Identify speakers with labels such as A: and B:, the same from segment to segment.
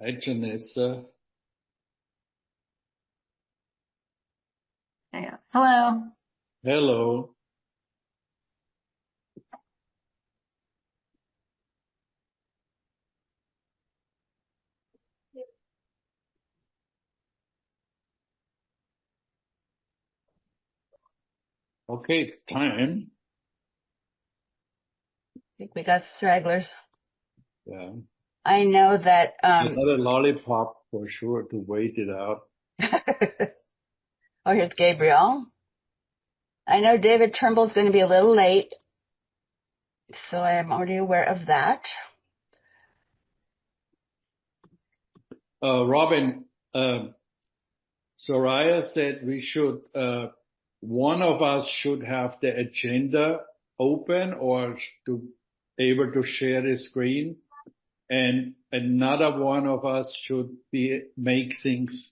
A: Hi, Janessa.
B: Yeah. Hello.
A: Hello. Okay, it's time.
C: I think we got stragglers.
A: Yeah.
C: I know that,
A: Another lollipop for sure to wait it out.
C: oh, here's Gabriel. I know David Turnbull's going to be a little late, so I am already aware of that.
A: Robin, Soraya said we should, one of us should have the agenda open or to able to share the screen, and another one of us should make things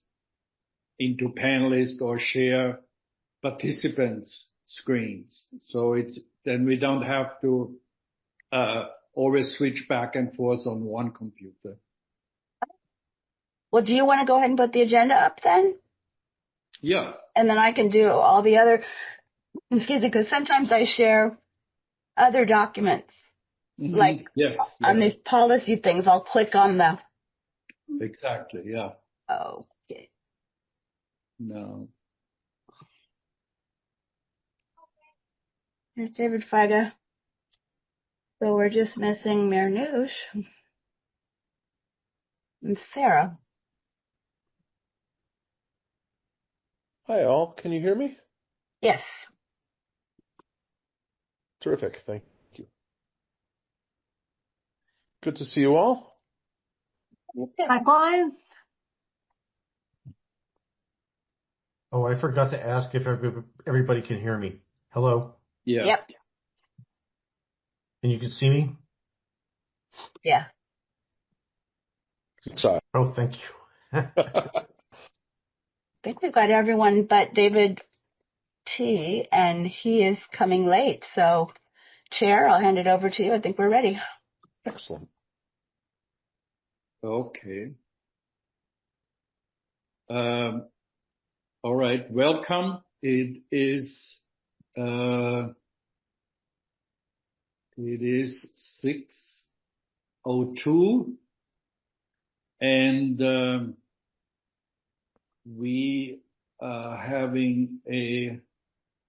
A: into panelists or share participants' screens. So then we don't have to always switch back and forth on one computer.
C: Well, do you want to go ahead and put the agenda up then?
A: Yeah.
C: And then I can do all the other, excuse me, because sometimes I share other documents.
A: Mm-hmm.
C: Like
A: yes,
C: on
A: yes.
C: these policy things, I'll click on the.
A: Exactly, yeah.
C: Oh, okay.
A: No.
C: Here's David Feiga. So we're just missing Marnouche and Sarah.
D: Hi, all. Can you hear me?
C: Yes.
D: Terrific. Thank you. Good to see you all.
B: Likewise.
E: Oh, I forgot to ask if everybody can hear me. Hello?
A: Yeah.
C: Yep.
E: And you can see me?
C: Yeah.
D: Sorry.
E: Oh, thank you.
C: I think we've got everyone but David T, and he is coming late. So, Chair, I'll hand it over to you. I think we're ready.
D: Excellent.
A: Okay. All right. Welcome. It is 6:02, and we are having a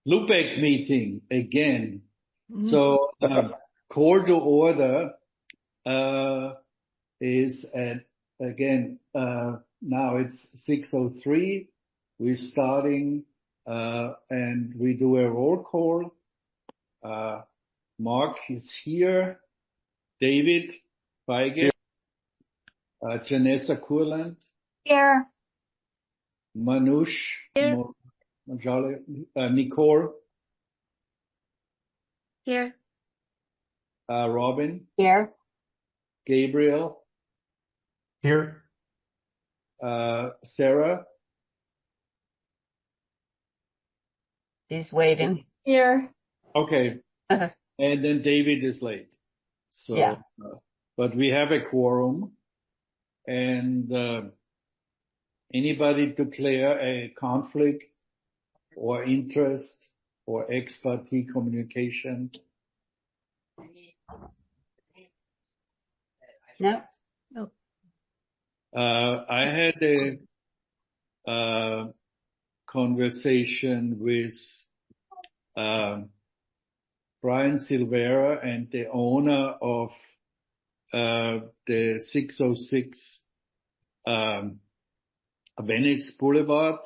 A: Lübeck meeting again. Mm-hmm. So call to order is at again now it's 6:03. We're starting and we do a roll call. Mark is here. David Feige. Janessa Kurland.
B: Here.
A: Manoush.
B: Here.
A: Nicole.
B: Here.
A: Robin.
C: Here.
A: Gabriel.
E: Here.
A: Sarah.
C: He's waving.
B: Here.
A: Okay. And then David is late. So,
C: yeah.
A: But we have a quorum, and anybody declare a conflict or interest or ex parte communication?
C: No.
A: I had a conversation with Brian Silvera and the owner of the 606 Venice Boulevard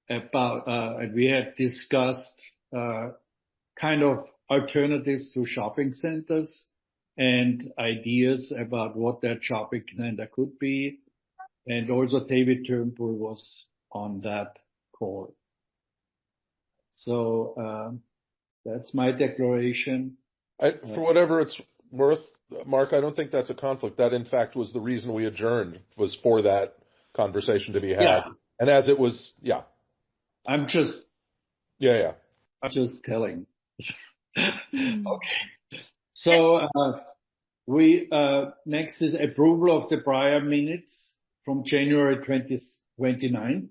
A: about, and we had discussed kind of alternatives to shopping centers and ideas about what that shopping center could be. And also David Turnbull was on that call. So that's my declaration.
D: For whatever it's worth, Mark, I don't think that's a conflict. That, in fact, was the reason we adjourned, was for that conversation to be had.
A: Yeah.
D: And as it was, yeah.
A: I'm just telling. Okay. So Next is approval of the prior minutes from January 2029.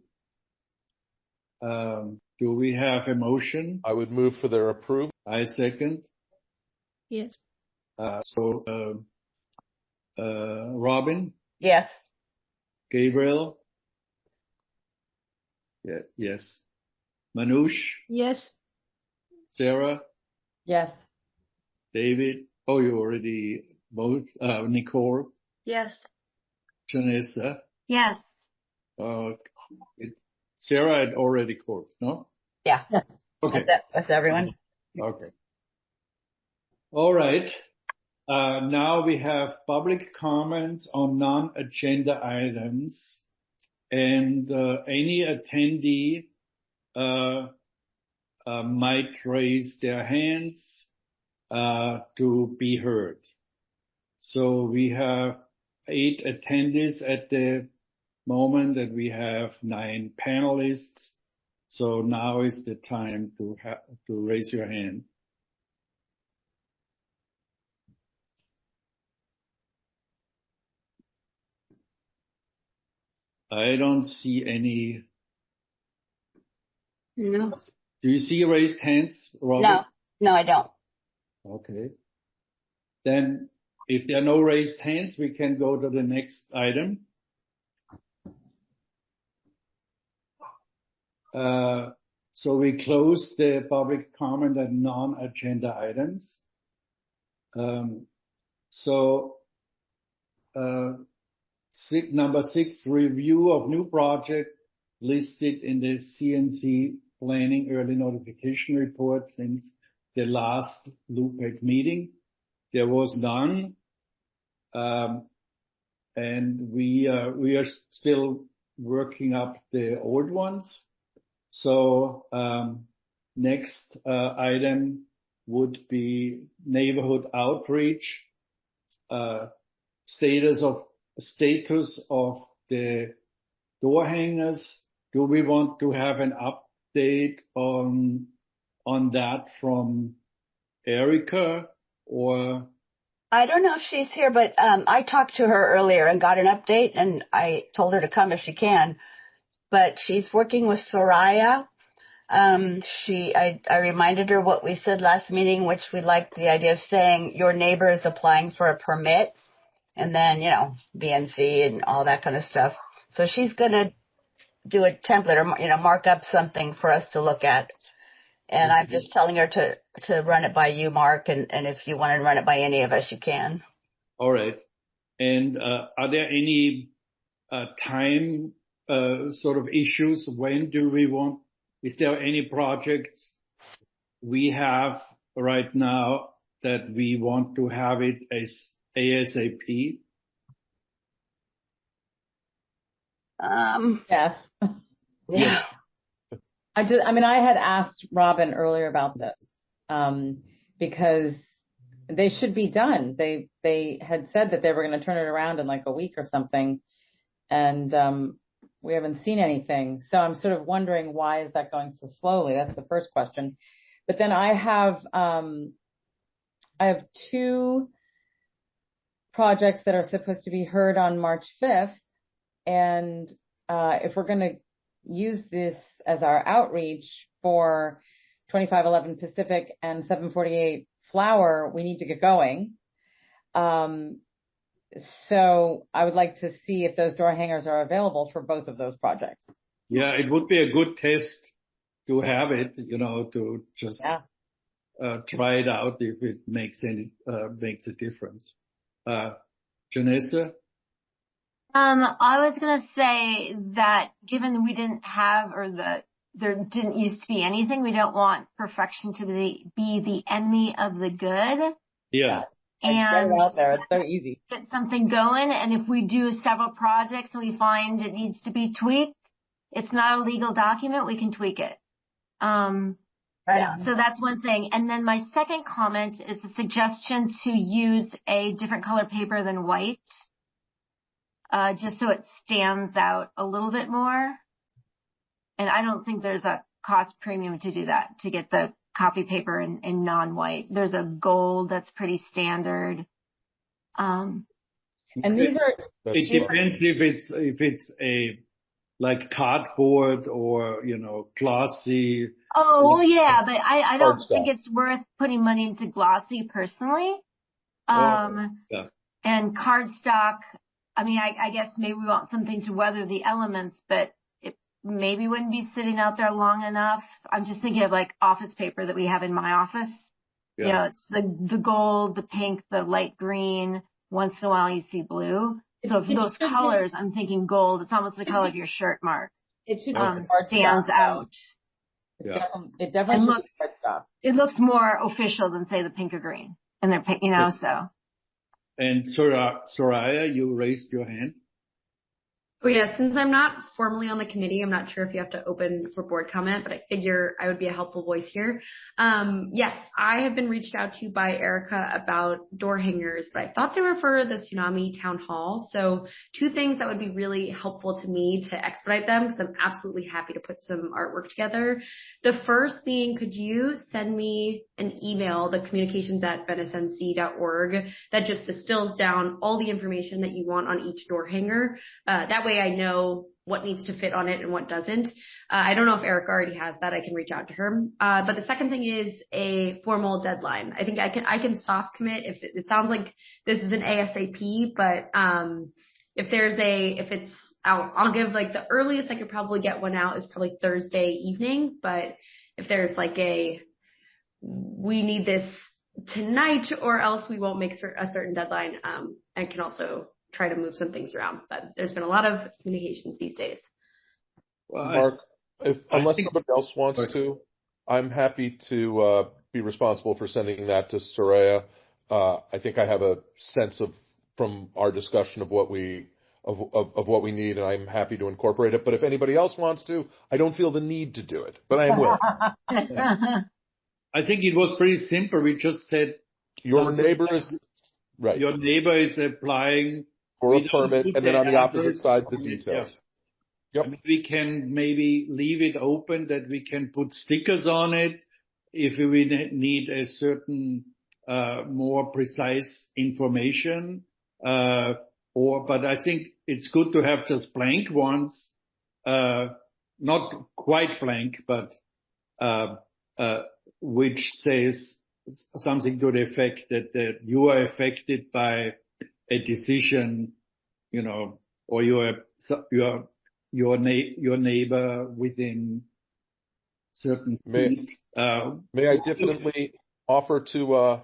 A: Do we have a motion?
D: I would move for their approval.
A: I second.
B: Yes.
A: Robin,
C: Yes.
A: Gabriel? Yeah, yes. Manoush,
B: Yes.
A: Sarah,
F: Yes.
A: David? Oh, you already voted. Nicole,
B: Yes.
A: Janessa?
B: Yes.
A: Sarah had already called, no?
C: Yeah.
A: Okay.
C: That's everyone.
A: Okay. All right. Now we have public comments on non-agenda items, and any attendee might raise their hands to be heard. So we have 8 attendees at the moment, and we have 9 panelists. So now is the time to raise your hand. I don't see any.
B: No.
A: Do you see raised hands, Robert?
C: No, I don't.
A: Okay. Then if there are no raised hands, we can go to the next item. So we close the public comment on non-agenda items. Number 6, review of new project listed in the CNC planning early notification report since the last LUPEC meeting. There was none. And we are still working up the old ones. So, next item would be neighborhood outreach, status of the door hangers. Do we want to have an update on that from Erica, or?
C: I don't know if she's here, but I talked to her earlier and got an update, and I told her to come if she can. But she's working with Soraya. I reminded her what we said last meeting, which we liked the idea of saying your neighbor is applying for a permit, and then, BNC and all that kind of stuff. So she's going to do a template or, mark up something for us to look at. And I'm just telling her to run it by you, Mark, and if you want to run it by any of us, you can.
A: All right. And are there any time sort of issues? When do we want? Is there any projects we have right now that we want to have it as ASAP?
F: Yes.
C: Yeah.
F: I had asked Robin earlier about this, because they should be done. They had said that they were going to turn it around in like a week or something. And, we haven't seen anything. So I'm sort of wondering, why is that going so slowly? That's the first question. But then I have 2 projects that are supposed to be heard on March 5th. And, if we're going to use this as our outreach for 2511 Pacific and 748 Flower, we need to get going. So I would like to see if those door hangers are available for both of those projects.
A: Yeah, it would be a good test to have it, to just try it out if it makes a difference. Janessa?
B: I was going to say that given we didn't have, there didn't used to be anything, we don't want perfection to be the enemy of the good.
A: Yeah.
B: And
F: get it out there. It's so easy.
B: Get something going. And if we do several projects and we find it needs to be tweaked, it's not a legal document. We can tweak it.
C: Right on.
B: So that's one thing. And then my second comment is a suggestion to use a different color paper than white, just so it stands out a little bit more. And I don't think there's a cost premium to do that, to get the copy paper in non-white. There's a gold that's pretty standard.
F: And these are,
A: It depends if it's a like cardboard or, glossy.
B: Oh, well, yeah, but I don't
D: Cardstock.
B: think it's worth putting money into glossy personally.
A: Yeah.
B: And cardstock, I mean, I guess maybe we want something to weather the elements, but it maybe wouldn't be sitting out there long enough. I'm just thinking of like office paper that we have in my office.
A: Yeah.
B: It's the gold, the pink, the light green. Once in a while you see blue. So for those colors, I'm thinking gold. It's almost the color of your shirt, Mark.
F: it should
B: Stands out.
A: Yeah.
F: It definitely
B: And
F: should be cardstock.
B: It looks more official than say the pink or green. And they're, so.
A: And Soraya, you raised your hand.
G: Oh yeah, since I'm not formally on the committee, I'm not sure if you have to open for board comment, but I figure I would be a helpful voice here. Yes, I have been reached out to by Erica about door hangers, but I thought they were for the Tsunami Town Hall. So 2 things that would be really helpful to me to expedite them, because I'm absolutely happy to put some artwork together. The first being, could you send me an email, the communications@venicenc.org, that just distills down all the information that you want on each door hanger? That way I know what needs to fit on it and what doesn't. I don't know if Erica already has that. I can reach out to her. But the second thing is a formal deadline. I think I can soft commit if it sounds like this is an ASAP, but I'll give like the earliest I could probably get one out is probably Thursday evening. But if there's like we need this tonight or else we won't make a certain deadline, I can also try to move some things around. But there's been a lot of communications these days.
A: Well,
D: Mark, unless somebody else wants to, I'm happy to be responsible for sending that to Soraya. I think I have a sense from our discussion of what we need, and I'm happy to incorporate it. But if anybody else wants to, I don't feel the need to do it, but I am willing.
A: I think it was pretty simple. We just said
D: Your neighbor is right.
A: Your neighbor is applying
D: For a permit, and then on the opposite side, the details.
A: Yep. I mean, we can maybe leave it open that we can put stickers on it if we need a certain more precise information. But I think it's good to have just blank ones, not quite blank, but which says something to the effect that you are affected by a decision, or your neighbor within certain feet.
D: May I definitely offer to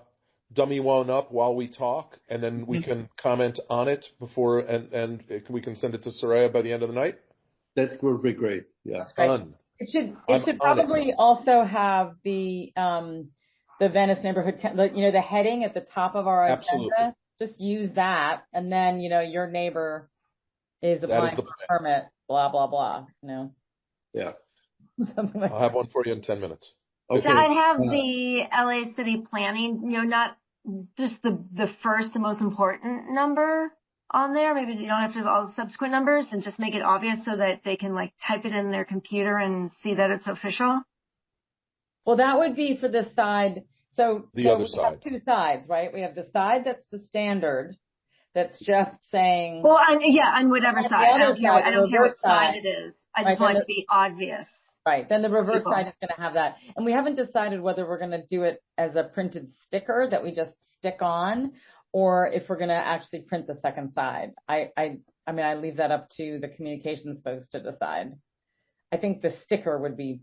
D: dummy one up while we talk, and then we can comment on it before, and we can send it to Soraya by the end of the night?
A: That would be great. Yeah.
D: Done.
F: It should probably also have the Venice neighborhood, the heading at the top of our agenda.
D: Absolutely.
F: Just use that, and then your neighbor is applying for a permit, blah blah blah.
A: Yeah.
F: Something like
D: I'll have one for you in 10 minutes.
A: Okay.
B: I'd have the LA City Planning, not just the first and most important number on there. Maybe you don't have to have all the subsequent numbers, and just make it obvious so that they can type it in their computer and see that it's official.
F: Well, that would be for the side. So
D: the other
F: we
D: side.
F: have 2 sides, right? We have the side that's the standard, that's just saying.
B: Well, on whatever side. I don't care what side it is. I just want it to be obvious.
F: Right. Then the reverse side is going to have that. And we haven't decided whether we're going to do it as a printed sticker that we just stick on, or if we're going to actually print the second side. I mean, I leave that up to the communications folks to decide. I think the sticker would be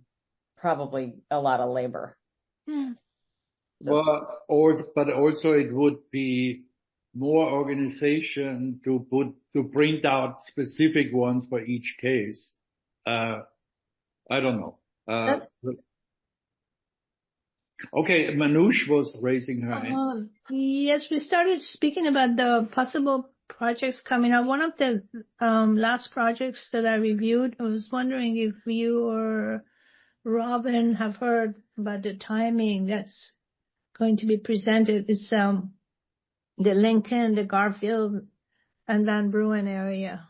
F: probably a lot of labor.
A: Well, but also it would be more organization to print out specific ones for each case. I don't know. Okay, Manoush was raising her hand.
H: Yes, we started speaking about the possible projects coming up. One of the last projects that I reviewed, I was wondering if you or Robin have heard about the timing that's going to be presented. It's the Lincoln, the Garfield, and Van Bruin area.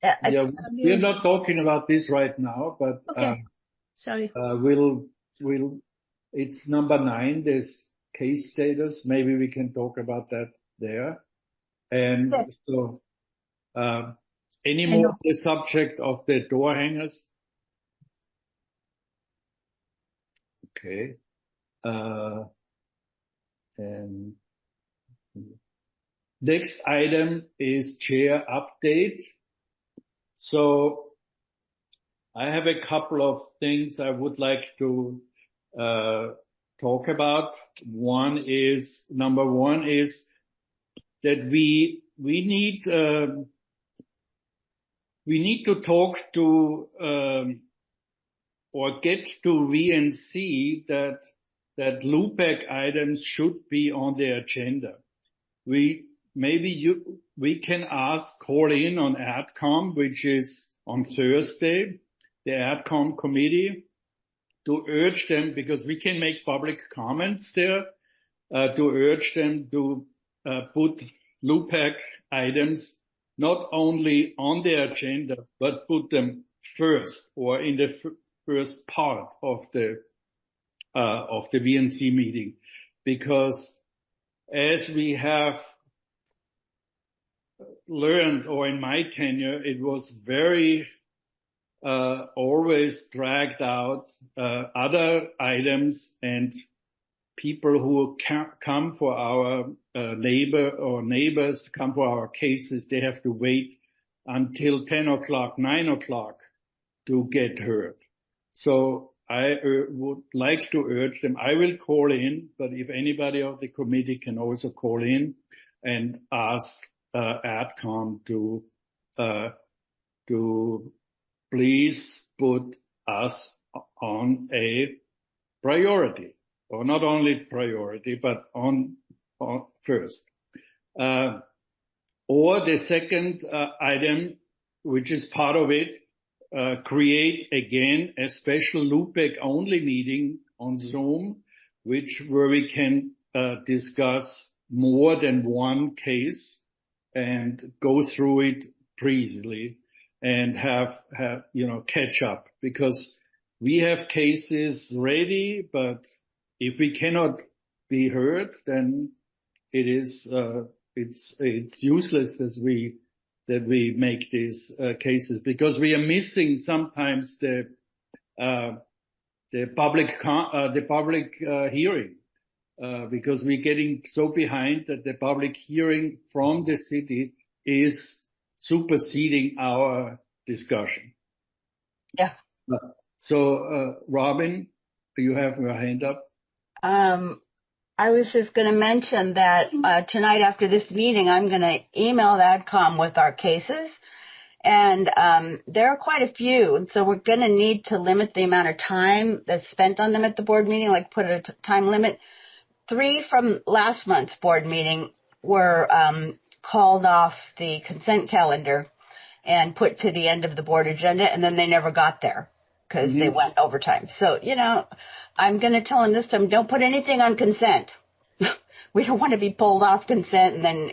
A: We're not talking about this right now, but
H: okay. Sorry.
A: It's number 9. There's case status. Maybe we can talk about that there. And
H: Okay.
A: so, any
H: I
A: more
H: know.
A: on the subject of the door hangers? Okay. And next item is chair update. So I have a couple of things I would like to talk about. Number one is that we need to talk to or get to VNC that LUPEC items should be on the agenda. We can call in on AdCom, which is on Thursday, the AdCom committee, to urge them, because we can make public comments there, to urge them to put LUPEC items not only on the agenda, but put them first or in the first part of the VNC meeting. Because as we have learned, or in my tenure, it was very always dragged out. Other items and people who come for our neighbors come for our cases, they have to wait until 10 o'clock, 9 o'clock to get heard. So I would like to urge them. I will call in, but if anybody of the committee can also call in and ask AdCom to please put us on a priority, or not only priority, but on first. Or the second item, which is part of it, create again a special LUPEC only meeting on Zoom, where we can discuss more than one case and go through it breezily and have catch up, because we have cases ready, but if we cannot be heard, then it's useless that we make these cases, because we are missing sometimes the public hearing, because we're getting so behind that the public hearing from the city is superseding our discussion.
C: Yeah.
A: So, Robin, you have your hand up.
C: I was just going to mention that tonight after this meeting, I'm going to email AdCom with our cases. And there are quite a few. And so we're going to need to limit the amount of time that's spent on them at the board meeting, like put a time limit. 3 from last month's board meeting were called off the consent calendar and put to the end of the board agenda, and then they never got there because they went overtime. So, I'm going to tell them this time, don't put anything on consent. We don't want to be pulled off consent and then,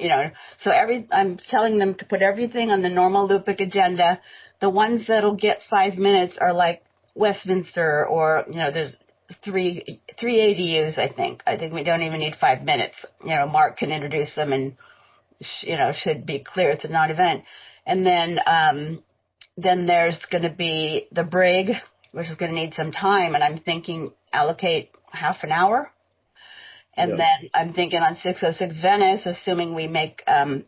C: so I'm telling them to put everything on the normal LUPIC agenda. The ones that'll get 5 minutes are like Westminster, or, there's three ADUs, I think. I think we don't even need 5 minutes. Mark can introduce them and, should be clear it's a non-event. And then there's going to be the Brig, which is going to need some time. And I'm thinking allocate half an hour. And then I'm thinking on 606 Venice, assuming we make a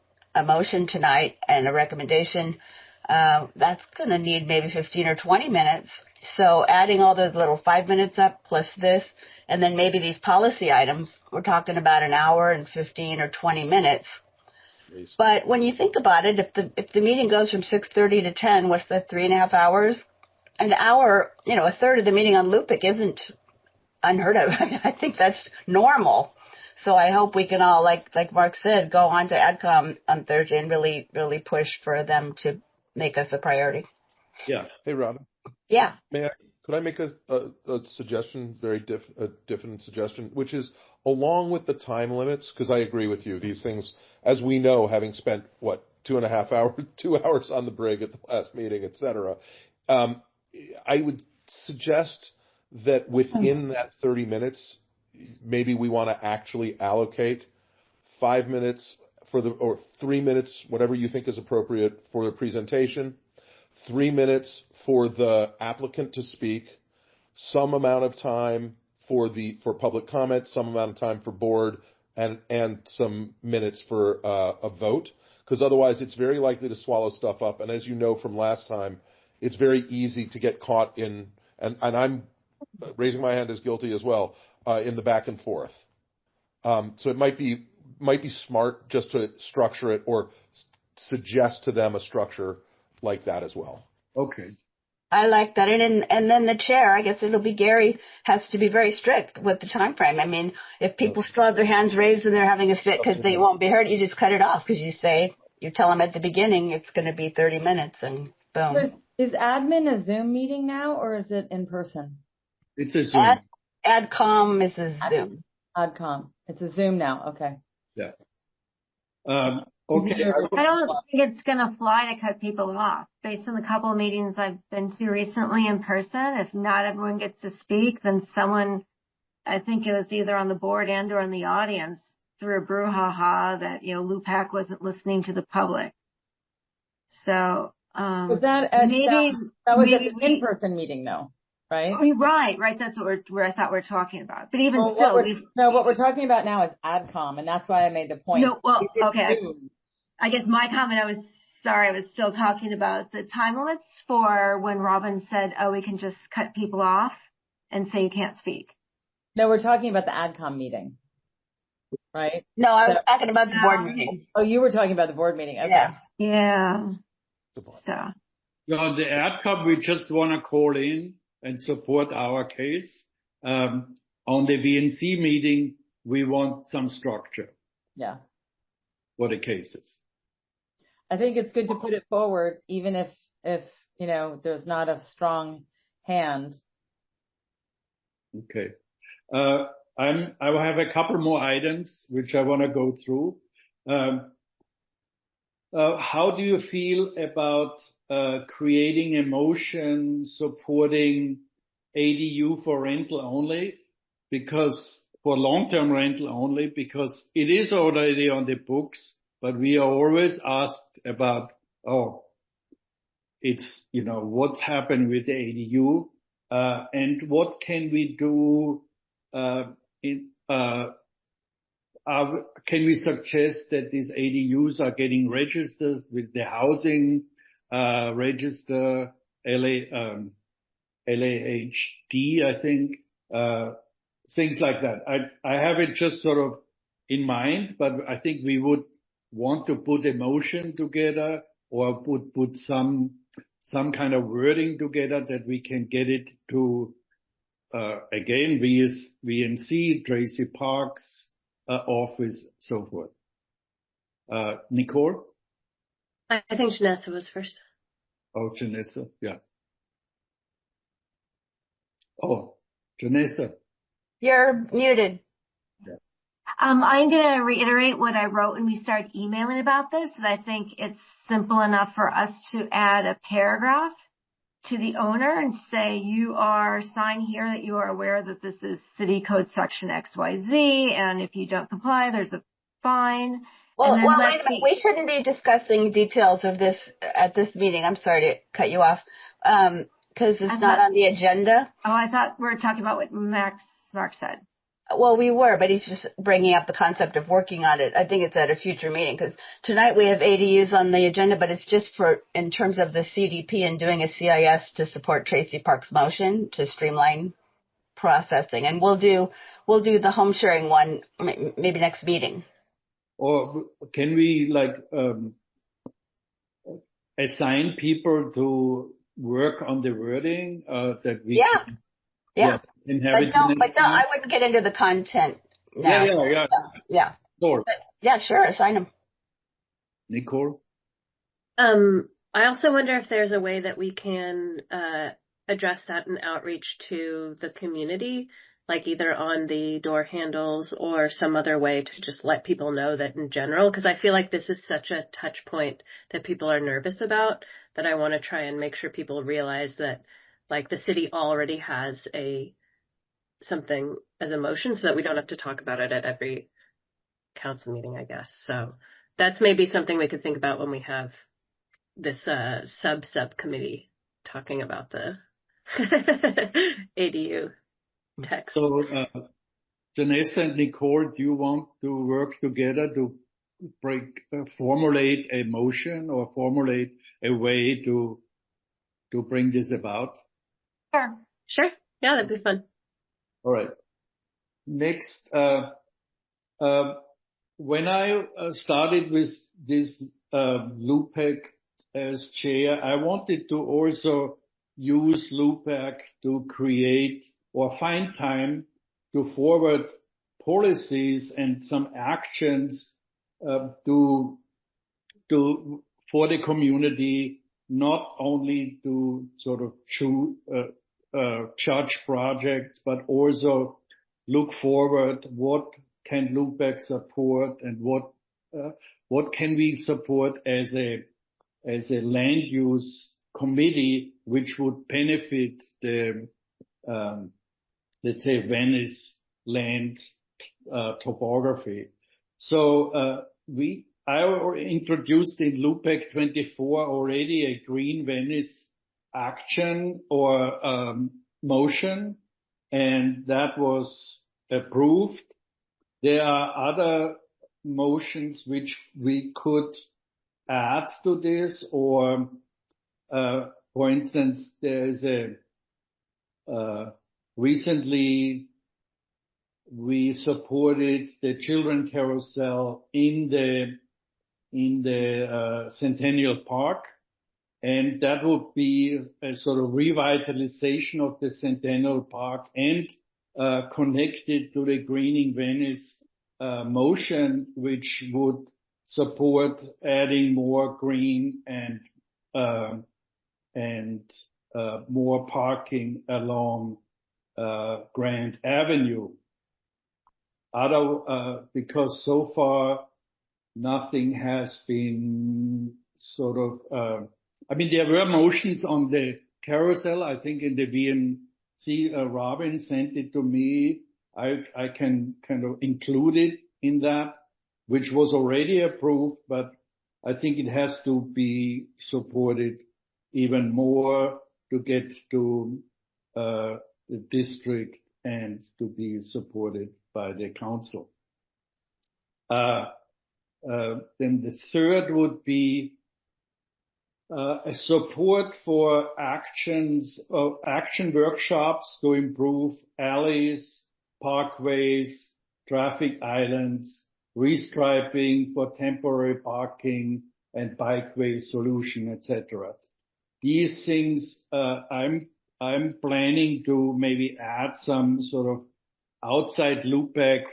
C: motion tonight and a recommendation, that's going to need maybe 15 or 20 minutes. So adding all those little 5 minutes up plus this, and then maybe these policy items, we're talking about an hour and 15 or 20 minutes. But when you think about it, if the meeting goes from 6:30 to 10, what's that, 3.5 hours? An hour, a third of the meeting on LUPIC isn't unheard of. I think that's normal. So I hope we can all, like Mark said, go on to AdCom on Thursday and really, really push for them to make us a priority.
A: Yeah.
D: Hey, Robin.
C: Yeah.
D: Could I make a suggestion, different suggestion, which is along with the time limits, because I agree with you, these things, as we know, having spent, 2.5 hours, 2 hours on the Brig at the last meeting, et cetera, I would suggest that within that 30 minutes, maybe we want to actually allocate 5 minutes or 3 minutes, whatever you think is appropriate for the presentation, 3 minutes for the applicant to speak, some amount of time for public comment, some amount of time for board, and some minutes for a vote, because otherwise it's very likely to swallow stuff up. And as you know from last time, it's very easy to get caught in, and I'm raising my hand as guilty as well, in the back and forth. So it might be smart just to structure it or suggest to them a structure like that as well.
A: Okay.
C: I like that. And then the chair, I guess it'll be Gary, has to be very strict with the time frame. I mean, if people still have their hands raised and they're having a fit because they won't be heard, you just cut it off, because you tell them at the beginning it's going to be 30 minutes and boom.
F: So is admin a Zoom meeting now, or is it in person?
A: It's a Zoom.
C: AdCom is a Zoom.
F: AdCom. It's a Zoom now. Okay.
A: Yeah. Okay.
B: I don't think it's going to fly to cut people off. Based on the couple of meetings I've been to recently in person, if not everyone gets to speak, then someone, I think it was either on the board and or in the audience, threw a brouhaha that, LUPAC wasn't listening to the public. So,
F: was that at the in-person meeting though, right?
B: I mean, right. That's what I thought we were talking about. But even still,
F: what we're talking about now is AdCom, and that's why I made the point.
B: No, well, okay. I guess my comment, I was still talking about the time limits for when Robin said, we can just cut people off and say you can't speak.
F: No, we're talking about the AdCom meeting, right?
C: No, I was talking about the board meeting.
F: Oh, you were talking about the board meeting. Okay.
B: Yeah. So.
A: On the AdCom, we just want to call in and support our case. On the VNC meeting, we want some structure.
F: Yeah.
A: For the cases.
F: I think it's good to put it forward, even if there's not a strong hand.
A: Okay. I will have a couple more items which I want to go through. How do you feel about creating a motion supporting ADU for rental only? Because for long-term rental only, because it is already on the books, but we are always asked about, it's, what's happened with the ADU, and what can we do, can we suggest that these ADUs are getting registered with the housing, register, LAHD, I think, things like that. I have it just sort of in mind, but I think we would want to put a motion together or put some kind of wording together that we can get it to, again, VNC, Tracy Parks, office, so forth. Nicole?
I: I think Janessa was first.
A: Oh, Janessa, yeah. Oh, Janessa.
C: You're muted.
B: I'm going to reiterate what I wrote when we started emailing about this, and I think it's simple enough for us to add a paragraph to the owner and say, you are sign here that you are aware that this is city code section XYZ, and if you don't comply, there's a fine.
C: Well, wait a minute. We shouldn't be discussing details of this at this meeting. I'm sorry to cut you off, because it's not on the agenda.
B: Oh, I thought we were talking about what Mark said.
C: Well, we were, but he's just bringing up the concept of working on it. I think it's at a future meeting, because tonight we have ADUs on the agenda, but it's just in terms of the CDP and doing a CIS to support Tracy Park's motion to streamline processing. And we'll do the home sharing one maybe next meeting. Or
A: can we assign people to work on the wording that we
C: Yeah. I wouldn't get into the content now. Yeah.
A: Sure.
C: Yeah, sure. Assign them.
A: Nicole?
I: I also wonder if there's a way that we can address that in outreach to the community, like either on the door handles or some other way to just let people know that in general, because I feel like this is such a touch point that people are nervous about, that I want to try and make sure people realize that the city already has something as a motion so that we don't have to talk about it at every council meeting, I guess. So that's maybe something we could think about when we have this subcommittee talking about the ADU text.
A: So, Janessa and Nicole, do you want to work together to formulate a motion or formulate a way to bring this about?
I: Sure. Yeah, that'd be fun.
A: All right. Next, when I started with this LUPEC as chair, I wanted to also use LUPEC to create or find time to forward policies and some actions for the community, not only to sort of judge projects, but also look forward. What can LUPEC support, and what can we support as a land use committee, which would benefit the let's say Venice land topography. So I introduced in LUPEC 24 already a Green Venice action or motion, and that was approved. There are other motions which we could add to this, or for instance, there is recently we supported the children carousel in the Centennial Park, and that would be a sort of revitalization of the Centennial Park and connected to the Greening Venice motion, which would support adding more green and more parking along Grand Avenue. Because so far nothing has been sort of, there were motions on the carousel. I think in the VNC, Robin sent it to me. I can kind of include it in that, which was already approved, but I think it has to be supported even more to get to the district and to be supported by the council. Then the third would be a support for action workshops to improve alleys, parkways, traffic islands, restriping for temporary parking and bikeway solution, etc. These things, I'm planning to maybe add some sort of outside LUPEC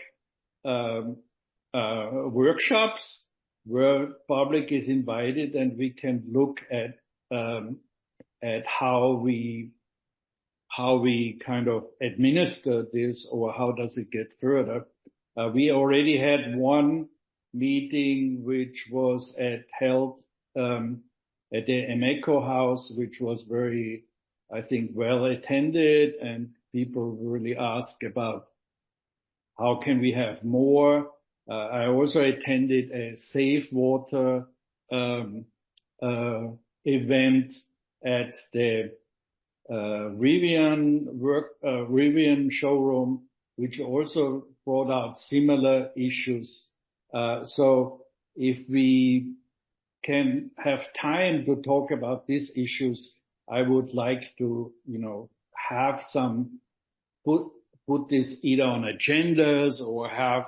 A: workshops where public is invited, and we can look at how we kind of administer this, or how does it get further. We already had one meeting which was held at the Emeco House, which was very, I think, well attended, and people really asked about how can we have more. I also attended a safe water event at the Rivian showroom, which also brought out similar issues. So if we can have time to talk about these issues, I would like to, have some put this either on agendas or have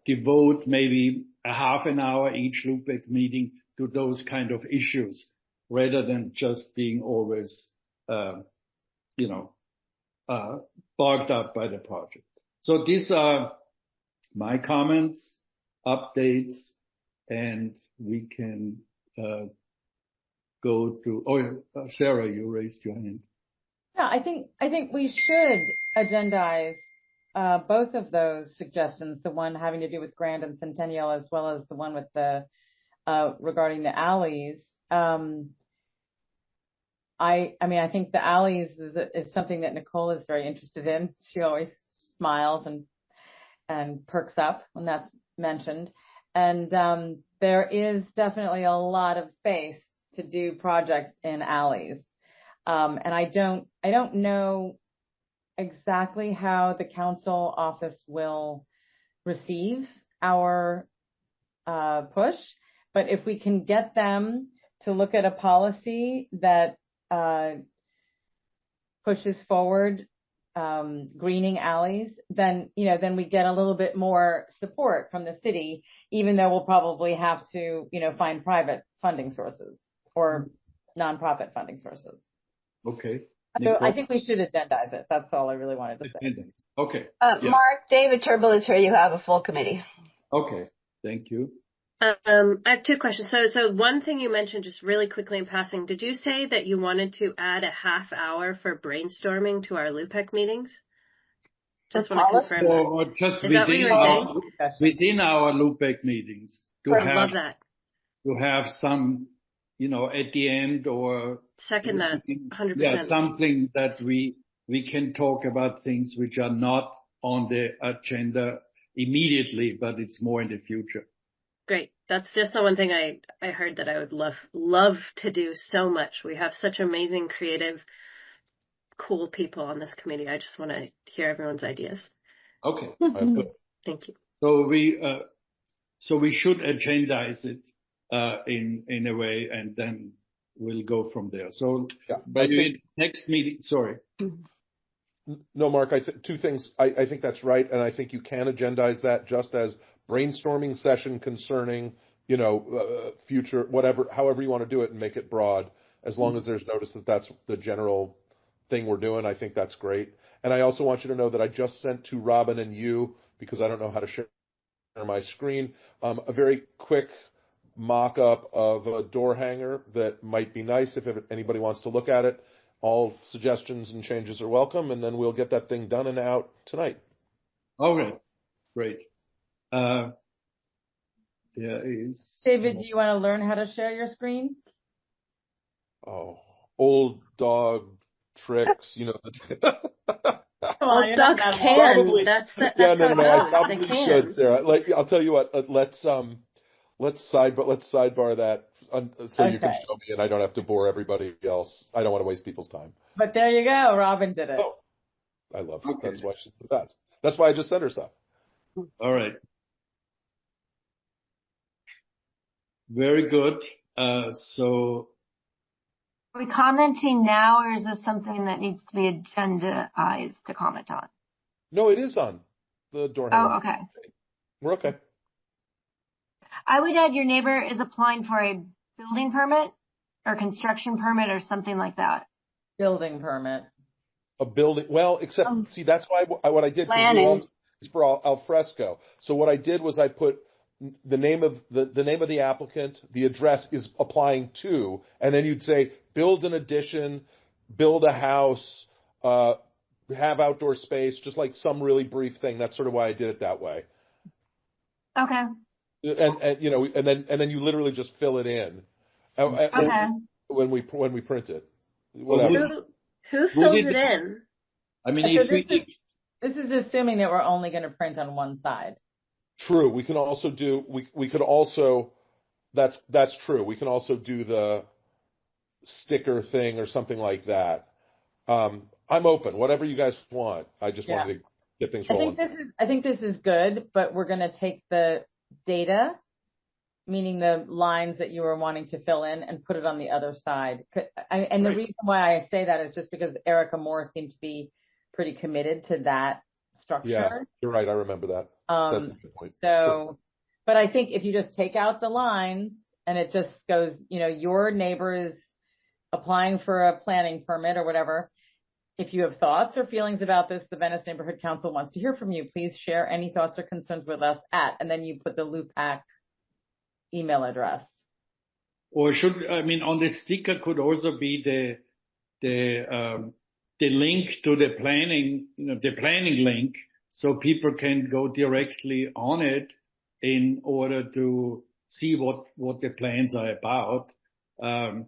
A: devote maybe a half an hour each LUPEC meeting to those kind of issues, rather than just being always, bogged up by the project. So these are my comments, updates, and we can go to. Sarah, you raised your hand.
F: Yeah, I think we should agendize both of those suggestions, the one having to do with Grand and Centennial, as well as the one with the regarding the alleys. I think the alleys is something that Nicole is very interested in. She always smiles and perks up when that's mentioned. And there is definitely a lot of space to do projects in alleys. And I don't know exactly how the council office will receive our push, but if we can get them to look at a policy that pushes forward greening alleys, then we get a little bit more support from the city, even though we'll probably have to find private funding sources or nonprofit funding sources.
A: Okay.
F: So I think we should agendize it. That's all I really wanted to say.
A: Okay.
C: Mark, David Turnbull is here. You have a full committee.
A: Okay. Thank you.
I: I have two questions. So one thing you mentioned just really quickly in passing, did you say that you wanted to add a half hour for brainstorming to our LUPEC meetings? Just want to confirm that.
A: Just
I: Is that what you were saying?
A: Within our LUPEC meetings
I: I love that.
A: To have some, at the end or
I: second that 100%.
A: Yeah, something that we can talk about things which are not on the agenda immediately, but it's more in the future.
I: Great. That's just the one thing I heard that I would love to do so much. We have such amazing, creative, cool people on this committee. I just want to hear everyone's ideas.
A: Okay.
I: Thank you.
A: So we should agendize it in a way, and then we'll go from there. So next meeting, sorry.
D: No, Mark, two things. I think that's right, and I think you can agendize that just as brainstorming session concerning, future, whatever, however you want to do it and make it broad, as long as there's notice that that's the general thing we're doing. I think that's great. And I also want you to know that I just sent to Robin and you, because I don't know how to share my screen, a very quick mock-up of a door hanger that might be nice if anybody wants to look at it. All suggestions and changes are welcome, and then we'll get that thing done and out tonight.
A: Okay, great.
F: David, do you want to learn how to share your screen?
D: Oh, old dog tricks,
I: Old dogs can. That's
D: I probably should, Sarah. I'll tell you what. Let's sidebar that so you can show me, and I don't have to bore everybody else. I don't want to waste people's time.
F: But there you go. Robin did it.
D: Oh, I love it. Okay. That's why she's the best. That's why I just sent her stuff.
A: All right. Very good. So.
B: Are we commenting now, or is this something that needs to be agendaized to comment on?
D: No, it is on the door handle.
B: Oh, okay.
D: We're okay.
B: I would add your neighbor is applying for a building permit or construction permit or something like that.
F: Building permit.
D: A building. Well, except, see, that's why what I did is for al fresco. So what I did was I put the name of the applicant, the address is applying to, and then you'd say build an addition, build a house, have outdoor space, just like some really brief thing. That's sort of why I did it that way.
B: Okay.
D: And then you literally just fill it in.
B: Okay.
D: When we print it.
I: Who fills it in?
A: I mean,
F: this is assuming that we're only going to print on one side.
D: True. We can also do. We could also. That's true. We can also do the sticker thing or something like that. I'm open. Whatever you guys want. I just wanted to get things rolling.
F: I think this is good, but we're going to take the data, meaning the lines that you were wanting to fill in, and put it on the other side. And the reason why I say that is just because Erica Moore seemed to be pretty committed to that structure.
D: Yeah, you're right. I remember that. That's a good point.
F: So, but I think if you just take out the lines and it just goes, your neighbor is applying for a planning permit or whatever. If you have thoughts or feelings about this, the Venice Neighborhood Council wants to hear from you. Please share any thoughts or concerns with us and then you put the LUPAC email address.
A: Or on the sticker could also be the link to the planning, the planning link, so people can go directly on it in order to see what the plans are about. And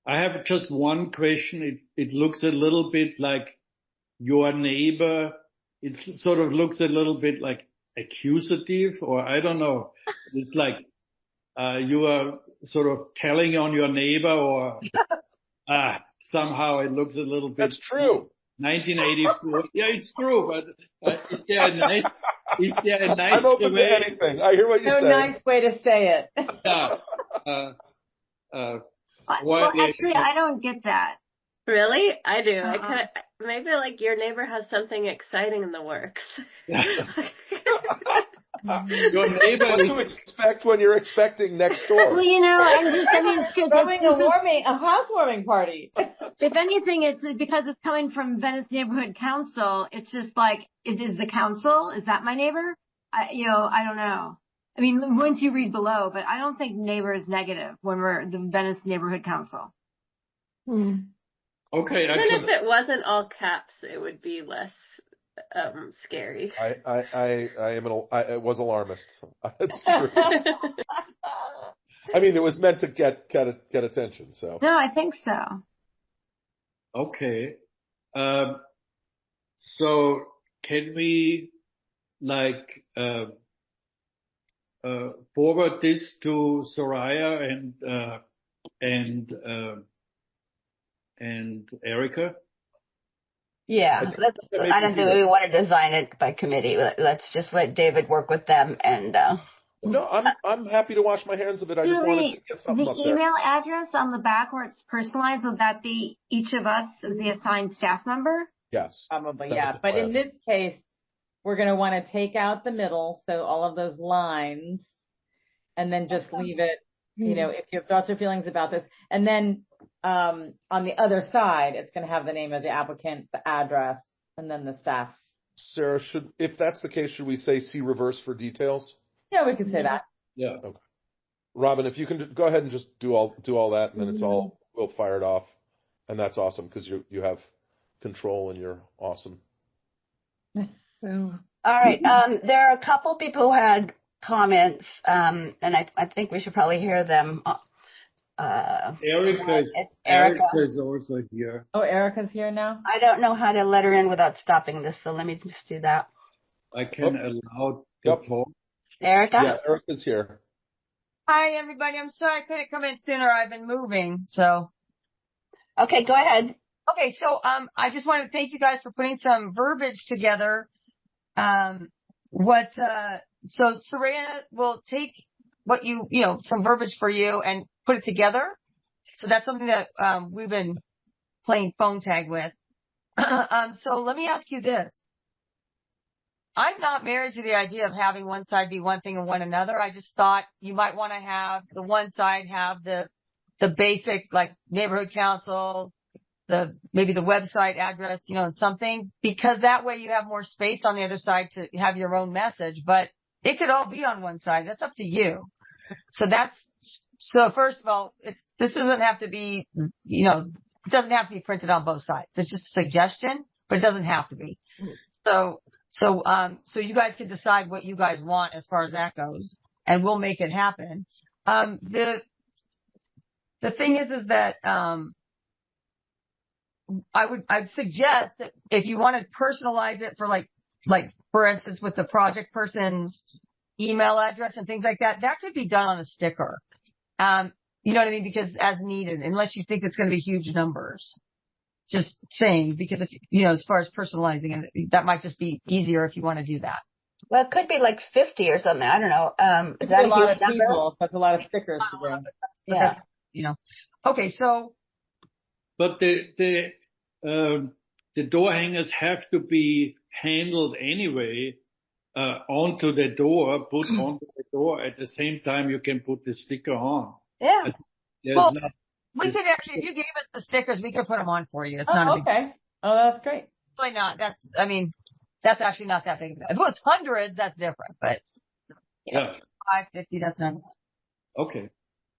A: I have just one question. It looks a little bit like your neighbor. It sort of looks a little bit like accusative, or I don't know. It's like you are sort of telling on your neighbor, or somehow it looks a little bit.
D: That's true.
A: 1984. Yeah, it's true, but is there a nice
D: I'm open
A: way?
D: to anything. I hear what you say.
F: No nice way to say it.
A: Yeah.
B: Well, actually, I don't get that.
I: Really? I do. I could maybe like your neighbor has something exciting in the works.
A: Your neighbor
D: What to expect when you're expecting next door?
B: Well, it's good.
F: Throwing a housewarming party.
B: If anything, it's because it's coming from Venice Neighborhood Council. It's just like, it is the council. Is that my neighbor? I don't know. I mean, once you read below, but I don't think neighbor is negative when we're the Venice Neighborhood Council.
A: Okay.
I: Even if it wasn't all caps, it would be less scary.
D: I was alarmist. That's true. I mean, it was meant to get attention. So
B: No, I think so.
A: Okay. So can we forward this to Soraya and Erica?
C: Yeah, I don't think we want to design it by committee. Let's just let David work with them and.
D: No, I'm happy to wash my hands of it. I just wanted to get something up there.
B: The email address on the back where it's personalized, would that be each of us as the assigned staff member?
D: Yes.
F: Probably, yeah. But in this case, we're going to want to take out the middle, so all of those lines, and then just leave it, if you have thoughts or feelings about this. And then on the other side, it's going to have the name of the applicant, the address, and then the staff.
D: Sarah, if that's the case, should we say see reverse for details?
F: Yeah, we could say that.
A: Yeah.
D: Okay. Robin, if you can go ahead and just do all that, and then we'll fire it off, and that's awesome because you have control and you're awesome.
C: All right. There are a couple people who had comments, and I think we should probably hear them.
A: Erica is also here.
F: Oh, Erica's here now?
C: I don't know how to let her in without stopping this, so let me just do that.
A: I can allow the talk.
C: Erica?
D: Yeah, Erica's here.
J: Hi, everybody. I'm sorry I couldn't come in sooner. I've been moving, so.
C: Okay, go ahead.
J: Okay, so I just wanted to thank you guys for putting some verbiage together. So Soraya will take what some verbiage for you and put it together. So that's something that we've been playing phone tag with. So let me ask you this. I'm not married to the idea of having one side be one thing and one another. I just thought you might want to have the one side have the basic like neighborhood council, maybe the website address, and something, because that way you have more space on the other side to have your own message. But it could all be on one side. That's up to you. So first of all, this doesn't have to be, it doesn't have to be printed on both sides. It's just a suggestion, but it doesn't have to be. So you guys can decide what you guys want as far as that goes, and we'll make it happen. The thing is that, I'd suggest that if you want to personalize it for like, for instance, with the project person's email address and things like that, that could be done on a sticker. You know what I mean? Because as needed, unless you think it's going to be huge numbers. Just saying, because if as far as personalizing it, that might just be easier if you want to do that.
C: Well, it could be like 50 or something. I don't know. Is
F: that
C: a
F: lot of
C: number?
F: people? That's a lot of stickers to do.
C: Yeah.
J: Okay, so.
A: But the door hangers have to be handled anyway onto the door, put onto the door. At the same time, you can put the sticker on.
C: Yeah.
J: We could actually, if you gave us the stickers, we could put them on for you. It's not a big
F: okay. Oh, that's great.
J: Really not. That's actually not that big. If it was hundreds, that's different. But 550, that's not.
A: Okay.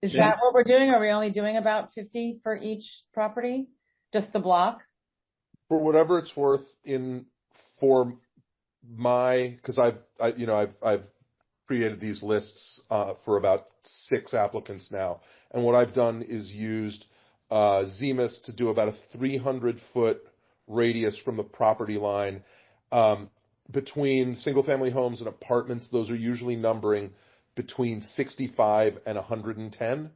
F: Is that what we're doing? Are we only doing about 50 for each property? Just the block?
D: For whatever it's worth, because I've created these lists for about 6 applicants now. And what I've done is used Zemus to do about a 300-foot radius from the property line. between single-family homes and apartments, those are usually numbering between 65 and 110,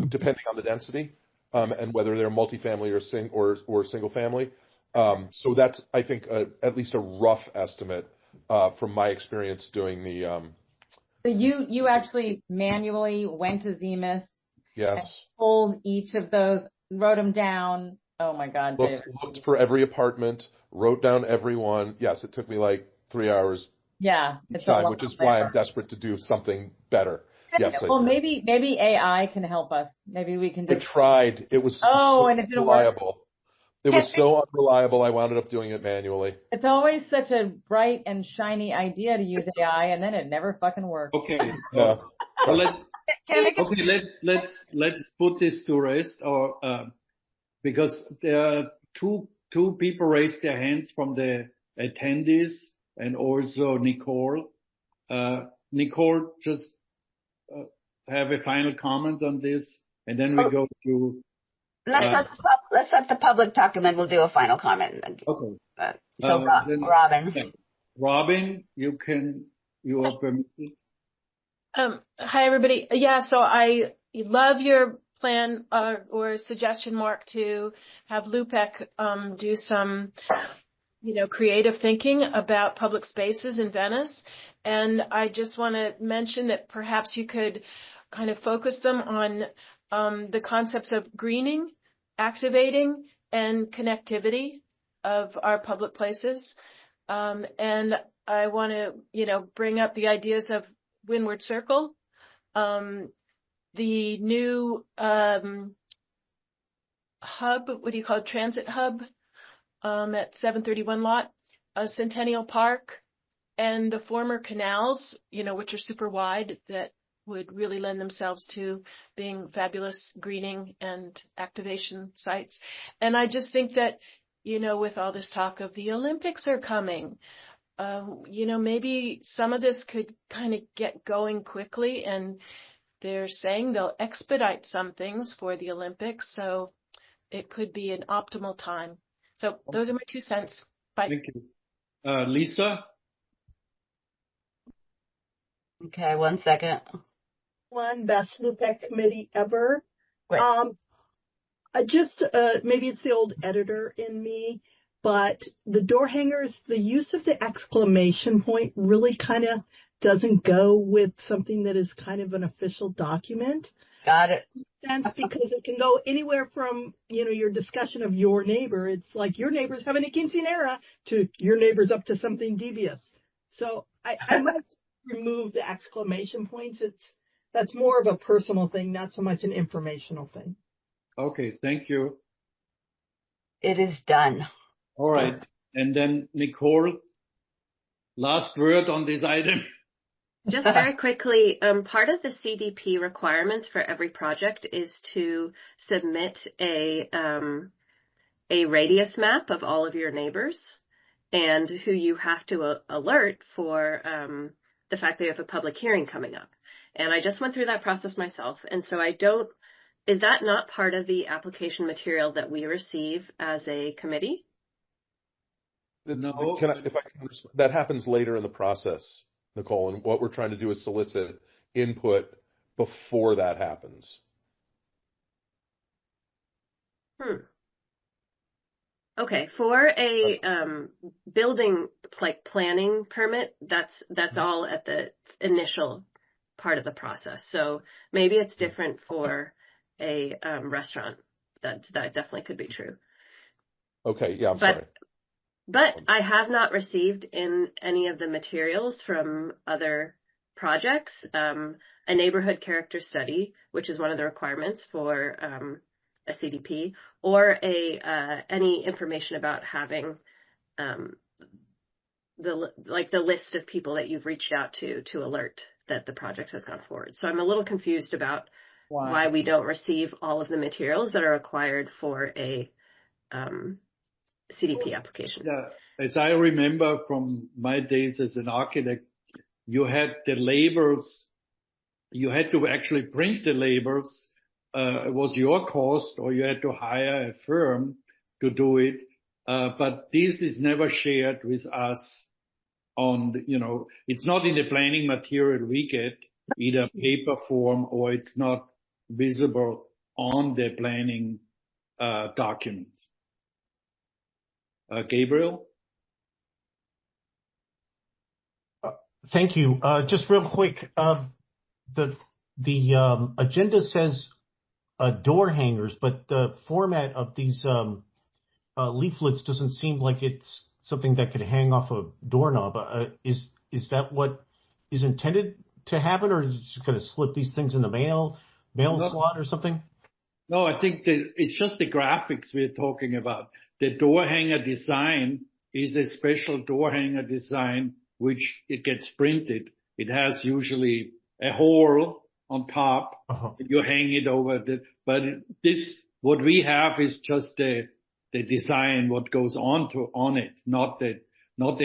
D: depending on the density, and whether they're multifamily or single-family. So that's, I think, at least a rough estimate from my experience doing the.
F: So you actually manually went to Zemus,
D: Yes,
F: and pulled each of those, wrote them down. Oh my God, David.
D: Looked for every apartment, wrote down every one. Yes, it took me like 3 hours.
F: Yeah,
D: each time, which is why I'm desperate to do something better. Yes.
F: Well, maybe AI can help us. Maybe we can just.
D: I tried. It was so
F: and it didn't
D: unreliable.
F: work.
D: It was so unreliable. I wound up doing it manually.
F: It's always such a bright and shiny idea to use AI, and then it never fucking works.
A: Okay.
D: No.
A: So let's put this to rest, or because there are two people raised their hands from the attendees, and also Nicole. Nicole, just have a final comment on this, and then we go to.
C: Let's let the public talk, and then we'll do a final comment.
A: Okay.
C: So Robin.
A: Yeah. Robin, you are permitted.
H: Hi, everybody. Yeah, so I love your plan or suggestion, Mark, to have Lupek do some, creative thinking about public spaces in Venice. And I just want to mention that perhaps you could kind of focus them on the concepts of greening, activating, and connectivity of our public places. And I want to, bring up the ideas of Windward Circle, the new hub, what do you call it, transit hub at 731 Lot, Centennial Park, and the former canals, which are super wide, that would really lend themselves to being fabulous greening and activation sites. And I just think that, with all this talk of the Olympics are coming, maybe some of this could kind of get going quickly, and they're saying they'll expedite some things for the Olympics, so it could be an optimal time. So those are my 2 cents. Bye.
A: Thank you. Lisa?
C: Okay, 1 second.
K: One best Lupek committee ever.
C: Great.
K: I just, maybe it's the old editor in me, but the door hangers, the use of the exclamation point really kind of doesn't go with something that is kind of an official document.
C: Got it.
K: Because it can go anywhere from, your discussion of your neighbor. It's like your neighbor's having a quinceanera to your neighbor's up to something devious. So I might remove the exclamation points. That's more of a personal thing, not so much an informational thing.
A: Okay, thank you.
C: It is done.
A: All right. And then Nicole, last word on this item.
I: Just very quickly, part of the CDP requirements for every project is to submit a radius map of all of your neighbors and who you have to alert for the fact that you have a public hearing coming up. And I just went through that process myself. And so is that not part of the application material that we receive as a committee?
D: No. That happens later in the process, Nicole, and what we're trying to do is solicit input before that happens.
I: Okay, for a building planning permit, that's all at the initial part of the process. So maybe it's different for a restaurant. That definitely could be true.
D: Okay, yeah, I'm sorry.
I: But I have not received in any of the materials from other projects a neighborhood character study, which is one of the requirements for a CDP, or any information about having the list of people that you've reached out to alert that the project has gone forward. So I'm a little confused about why we don't receive all of the materials that are required for a CDP application.
A: Yeah, as I remember from my days as an architect, you had the labels, you had to actually print the labels. It was your cost, or you had to hire a firm to do it. But this is never shared with us on, it's not in the planning material we get, either paper form or it's not visible on the planning documents. Gabriel?
E: Thank you. Just real quick, the agenda says door hangers, but the format of these leaflets doesn't seem like it's something that could hang off a doorknob. Is that what is intended to happen, or is it just going to slip these things in the mail slot or something?
A: No, I think that it's just the graphics we're talking about. The door hanger design is a special door hanger design, which it gets printed. It has usually a hole on top. And you hang it over but what we have is just the design, what goes on it, not the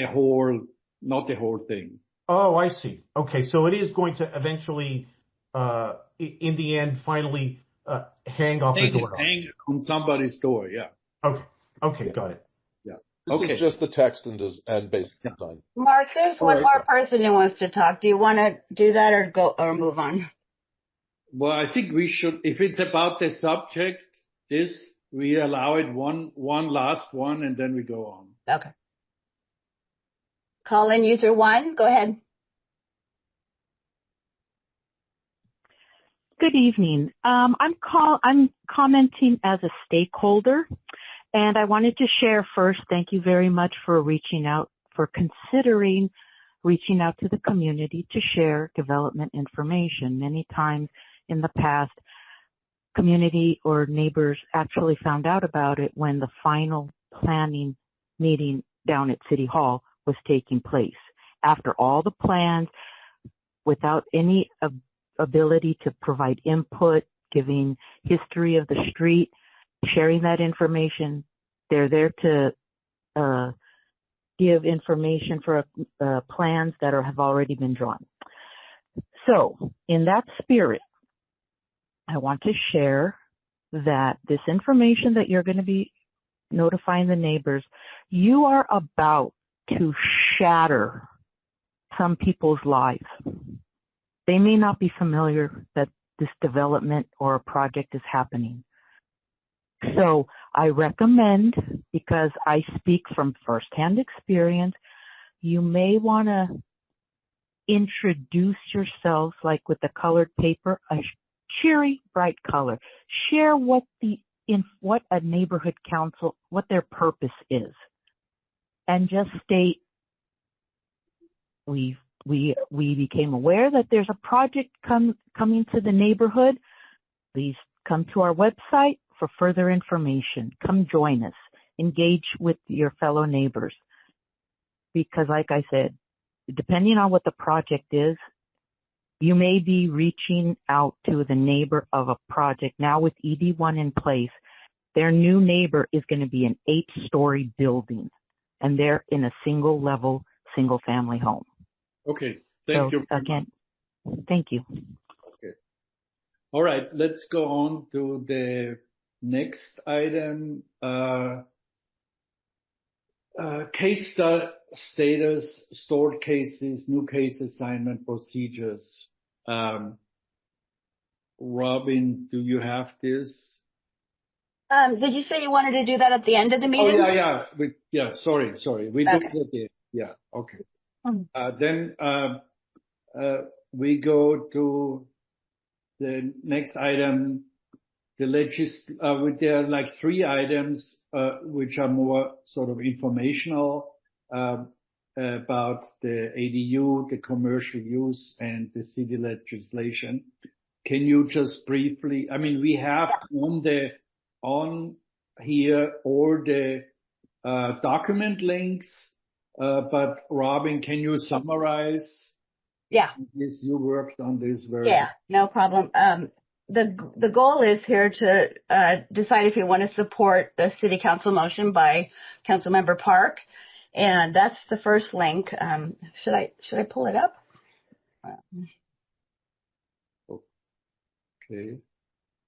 A: whole thing.
E: Oh, I see. Okay. So it is going to eventually, in the end, finally, hang off the door.
A: Hang on somebody's door. Yeah.
E: Okay. Got it.
A: Yeah.
D: This is just the text and basic design.
C: Mark, there's one more person who wants to talk. Do you want to do that or move on?
A: Well, I think we should, if it's about the subject, we allow it one last one and then we go on.
C: Okay. Call in user 1. Go ahead.
L: Good evening. I'm commenting as a stakeholder, and I wanted to share first, thank you very much for considering reaching out to the community to share development information. Many times in the past, community or neighbors actually found out about it when the final planning meeting down at City Hall was taking place. After all the plans, without any ability to provide input, giving history of the street, sharing that information, they're there to give information for plans that have already been drawn. So, in that spirit, I want to share that this information that you're going to be notifying the neighbors, you are about to shatter some people's lives. They may not be familiar that this development or a project is happening. So I recommend, because I speak from firsthand experience, you may want to introduce yourselves, like with the colored paper, a cheery, bright color. Share what a neighborhood council, what their purpose is. And just state, we became aware that there's a project coming to the neighborhood. Please come to our website for further information. Come join us. Engage with your fellow neighbors. Because like I said, depending on what the project is, you may be reaching out to the neighbor of a project. Now with ED1 in place, their new neighbor is going to be an 8-story building, and they're in a single-level, single-family home.
A: Okay. Thank you.
L: Again, thank you.
A: Okay. All right. Let's go on to the next item. Case status, stored cases, new case assignment procedures. Robin, do you have this?
C: Did you say you wanted to do that at the end of the meeting?
A: Oh, yeah. Sorry. We do it at the end. Yeah. Okay. Then we go to the next item. There are like 3 items which are more sort of informational about the ADU, the commercial use, and the city legislation. Can you just briefly? I mean, we have on here all the document links. But Robin, can you summarize?
C: Yeah.
A: Yes, you worked on this very.
C: Yeah, no problem. The goal is here to decide if you want to support the city council motion by Councilmember Park, and that's the first link. Should I pull it up?
A: Okay.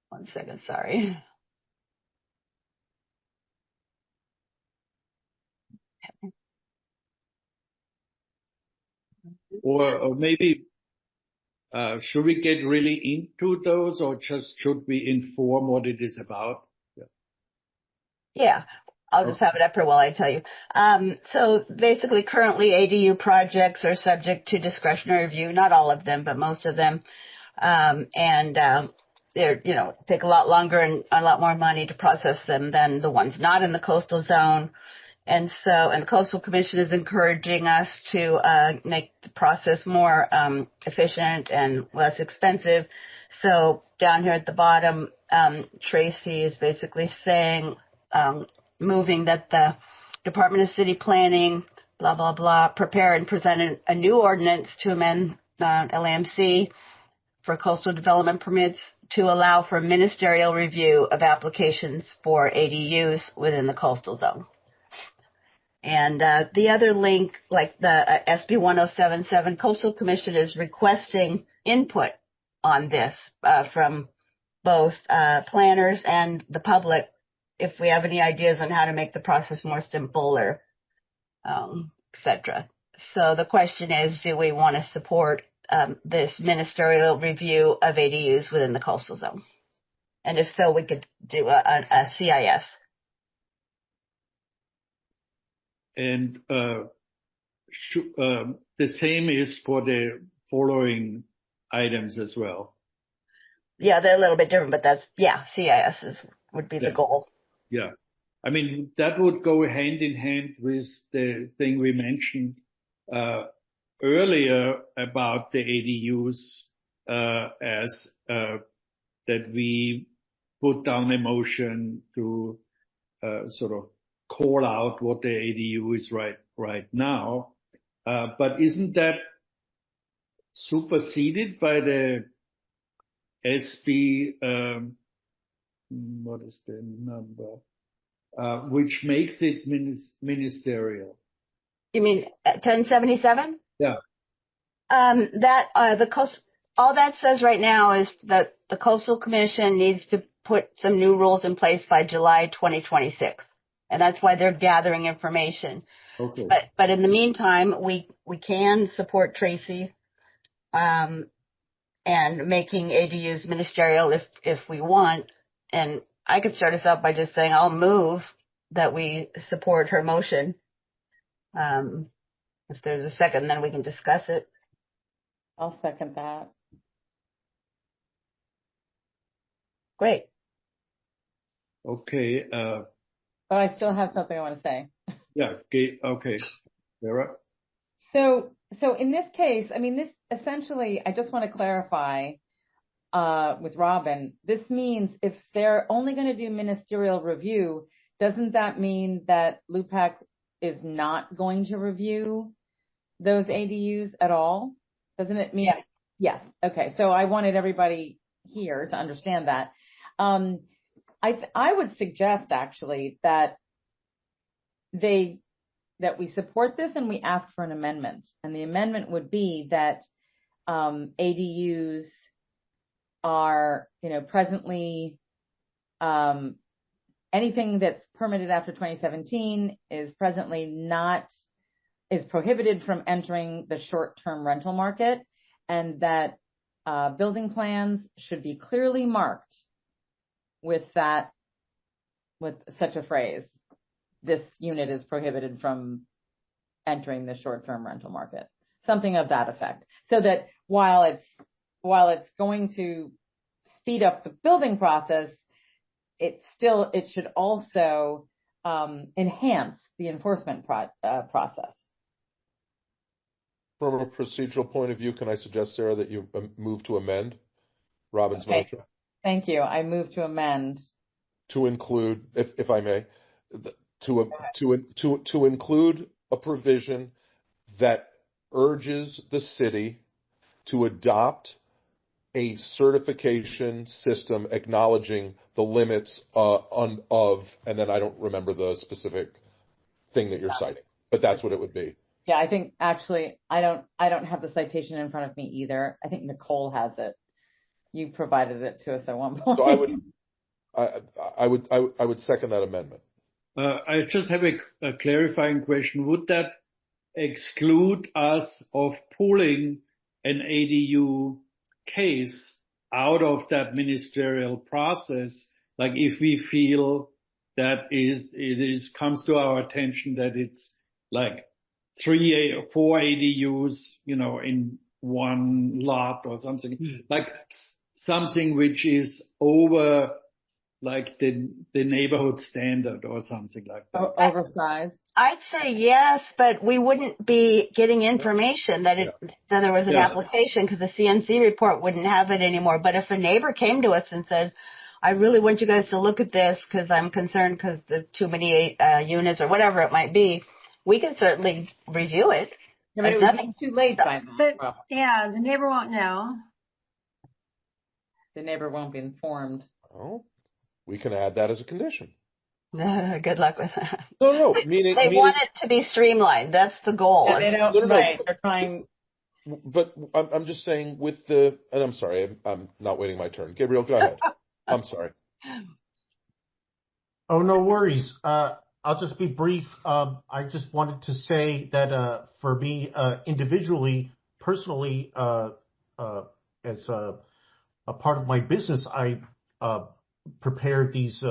C: 1 second, sorry.
A: or maybe should we get really into those, or just should we inform what it is about?
C: Yeah, I'll just have it up here while I tell you. So basically, currently ADU projects are subject to discretionary review. Not all of them, but most of them. They're, take a lot longer and a lot more money to process them than the ones not in the coastal zone. And the Coastal Commission is encouraging us to make the process more efficient and less expensive. So down here at the bottom, Tracy is basically saying, moving that the Department of City Planning, blah, blah, blah, prepare and present a new ordinance to amend LAMC for coastal development permits to allow for ministerial review of applications for ADUs within the coastal zone. And the other link, like the SB 1077, Coastal Commission is requesting input on this from both planners and the public, if we have any ideas on how to make the process more simple or et cetera. So the question is, do we want to support this ministerial review of ADUs within the coastal zone? And if so, we could do a CIS.
A: And the same is for the following items as well.
C: Yeah, they're a little bit different, but CIS would be the goal.
A: Yeah. I mean, that would go hand in hand with the thing we mentioned earlier about the ADUs as that we put down a motion to sort of call out what the ADU is right now. But isn't that superseded by the SB, what is the number, which makes it ministerial?
C: You mean 1077?
A: Yeah.
C: All that says right now is that the Coastal Commission needs to put some new rules in place by July 2026. And that's why they're gathering information.
A: Okay.
C: But in the meantime, we can support Tracy, and making ADUs ministerial if we want. And I could start us out by just saying I'll move that we support her motion. If there's a second, then we can discuss it.
F: I'll second that.
C: Great.
A: Okay.
F: But I still have something I want to say.
A: Yeah. Okay. Sarah?
F: So in this case, I mean, this essentially, I just want to clarify with Robin, this means if they're only going to do ministerial review, doesn't that mean that LUPAC is not going to review those ADUs at all? Doesn't it mean?
C: Yeah.
F: Yes. Okay. So I wanted everybody here to understand that. I would suggest actually that we support this and we ask for an amendment. And the amendment would be that ADUs are, presently anything that's permitted after 2017 is prohibited from entering the short-term rental market, and that building plans should be clearly marked with such a phrase. This unit is prohibited from entering the short-term rental market. Something of that effect. So that while it's going to speed up the building process, it should also enhance the enforcement process.
D: From a procedural point of view, can I suggest, Sarah, that you move to amend Robin's motion?
F: Thank you. I move to amend.
D: To include, if I may, to include a provision that urges the city to adopt a certification system acknowledging the limits and then I don't remember the specific thing that you're citing, but that's what it would be.
F: Yeah, I think actually I don't have the citation in front of me either. I think Nicole has it. You provided it to us at one point.
D: So I would second that amendment.
A: I just have a clarifying question. Would that exclude us of pulling an ADU case out of that ministerial process. Like if we feel that it comes to our attention that it's like 4 ADUs, in one lot or something, like something which is over like the neighborhood standard or something like that.
F: Oversized.
C: I'd say yes, but we wouldn't be getting information that there was an application, because the CNC report wouldn't have it anymore. But if a neighbor came to us and said, I really want you guys to look at this because I'm concerned because the too many units or whatever it might be, we can certainly review it.
F: Yeah, but it would be too late by then.
B: But yeah, the neighbor won't know.
F: The neighbor won't be informed.
D: Oh, we can add that as a condition.
C: Good luck with that.
D: No, meaning
C: want it to be streamlined. That's the goal.
F: Yeah, they don't. Right, they're trying.
D: But I'm just saying and I'm sorry, I'm not waiting my turn. Gabriel, go ahead. I'm sorry.
E: Oh, no worries. I'll just be brief. I just wanted to say that for me, individually, personally, as a part of my business, I prepared these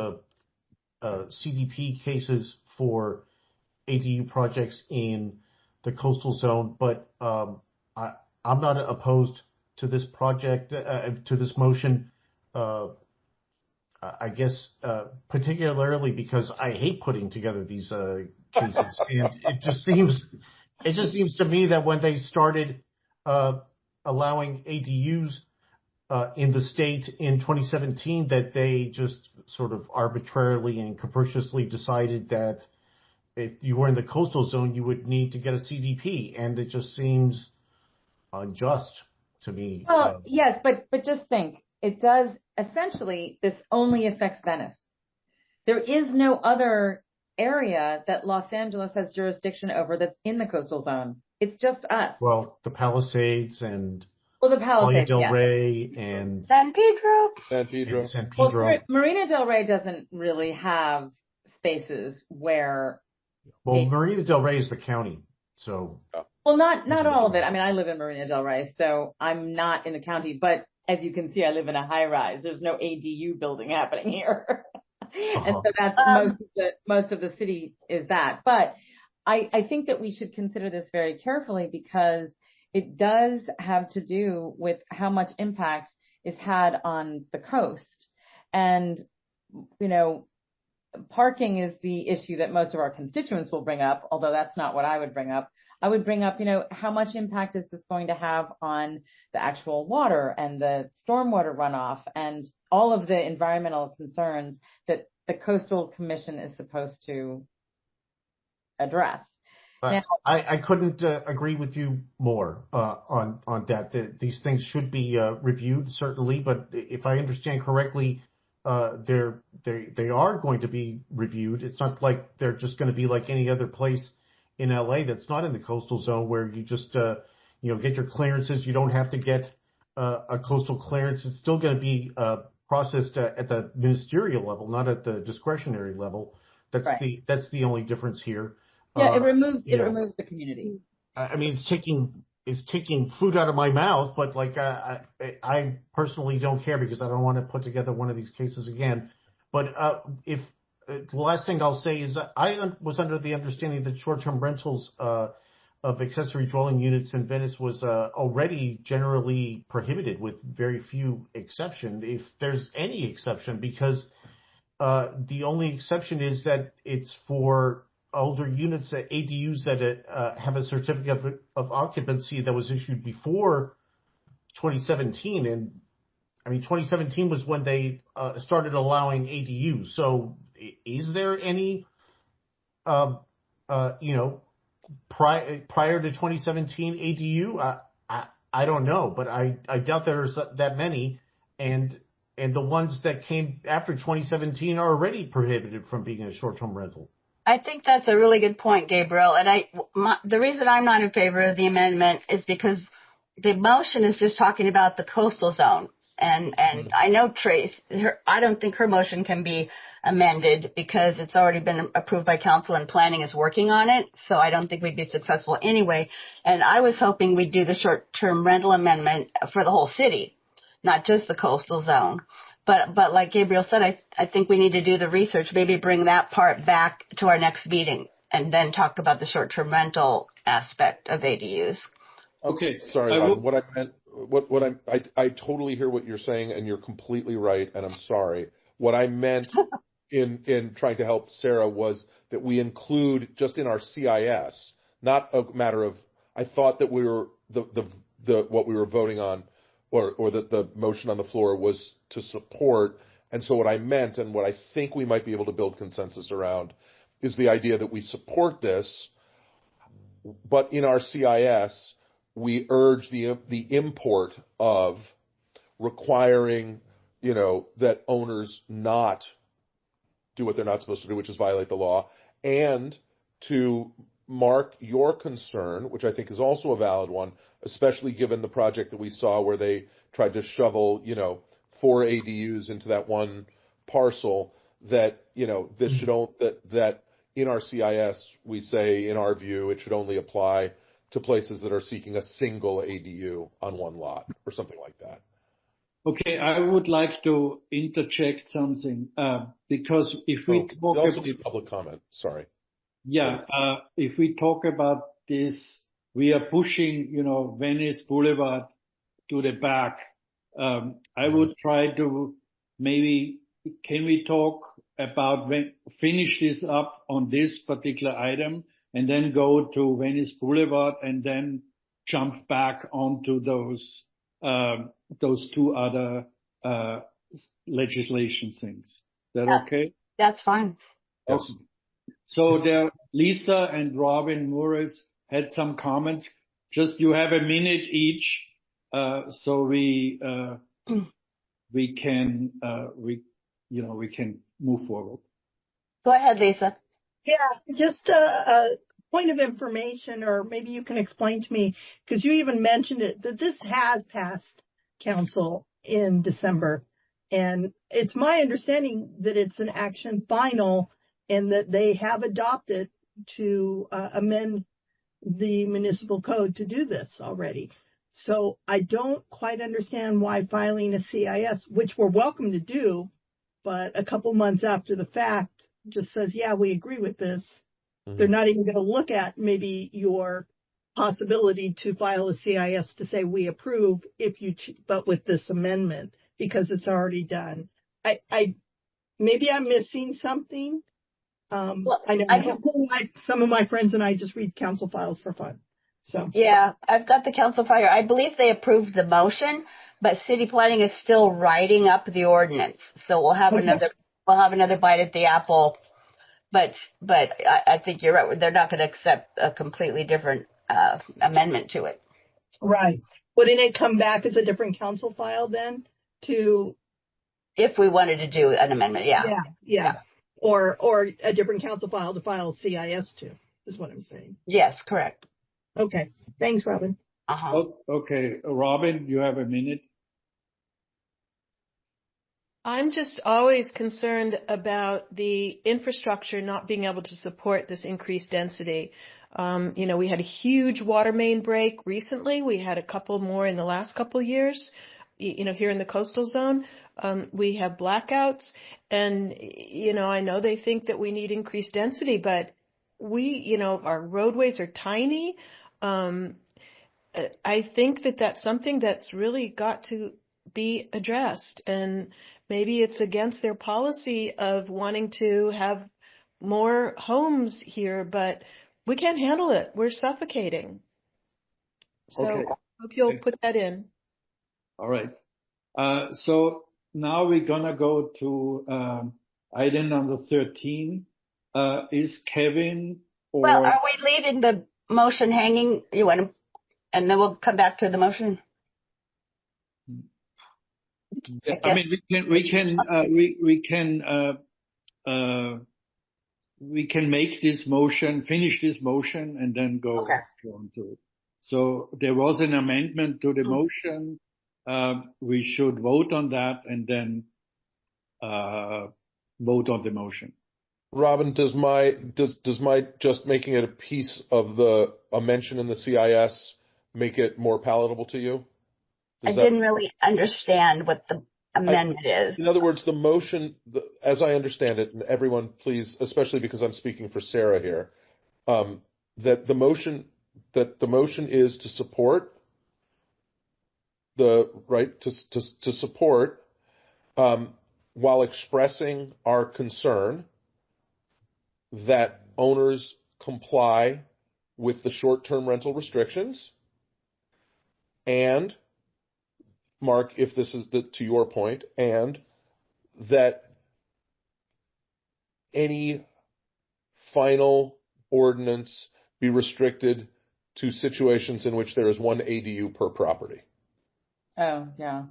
E: CDP cases for ADU projects in the coastal zone, but I'm not opposed to this project, to this motion. I guess particularly because I hate putting together these cases, and it just seems to me that when they started allowing ADUs in the state in 2017, that they just sort of arbitrarily and capriciously decided that if you were in the coastal zone, you would need to get a CDP, and it just seems unjust to me.
F: Well, yes, but just think, it does essentially, this only affects Venice. There is no other area that Los Angeles has jurisdiction over that's in the coastal zone. It's just us.
E: Well, the Palisades and
F: the Palisades,
E: Playa del Rey and
C: San Pedro.
F: Well, Marina del Rey doesn't really have spaces where.
E: Well, Marina del Rey is the county, so.
F: Well, not all of it. I mean, I live in Marina del Rey, so I'm not in the county, but as you can see, I live in a high rise. There's no ADU building happening here. And so that's most of the city is that. But I think that we should consider this very carefully, because it does have to do with how much impact is had on the coast. And, parking is the issue that most of our constituents will bring up, although that's not what I would bring up. I would bring up, how much impact is this going to have on the actual water and the stormwater runoff and all of the environmental concerns that the Coastal Commission is supposed to address. Now,
E: I couldn't agree with you more on that. These things should be reviewed, certainly, but if I understand correctly, they are going to be reviewed. It's not like they're just going to be like any other place in LA that's not in the coastal zone, where you just get your clearances. You don't have to get a coastal clearance. It's still going to be processed at the ministerial level, not at the discretionary level. That's right. That's the only difference here.
F: Yeah, it removes the community.
E: I mean, it's taking food out of my mouth, but like I personally don't care, because I don't want to put together one of these cases again. But if the last thing I'll say is I was under the understanding that short-term rentals of accessory dwelling units in Venice was already generally prohibited, with very few exceptions, if there's any exception, because the only exception is that it's for older units, ADUs that have a certificate of occupancy that was issued before 2017. And I mean, 2017 was when they started allowing ADUs. So is there any, prior to 2017 ADU? I don't know, but I doubt there's that many. And the ones that came after 2017 are already prohibited from being a short-term rental.
C: I think that's a really good point, Gabriel. And the reason I'm not in favor of the amendment is because the motion is just talking about the coastal zone. And I know Trace, I don't think her motion can be amended because it's already been approved by council and planning is working on it. So I don't think we'd be successful anyway. And I was hoping we'd do the short-term rental amendment for the whole city, not just the coastal zone. But like Gabriel said, I think we need to do the research, maybe bring that part back to our next meeting and then talk about the short-term rental aspect of ADUs.
D: Okay, sorry, what I meant, I totally hear what you're saying, and you're completely right, and I'm sorry. What I meant in trying to help Sarah was that we include just in our CIS, not a matter of, I thought that we were, what we were voting on, or that the motion on the floor was to support, and so what I meant, and what I think we might be able to build consensus around, is the idea that we support this, but in our CIS, we urge the import of requiring, that owners not do what they're not supposed to do, which is violate the law, and to mark your concern, which I think is also a valid one, especially given the project that we saw where they tried to shovel, 4 ADUs into that one parcel, that, this should that in our CIS, we say, in our view, it should only apply to places that are seeking a single ADU on one lot or something like that.
A: Okay, I would like to interject something, because if we talk
D: we also need public comment. Sorry.
A: Yeah, if we talk about this, we are pushing, Venice Boulevard to the back. I would try to can we talk about finish this up on this particular item and then go to Venice Boulevard and then jump back onto those 2 other legislation things. Is that okay?
C: That's fine.
A: Yes. Okay. So Lisa and Robin Morris had some comments. Just you have a minute each, so we can move forward.
C: Go ahead, Lisa.
K: Yeah, just a point of information, or maybe you can explain to me, because you even mentioned it, that this has passed council in December. And it's my understanding that it's an action final and that they have adopted to amend the municipal code to do this already. So I don't quite understand why filing a CIS, which we're welcome to do, but a couple months after the fact just says, yeah, we agree with this. Mm-hmm. They're not even going to look at maybe your possibility to file a CIS to say we approve but with this amendment, because it's already done. Maybe I'm missing something. I know some of my friends and I just read council files for fun. So
C: yeah, I've got the council file. I believe they approved the motion, but city planning is still writing up the ordinance. So we'll have another bite at the apple. But I think you're right. They're not going to accept a completely different amendment to it.
K: Right. Wouldn't it come back as a different council file then?
C: If we wanted to do an amendment, yeah.
K: Yeah. Or a different council file to file CIS to, is what I'm saying.
C: Yes, correct.
K: Okay. Thanks, Robin.
C: Uh-huh.
A: Okay. Robin, you have a minute.
M: I'm just always concerned about the infrastructure not being able to support this increased density. We had a huge water main break recently. We had a couple more in the last couple of years, here in the coastal zone. We have blackouts, and, I know they think that we need increased density, but our roadways are tiny. I think that that's something that's really got to be addressed, and maybe it's against their policy of wanting to have more homes here, but we can't handle it. We're suffocating. So
A: okay.
M: I hope you'll put that in.
A: All right. So now we're going to go to item number 13. Is Kevin
C: Well, are we leaving the motion hanging? You want to, and then we'll come back to the motion?
A: I mean, we can make this motion, finish this motion, and then go on to it. So there was an amendment to the motion. we should vote on that and then vote on the motion.
D: Robin, does my just making it a piece of a mention in the CIS make it more palatable to you?
C: Didn't really understand what the amendment is.
D: In other words, the motion, as I understand it, and everyone please, especially because I'm speaking for Sarah here, that the motion is to support to support while expressing our concern that owners comply with the short-term rental restrictions, and Mark, if this is to your point, and that any final ordinance be restricted to situations in which there is one ADU per property.
F: Oh, yeah.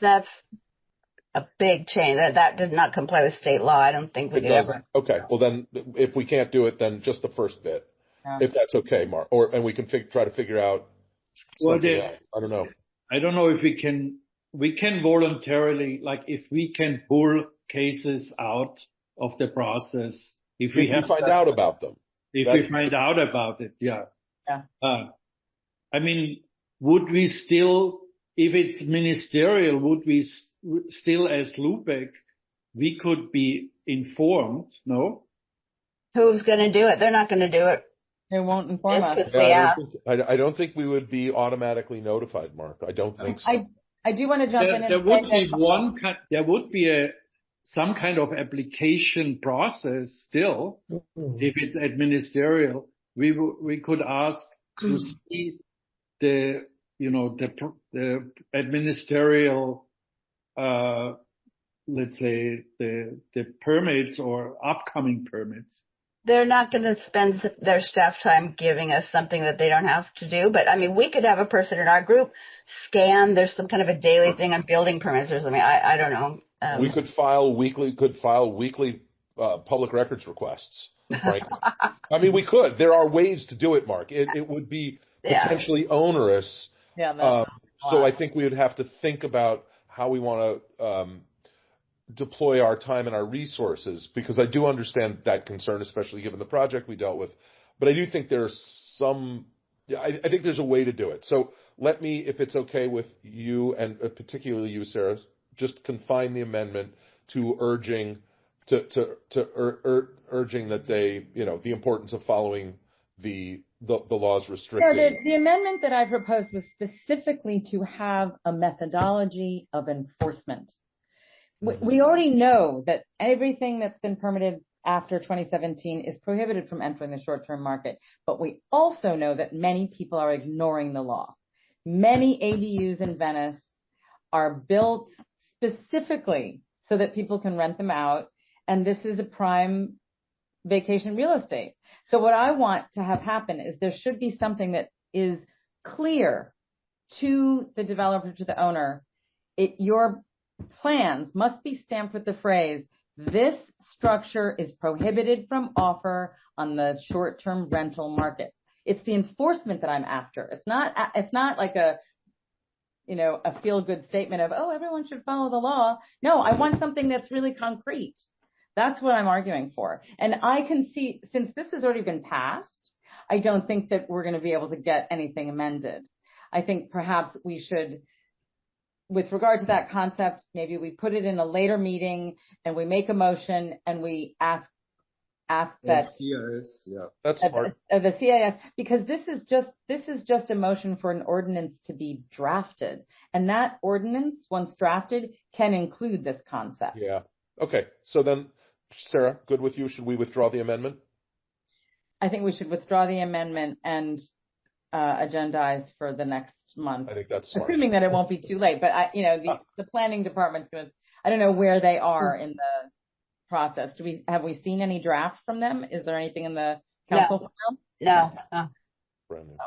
C: That's a big change. That did not comply with state law. I don't think we could ever.
D: Okay. Well, then, if we can't do it, then just the first bit, if that's okay, Mark. And we can try to figure out something else. I don't know.
A: I don't know if we can voluntarily, like if we can pull cases out of the process. If we
D: find out about them.
A: If we find out about it, yeah. I mean, would we still, if it's ministerial, would we still, as Lubeck, we could be informed, no?
C: Who's going to do it? They're not going to do it.
F: They won't inform us.
D: I don't think we would be automatically notified, Mark. I don't think so.
F: I do want to jump in.
A: There would be some kind of application process still. If it's administerial, we could ask to see the administerial, let's say the permits or upcoming permits.
C: They're not going to spend their staff time giving us something that they don't have to do. But I mean, we could have a person in our group scan. There's some kind of a daily thing on building permits or something. I don't know.
D: We could file weekly public records requests. Right? I mean, we could. There are ways to do it, Mark. It would be potentially onerous.
F: Yeah.
D: So I think we would have to think about how we want to deploy our time and our resources, because I do understand that concern, especially given the project we dealt with. But I do think there's I think there's a way to do it. So let me, if it's okay with you, and particularly you, Sarah, just confine the amendment to urging urging that they, the importance of following the laws restricting.
F: Yeah, the amendment that I proposed was specifically to have a methodology of enforcement. We already know that everything that's been permitted after 2017 is prohibited from entering the short-term market, but we also know that many people are ignoring the law. Many ADUs in Venice are built specifically so that people can rent them out, and this is a prime vacation real estate. So what I want to have happen is there should be something that is clear to the developer, to the owner. Your plans must be stamped with the phrase, this structure is prohibited from offer on the short-term rental market. It's the enforcement that I'm after. It's not like a feel-good statement of, oh, everyone should follow the law. No, I want something that's really concrete. That's what I'm arguing for. And I can see, since this has already been passed, I don't think that we're going to be able to get anything amended. I think perhaps we should, with regard to that concept, maybe we put it in a later meeting and we make a motion and we ask that
D: CIS, that's smart.
F: The CIS, because this is just a motion for an ordinance to be drafted, and that ordinance, once drafted, can include this concept.
D: Yeah. Okay. So then, Sarah, good with you? Should we withdraw the amendment?
F: I think we should withdraw the amendment and agendize for the next month.
D: I think that's smart.
F: Assuming that it won't be too late. But the planning department's going to. I don't know where they are in the process. Have we seen any draft from them? Is there anything in the council file?
C: No.
D: Brand new.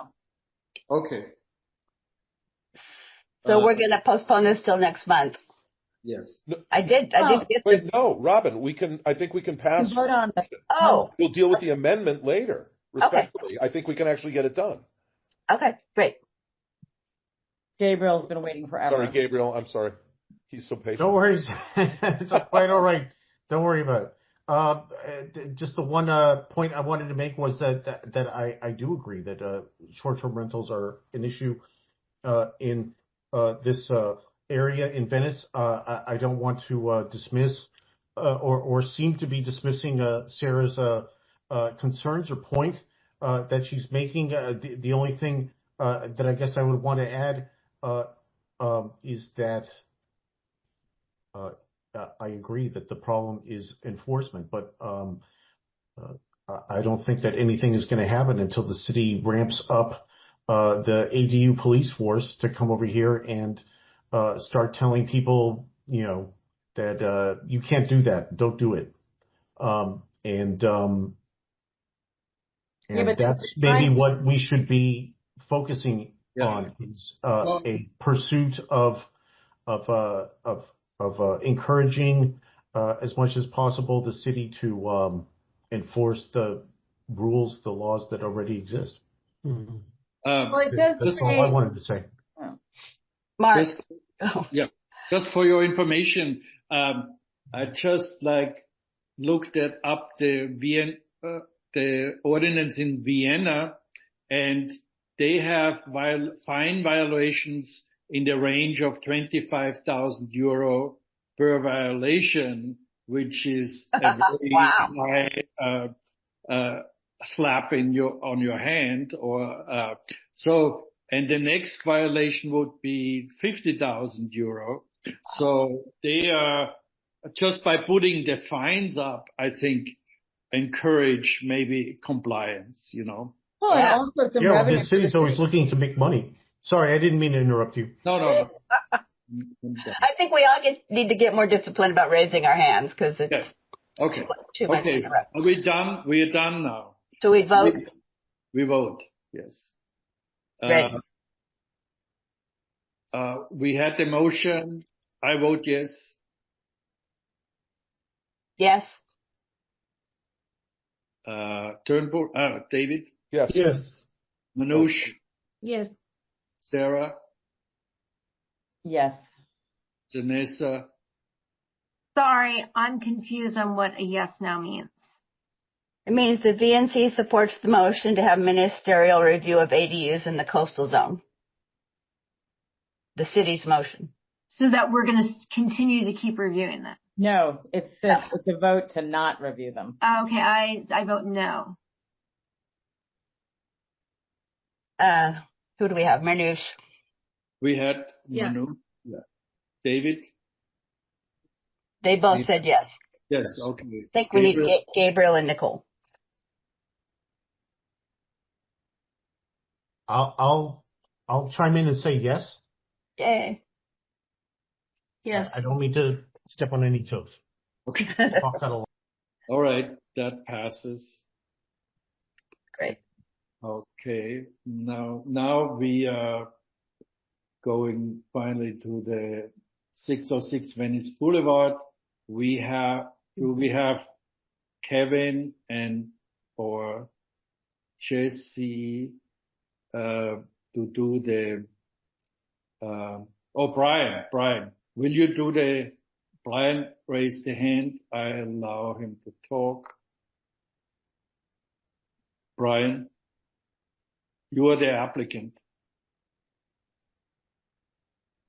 A: Okay.
C: So we're going to postpone this till next month.
A: Yes.
D: No,
C: I did get
D: Wait, no, Robin, I think we can pass.
F: Vote on it.
C: Oh.
D: We'll deal with the amendment later. Respectfully. Okay. I think we can actually get it done.
C: Okay, great.
F: Gabriel's been waiting forever.
D: Sorry, Gabriel. I'm sorry. He's so patient.
E: No worries. It's quite all right. Don't worry about it. Just the one point I wanted to make was that I do agree that short-term rentals are an issue in this area in Venice. I don't want to dismiss or seem to be dismissing Sarah's concerns or point that she's making. The only thing that I guess I would want to add is that I agree that the problem is enforcement, but I don't think that anything is going to happen until the city ramps up the ADU police force to come over here and start telling people, that you can't do that. Don't do it. And that's maybe what we should be focusing on is a pursuit of encouraging as much as possible the city to enforce the rules, the laws that already exist.
F: Well, it does.
E: That's all I wanted to say.
C: Mark.
A: Just for your information, I just looked up the ordinance in Vienna, and they have fine violations in the range of 25,000 euro per violation, which is a very high slap on your hand, or so. And the next violation would be 50,000 euro. So they are just by putting the fines up, I think, encourage maybe compliance.
F: Well, and also some revenue.
E: The city's always looking to make money. Sorry, I didn't mean to interrupt you.
A: No.
C: I think we all need to get more disciplined about raising our hands because it's too much to interrupt.
A: Are we done? We are done now.
C: So we vote?
A: We vote, yes.
C: Ready.
A: We had the motion. I vote yes.
C: Yes.
A: Turnbull, David?
D: Yes.
E: Yes.
A: Manoush?
H: Yes.
A: Sarah?
F: Yes.
A: Janessa?
B: Sorry, I'm confused on what a yes now means.
C: It means the VNC supports the motion to have ministerial review of ADUs in the coastal zone. The city's motion.
B: So that we're going to continue to keep reviewing them.
F: No, it's a vote to not review them.
B: Okay, I vote no.
C: Who do we have? Manoush.
A: We had Manoush. Yeah. David?
C: They both said yes.
A: Yes, okay.
C: I think we need Gabriel and Nicole.
E: I'll chime in and say yes.
C: Yay.
H: Yes.
E: I don't mean to step on any toes.
A: Okay.
E: All
A: right, that passes.
C: Great.
A: Okay, now we are going finally to the 606 Venice Boulevard. Do we have Kevin or Jesse to do the Brian, will you do Brian raised the hand. I allow him to talk. Brian, you are the applicant.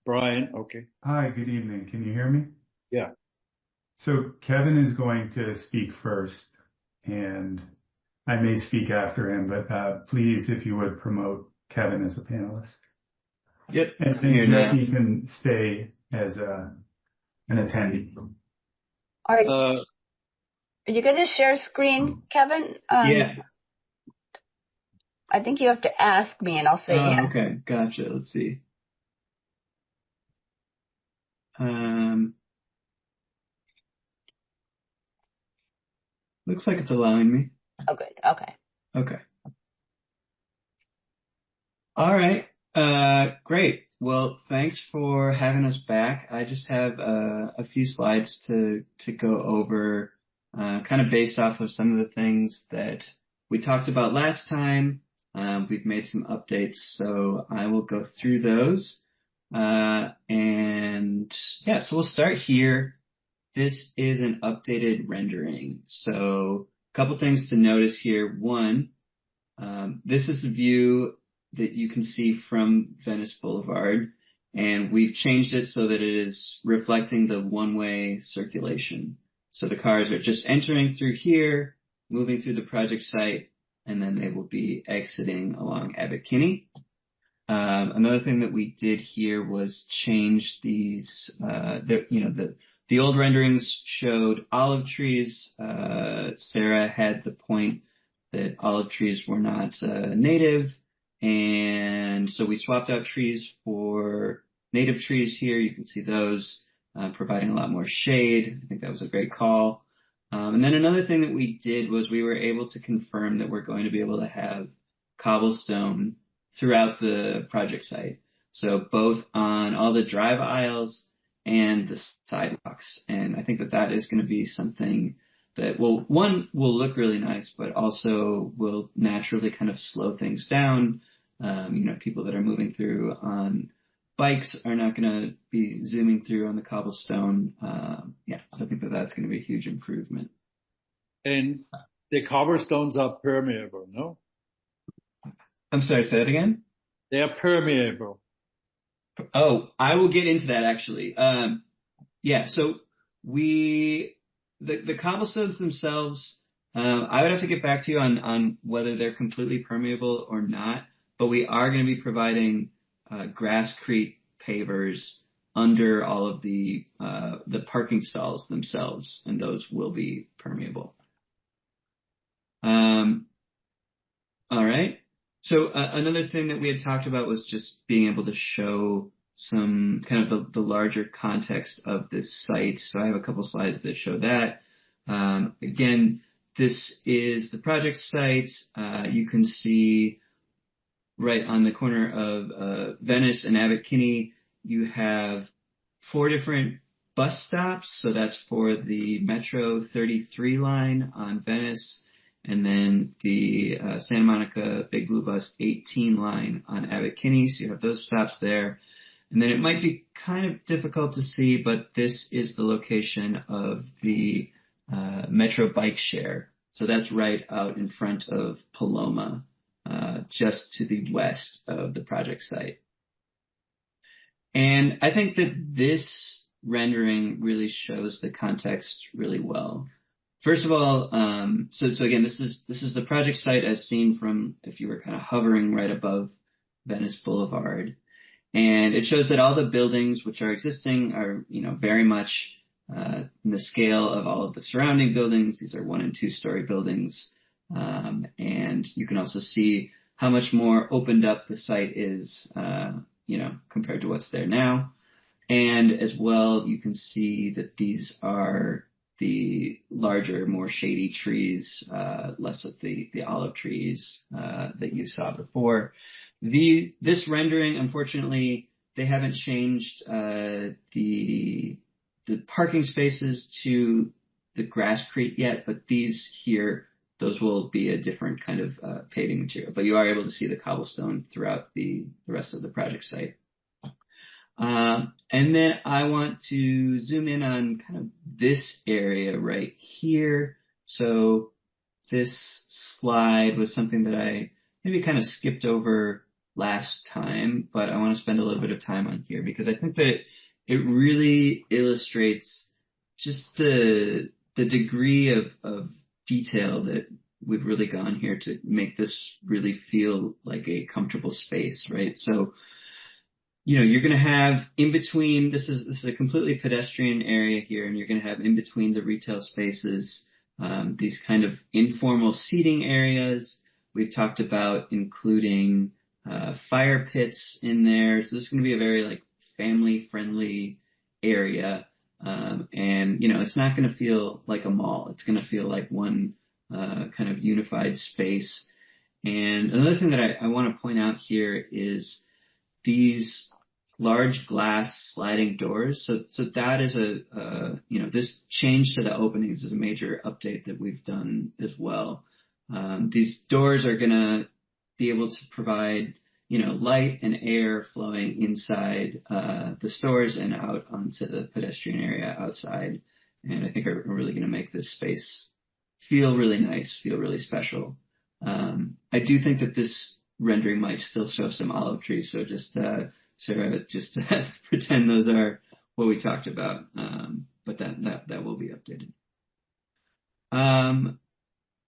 A: Brian, okay.
N: Hi, good evening. Can you hear me?
A: Yeah.
N: So Kevin is going to speak first, and I may speak after him, but please, if you would promote Kevin as a panelist.
O: Yep.
N: And Jesse can stay as an attendee.
C: Are you going to share screen, Kevin?
O: Yeah.
C: I think you have to ask me, and I'll say yes.
O: Okay, gotcha. Let's see. Looks like it's allowing me.
C: Oh, good. Okay.
O: Okay. All right. Great. Well, thanks for having us back. I just have a few slides to go over, kind of based off of some of the things that we talked about last time. We've made some updates, so I will go through those. And yeah, so we'll start here. This is an updated rendering. So a couple things to notice here. One, this is the view that you can see from Venice Boulevard, and we've changed it so that it is reflecting the one-way circulation. So the cars are just entering through here, moving through the project site, and then they will be exiting along Abbot Kinney. Another thing that we did here was change these, the old renderings showed olive trees. Sarah had the point that olive trees were not native, and so we swapped out trees for native trees here. You can see those providing a lot more shade. I think that was a great call. And then another thing that we did was we were able to confirm that we're going to be able to have cobblestone throughout the project site. So both on all the drive aisles and the sidewalks. And I think that that is going to be something that will look really nice, but also will naturally kind of slow things down. People that are moving through on bikes are not going to be zooming through on the cobblestone. So I think that that's going to be a huge improvement.
A: And the cobblestones are permeable, no?
O: I'm sorry, say that again?
A: They are permeable.
O: Oh, I will get into that actually. So the cobblestones themselves, I would have to get back to you on whether they're completely permeable or not, but we are going to be providing grasscrete pavers under all of the parking stalls themselves, and those will be permeable. All right. So another thing that we had talked about was just being able to show some kind of the larger context of this site. So I have a couple slides that show that. Again, this is the project site. You can see right on the corner of Venice and Abbot Kinney, you have 4 different bus stops. So that's for the Metro 33 line on Venice, and then the Santa Monica Big Blue Bus 18 line on Abbot Kinney. So you have those stops there. And then it might be kind of difficult to see, but this is the location of the Metro Bike Share. So that's right out in front of Paloma, just to the west of the project site. And I think that this rendering really shows the context really well. First of all, so again, this is the project site as seen from if you were kind of hovering right above Venice Boulevard. And it shows that all the buildings which are existing are, very much in the scale of all of the surrounding buildings. These are 1- and 2-story buildings. And you can also see how much more opened up the site is, compared to what's there now. And as well, you can see that these are the larger, more shady trees, less of the olive trees that you saw before. This rendering, unfortunately, they haven't changed the parking spaces to the grasscrete yet, but these here, those will be a different kind of paving material. But you are able to see the cobblestone throughout the rest of the project site. And then I want to zoom in on kind of this area right here. So this slide was something that I maybe kind of skipped over last time, but I want to spend a little bit of time on here because I think that it really illustrates just the degree of detail that we've really gone here to make this really feel like a comfortable space, right? So, you're going to have in between, this is a completely pedestrian area here, and you're going to have in between the retail spaces, these kind of informal seating areas. We've talked about including fire pits in there. So this is going to be a very family friendly area. And it's not going to feel like a mall. It's going to feel like one kind of unified space. And another thing that I want to point out here is these large glass sliding doors. So that is this change to the openings is a major update that we've done as well. These doors are going to be able to provide, light and air flowing inside the stores and out onto the pedestrian area outside. And I think are really going to make this space feel really nice, feel really special. I do think that this rendering might still show some olive trees, so just Sarah, just pretend those are what we talked about. But that will be updated.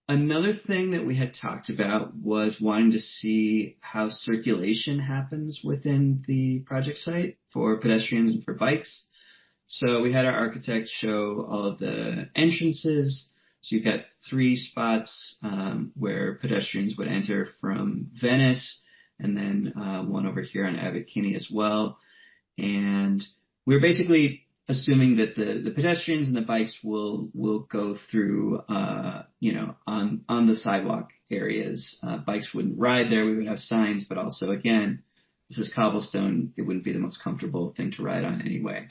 O: Another thing that we had talked about was wanting to see how circulation happens within the project site for pedestrians and for bikes. So we had our architect show all of the entrances. So you've got 3 spots where pedestrians would enter from Venice, and then one over here on Abbot Kinney as well. And we're basically assuming that the pedestrians and the bikes will go through, on the sidewalk areas. Bikes wouldn't ride there. We would have signs, but also, again, this is cobblestone. It wouldn't be the most comfortable thing to ride on anyway.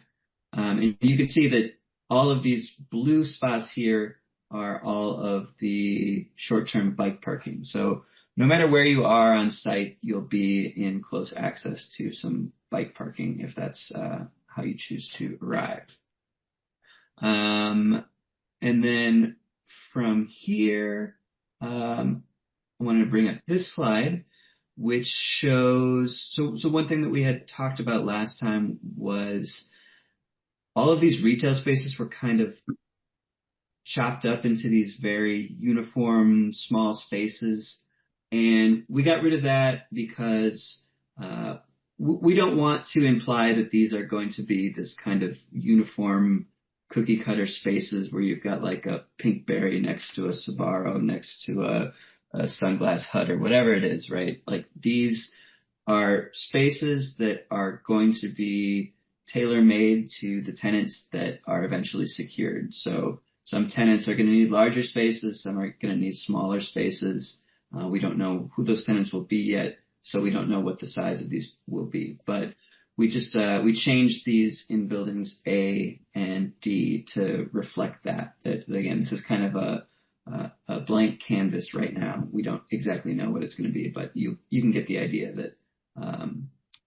O: And you can see that all of these blue spots here are all of the short-term bike parking. So no matter where you are on site, you'll be in close access to some bike parking if that's how you choose to arrive. And then from here, I wanted to bring up this slide, which shows, so one thing that we had talked about last time was all of these retail spaces were kind of chopped up into these very uniform small spaces. And we got rid of that because we don't want to imply that these are going to be this kind of uniform cookie cutter spaces where you've got like a Pinkberry next to a Sbarro next to a Sunglass Hut or whatever it is, right? Like these are spaces that are going to be tailor-made to the tenants that are eventually secured. So some tenants are going to need larger spaces, some are going to need smaller spaces. We don't know who those tenants will be yet, so we don't know what the size of these will be. But we just we changed these in buildings A and D to reflect that. That again, this is kind of a blank canvas right now. We don't exactly know what it's going to be, but you can get the idea that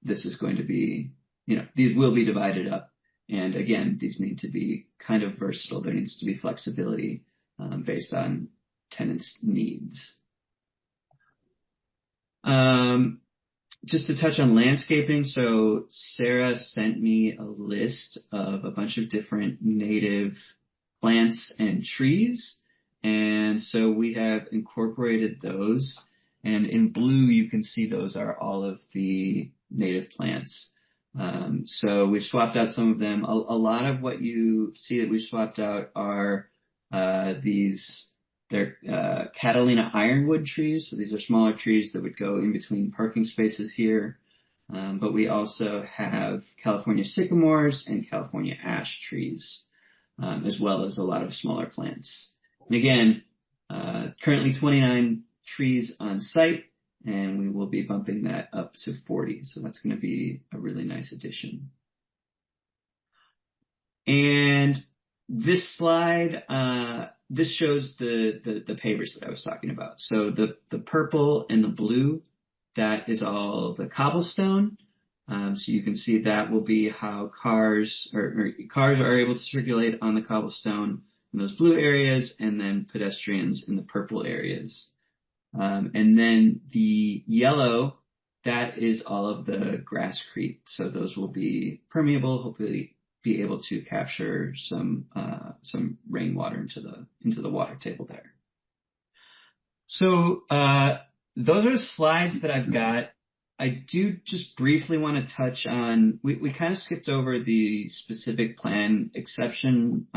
O: this is going to be, these will be divided up. And again, these need to be kind of versatile. There needs to be flexibility based on tenants' needs. Just to touch on landscaping, so Sarah sent me a list of a bunch of different native plants and trees, and so we have incorporated those. And in blue, you can see those are all of the native plants. So we've swapped out some of them. A lot of what you see that we've swapped out are they're Catalina ironwood trees. So these are smaller trees that would go in between parking spaces here. But we also have California sycamores and California ash trees, as well as a lot of smaller plants. And again, currently 29 trees on site, and we will be bumping that up to 40. So that's going to be a really nice addition. And this slide, this shows the pavers that I was talking about. So the purple and the blue, that is all the cobblestone. So you can see that will be how cars are able to circulate on the cobblestone in those blue areas, and then pedestrians in the purple areas. And then the yellow, that is all of the grasscrete. So those will be permeable, hopefully be able to capture some rainwater into the water table there. So those are the slides that I've got. I do just briefly want to touch on, we kind of skipped over the specific plan exception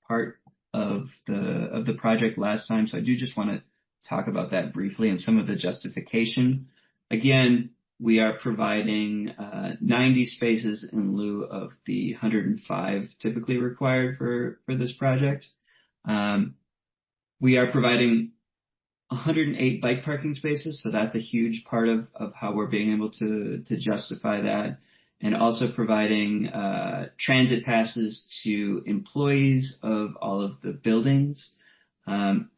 O: part of the project last time. So I do just want to talk about that briefly and some of the justification. Again, we are providing 90 spaces in lieu of the 105 typically required for this project. We are providing 108 bike parking spaces, so that's a huge part of how we're being able to justify that. And also providing transit passes to employees of all of the buildings.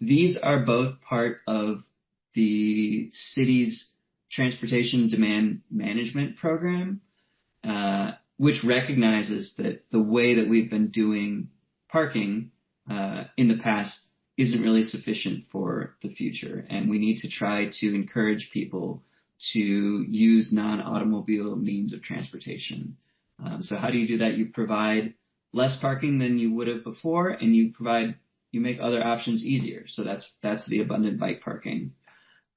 O: These are both part of the city's transportation demand management program, which recognizes that the way that we've been doing parking in the past isn't really sufficient for the future. And we need to try to encourage people to use non-automobile means of transportation. So how do you do that? You provide less parking than you would have before, and you make other options easier. So that's the abundant bike parking.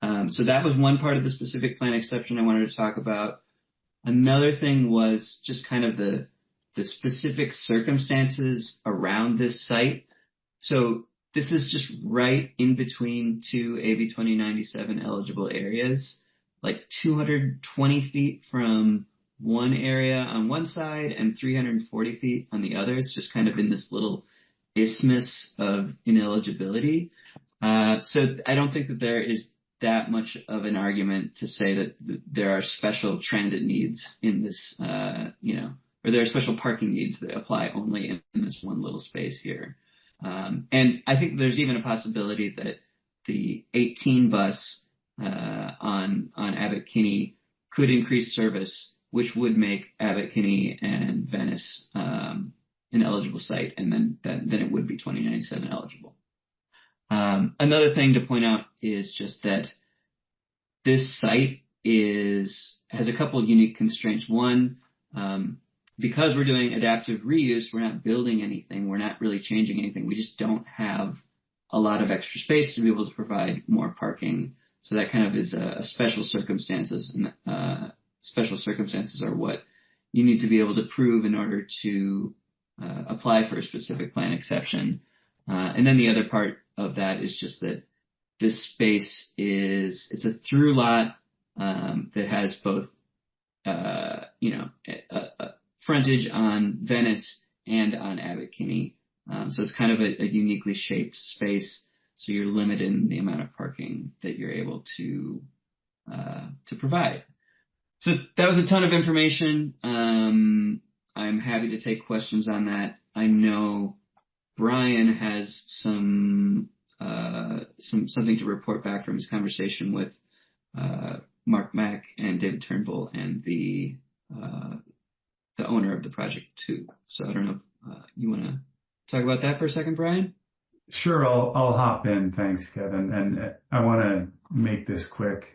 O: So that was one part of the specific plan exception I wanted to talk about. Another thing was just kind of the specific circumstances around this site. So this is just right in between two AB 2097 eligible areas, like 220 feet from one area on one side and 340 feet on the other. It's just kind of in this little isthmus of ineligibility. So I don't think that there is that much of an argument to say that there are special transit needs in this, or there are special parking needs that apply only in this one little space here. And I think there's even a possibility that the 18 bus on Abbot Kinney could increase service, which would make Abbot Kinney and Venice an eligible site, and then it would be 2097 eligible. Another thing to point out is just that this site has a couple of unique constraints. One, because we're doing adaptive reuse, we're not building anything. We're not really changing anything. We just don't have a lot of extra space to be able to provide more parking. So that kind of is a special circumstances. And special circumstances are what you need to be able to prove in order to apply for a specific plan exception. And then the other part of that is just that this space it's a through lot that has both frontage on Venice and on Abbot Kinney. So it's kind of a uniquely shaped space. So you're limited in the amount of parking that you're able to provide. So that was a ton of information. I'm happy to take questions on that. I know Brian has something to report back from his conversation with Mark Mack and David Turnbull and the owner of the project too. So I don't know if you want to talk about that for a second, Brian?
N: Sure, I'll hop in. Thanks, Kevin. And I want to make this quick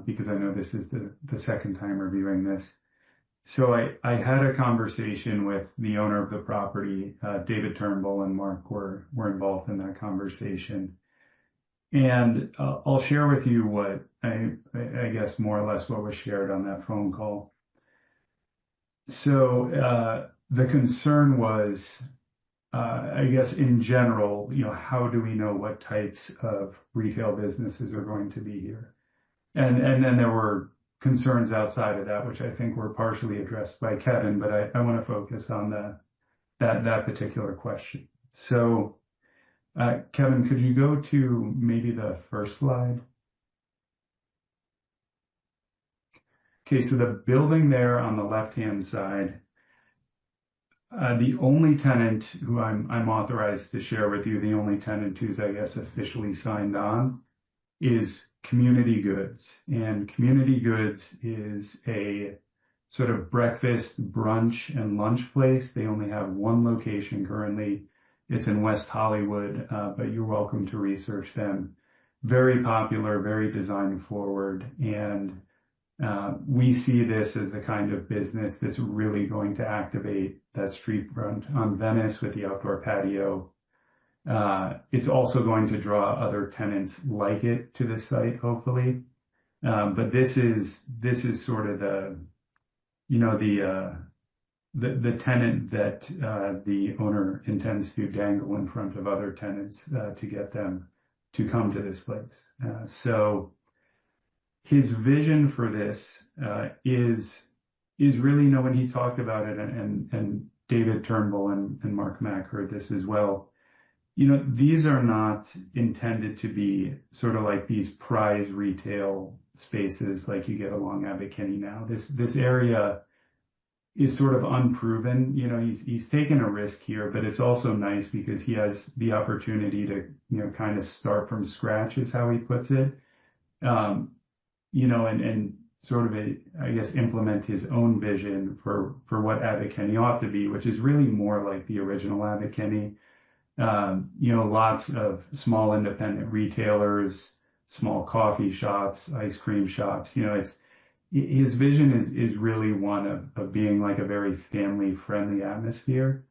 N: because I know this is the second time reviewing this. So I had a conversation with the owner of the property. David Turnbull and Mark were involved in that conversation. And I'll share with you what I guess more or less what was shared on that phone call. So the concern was, I guess in general, how do we know what types of retail businesses are going to be here? And then there were concerns outside of that, which I think were partially addressed by Kevin, but I want to focus on that particular question. So, Kevin, could you go to maybe the first slide? Okay, so the building there on the left-hand side, the only tenant who I'm authorized to share with you, the only tenant who's, I guess, officially signed on is Community Goods. And Community Goods is a sort of breakfast, brunch, and lunch place. They only have one location currently. It's in West Hollywood, but you're welcome to research them. Very popular, very design forward, and we see this as the kind of business that's really going to activate that street front on Venice with the outdoor patio. It's also going to draw other tenants like it to the site, hopefully. But this is sort of the tenant that the owner intends to dangle in front of other tenants to get them to come to this place. So his vision for this is really, when he talked about it, and David Turnbull and Mark Mack heard this as well. These are not intended to be sort of like these prize retail spaces like you get along Abbot Kinney now. This area is sort of unproven. He's taken a risk here, but it's also nice because he has the opportunity to, kind of start from scratch is how he puts it. And sort of implement his own vision for what Abbot Kinney ought to be, which is really more like the original Abbot Kinney. Lots of small independent retailers, small coffee shops, ice cream shops. His vision is really one of being like a very family friendly atmosphere.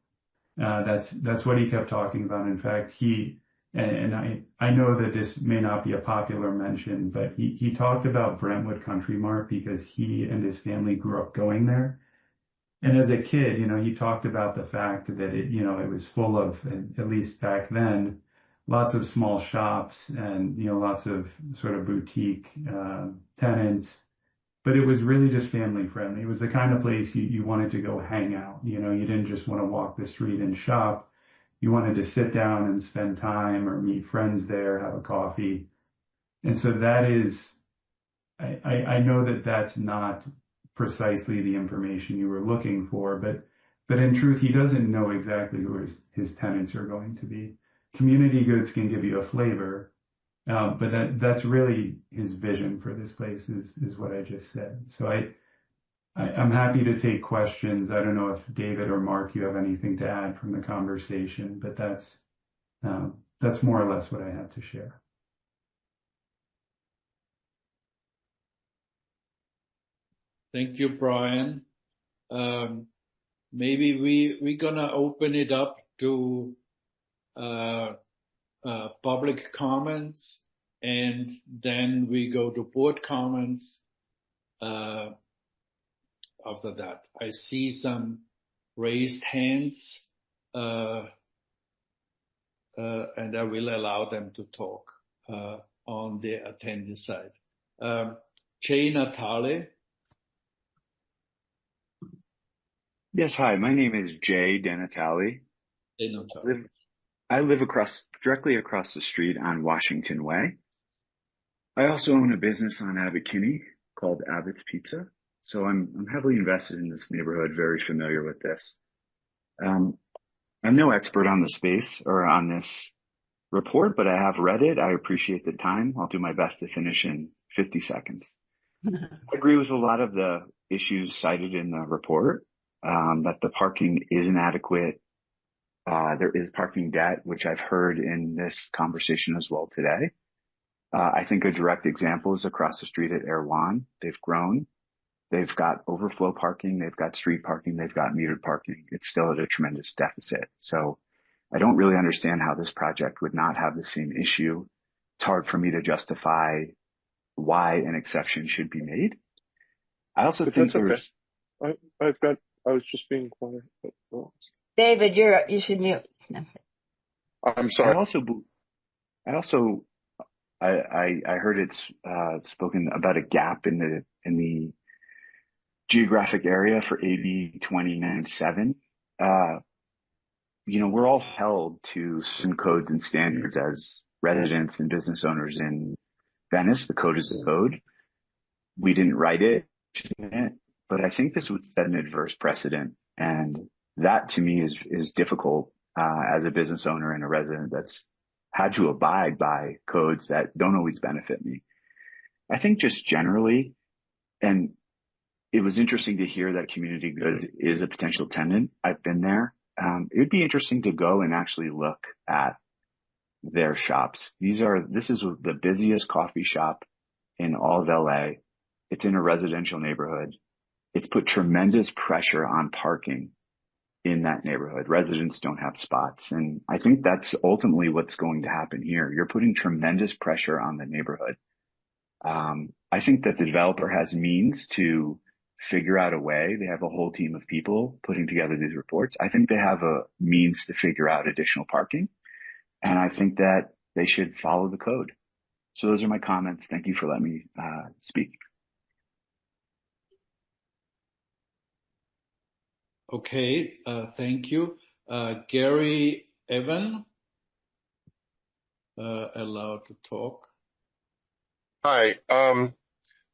N: That's what he kept talking about. In fact, I know that this may not be a popular mention, but he talked about Brentwood Country Mart because he and his family grew up going there. And as a kid, he talked about the fact that it was full of, at least back then, lots of small shops and, lots of sort of boutique tenants. But it was really just family friendly. It was the kind of place you wanted to go hang out. You didn't just want to walk the street and shop. You wanted to sit down and spend time or meet friends there, have a coffee. And so that is, I know that that's not precisely the information you were looking for, but in truth, he doesn't know exactly who his tenants are going to be. Community goods can give you a flavor, but that's really his vision for this place is what I just said. So I'm happy to take questions. I don't know if David or Mark, you have anything to add from the conversation, but that's more or less what I have to share.
A: Thank you, Brian. Maybe we're gonna open it up to public comments, and then we go to board comments after that. I see some raised hands, and I will allow them to talk on the attendee side. Jay Natale.
P: Yes, hi. My name is Jay Denatale. I live directly across the street on Washington Way. I also own a business on Abbot Kinney called Abbott's Pizza. So I'm heavily invested in this neighborhood, very familiar with this. I'm no expert on the space or on this report, but I have read it. I appreciate the time. I'll do my best to finish in 50 seconds. I agree with a lot of the issues cited in the report, that the parking is inadequate. There is parking debt, which I've heard in this conversation as well today. I think a direct example is across the street at Erewhon. They've grown. They've got overflow parking. They've got street parking. They've got metered parking. It's still at a tremendous deficit. So I don't really understand how this project would not have the same issue. It's hard for me to justify why an exception should be made. I also think there's...
D: Okay. I was just being quiet.
C: David, you should mute. No.
D: I'm sorry.
P: I heard it's spoken about a gap in the geographic area for AB 297. We're all held to some codes and standards as residents and business owners in Venice. The code is the code. We didn't write it, but I think this would set an adverse precedent, and that to me is difficult as a business owner and a resident that's had to abide by codes that don't always benefit me. I think just generally, and it was interesting to hear that community goods is a potential tenant. I've been there. It would be interesting to go and actually look at their shops. This is the busiest coffee shop in all of LA. It's in a residential neighborhood. It's put tremendous pressure on parking in that neighborhood. Residents don't have spots. And I think that's ultimately what's going to happen here. You're putting tremendous pressure on the neighborhood. I think that the developer has means to figure out a way. They have a whole team of people putting together these reports. I think they have a means to figure out additional parking. And I think that they should follow the code. So those are my comments. Thank you for letting me speak.
A: Okay, thank you. Gary Evan, allowed to talk.
Q: Hi,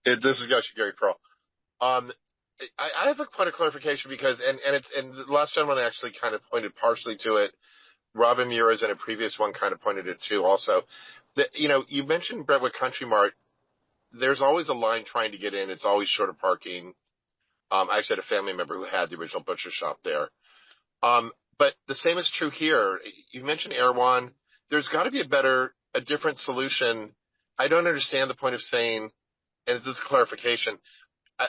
Q: this is actually Gary Pearl. I have a point of clarification because, and the last gentleman actually kind of pointed partially to it. Robin Mures in a previous one kind of pointed it too also. That, you mentioned Brentwood Country Mart. there's always a line trying to get in. It's always short of parking. I actually had a family member who had the original butcher shop there. But the same is true here. You mentioned Erewhon. There's got to be a different solution. I don't understand the point of saying, and this is clarification,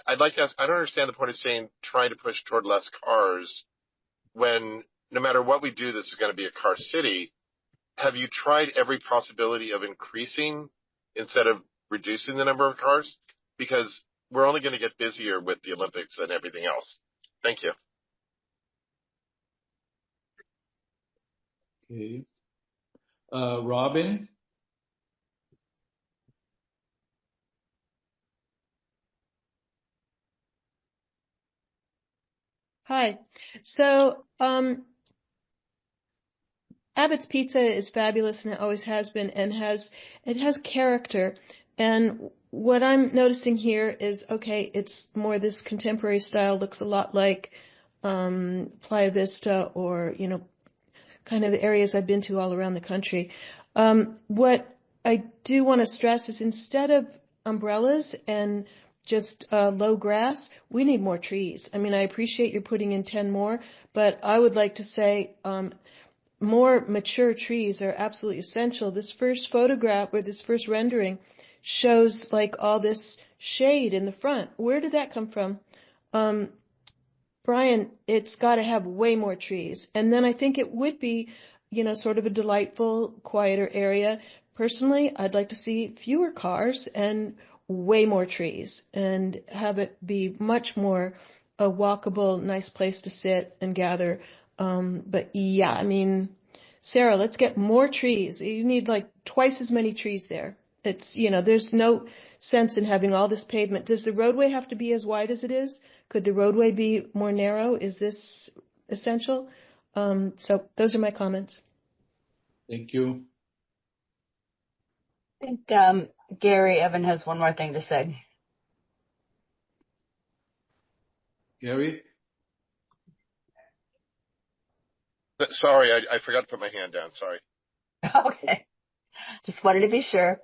Q: I'd like to ask, I don't understand the point of saying trying to push toward less cars when no matter what we do, this is going to be a car city. Have you tried every possibility of increasing instead of reducing the number of cars? Because we're only going to get busier with the Olympics and everything else. Thank you.
A: Okay. Robin?
M: Hi. So, Abbott's Pizza is fabulous, and it always has been, and it has character. And what I'm noticing here is, okay, it's more this contemporary style, looks a lot like Playa Vista or, kind of areas I've been to all around the country. What I do want to stress is instead of umbrellas and just low grass, we need more trees. I mean, I appreciate you're putting in 10 more, but I would like to say more mature trees are absolutely essential. This first photograph or this first rendering shows like all this shade in the front. Where did that come from? Brian, it's got to have way more trees. And then I think it would be, sort of a delightful, quieter area. Personally, I'd like to see fewer cars and way more trees and have it be much more a walkable, nice place to sit and gather. But yeah, I mean, Sarah, let's get more trees. You need like twice as many trees there. It's, there's no sense in having all this pavement. Does the roadway have to be as wide as it is? Could the roadway be more narrow? Is this essential? So those are my comments.
A: Thank you.
C: I think Gary Evan has one more thing to say.
A: Gary?
Q: Sorry, I forgot to put my hand down. Sorry.
C: Okay. Just wanted to be sure.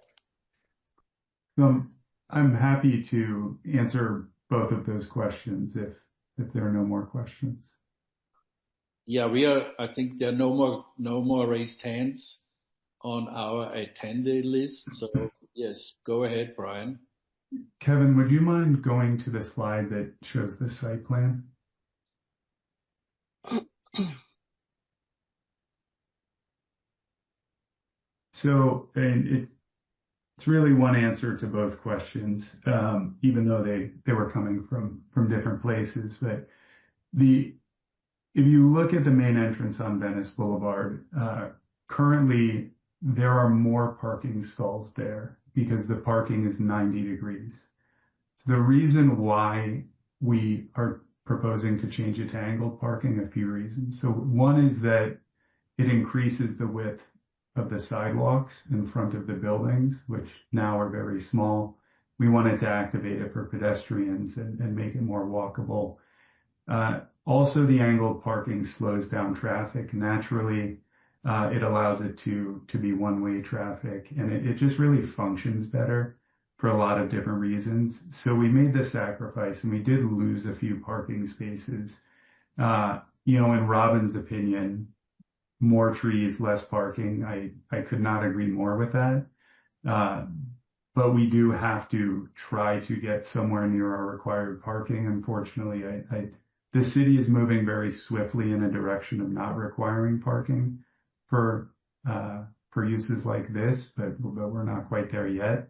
N: I'm happy to answer both of those questions if there are no more questions.
A: Yeah, I think there are no more raised hands on our attendee list. So yes, go ahead, Brian.
N: Kevin, would you mind going to the slide that shows the site plan? So, and it's really one answer to both questions, even though they were coming from different places. But if you look at the main entrance on Venice Boulevard, currently there are more parking stalls there because the parking is 90 degrees. The reason why we are proposing to change it to angled parking, a few reasons. So one is that it increases the width of the sidewalks in front of the buildings, which now are very small. We wanted to activate it for pedestrians and make it more walkable. Also, the angled parking slows down traffic naturally. It allows it to be one-way traffic, and it just really functions better for a lot of different reasons. So we made the sacrifice, and we did lose a few parking spaces. In Robin's opinion, more trees, less parking. I could not agree more with that. But we do have to try to get somewhere near our required parking. Unfortunately, the city is moving very swiftly in a direction of not requiring parking for uses like this, but we're not quite there yet.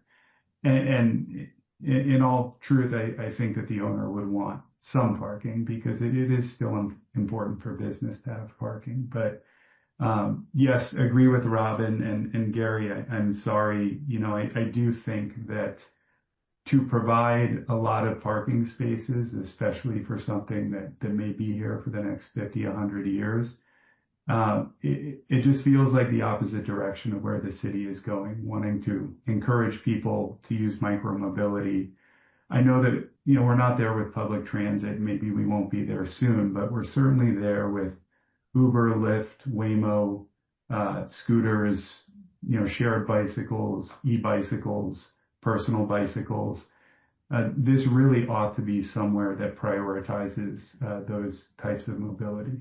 N: And in all truth, I think that the owner would want some parking because it is still important for business to have parking. But yes, agree with Robin and Gary. I'm sorry. I do think that to provide a lot of parking spaces, especially for something that may be here for the next 50, 100 years, it just feels like the opposite direction of where the city is going, wanting to encourage people to use micromobility. I know that, we're not there with public transit. Maybe we won't be there soon, but we're certainly there with Uber, Lyft, Waymo, scooters, shared bicycles, e-bicycles, personal bicycles. This really ought to be somewhere that prioritizes those types of mobility.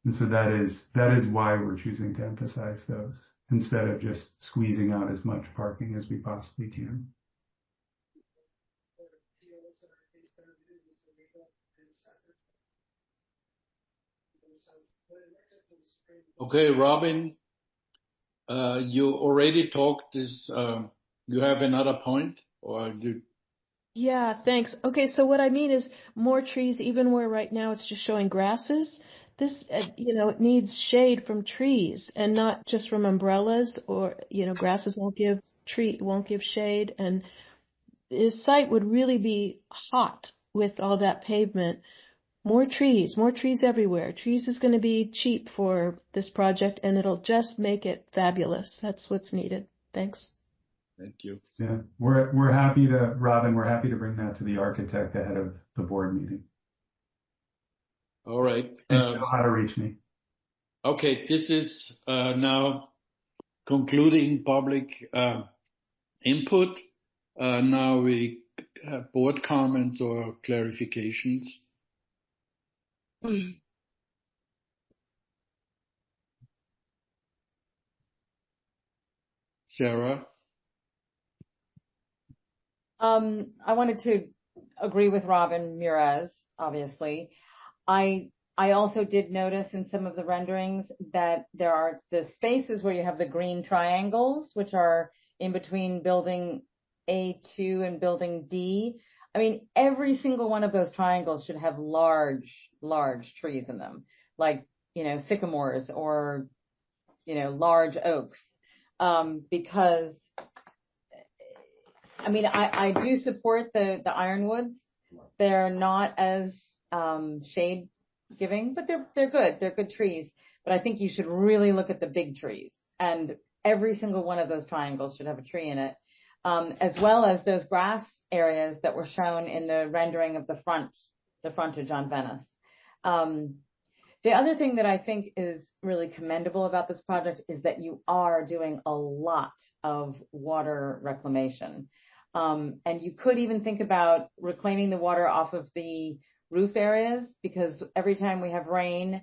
N: And so that is why we're choosing to emphasize those instead of just squeezing out as much parking as we possibly can.
A: Okay, Robin, you already talked this, you have another point or you?
M: Yeah, thanks. Okay, so what I mean is more trees, even where right now it's just showing grasses. This, it needs shade from trees and not just from umbrellas or, grasses won't give shade. And this site would really be hot with all that pavement. More trees everywhere. Trees is going to be cheap for this project and it'll just make it fabulous. That's what's needed. Thanks.
A: Thank you.
N: Yeah, we're happy to, Robin, we're happy to bring that to the architect ahead of the board meeting.
A: All right.
N: And you know how to reach me.
A: Okay, this is now concluding public input. Now we have board comments or clarifications. Sarah?
F: I wanted to agree with Robin Murez, obviously. I also did notice in some of the renderings that there are the spaces where you have the green triangles, which are in between building A2 and building D. I mean, every single one of those triangles should have large trees in them, like, sycamores or, large oaks. Because I mean, I do support the ironwoods. They're not as shade giving, but they're good. They're good trees. But I think you should really look at the big trees, and every single one of those triangles should have a tree in it, as well as those grass areas that were shown in the rendering of the frontage on Venice. The other thing that I think is really commendable about this project is that you are doing a lot of water reclamation. And you could even think about reclaiming the water off of the roof areas, because every time we have rain,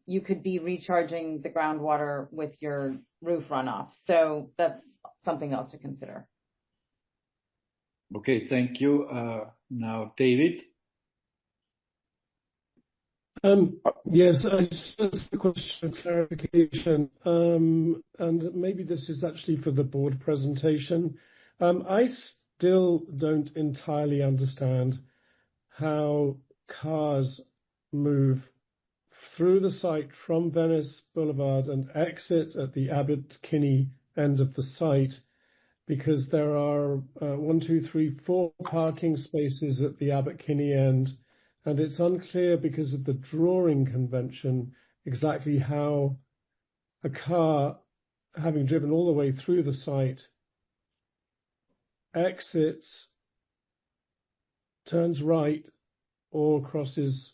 F: you could be recharging the groundwater with your roof runoff. So that's something else to consider.
A: Okay, thank you. Now, David.
R: Yes, just a question of clarification, and maybe this is actually for the board presentation. I still don't entirely understand how cars move through the site from Venice Boulevard and exit at the Abbot Kinney end of the site, because there are 4 parking spaces at the Abbot Kinney end. And it's unclear because of the drawing convention exactly how a car, having driven all the way through the site, exits, turns right, or crosses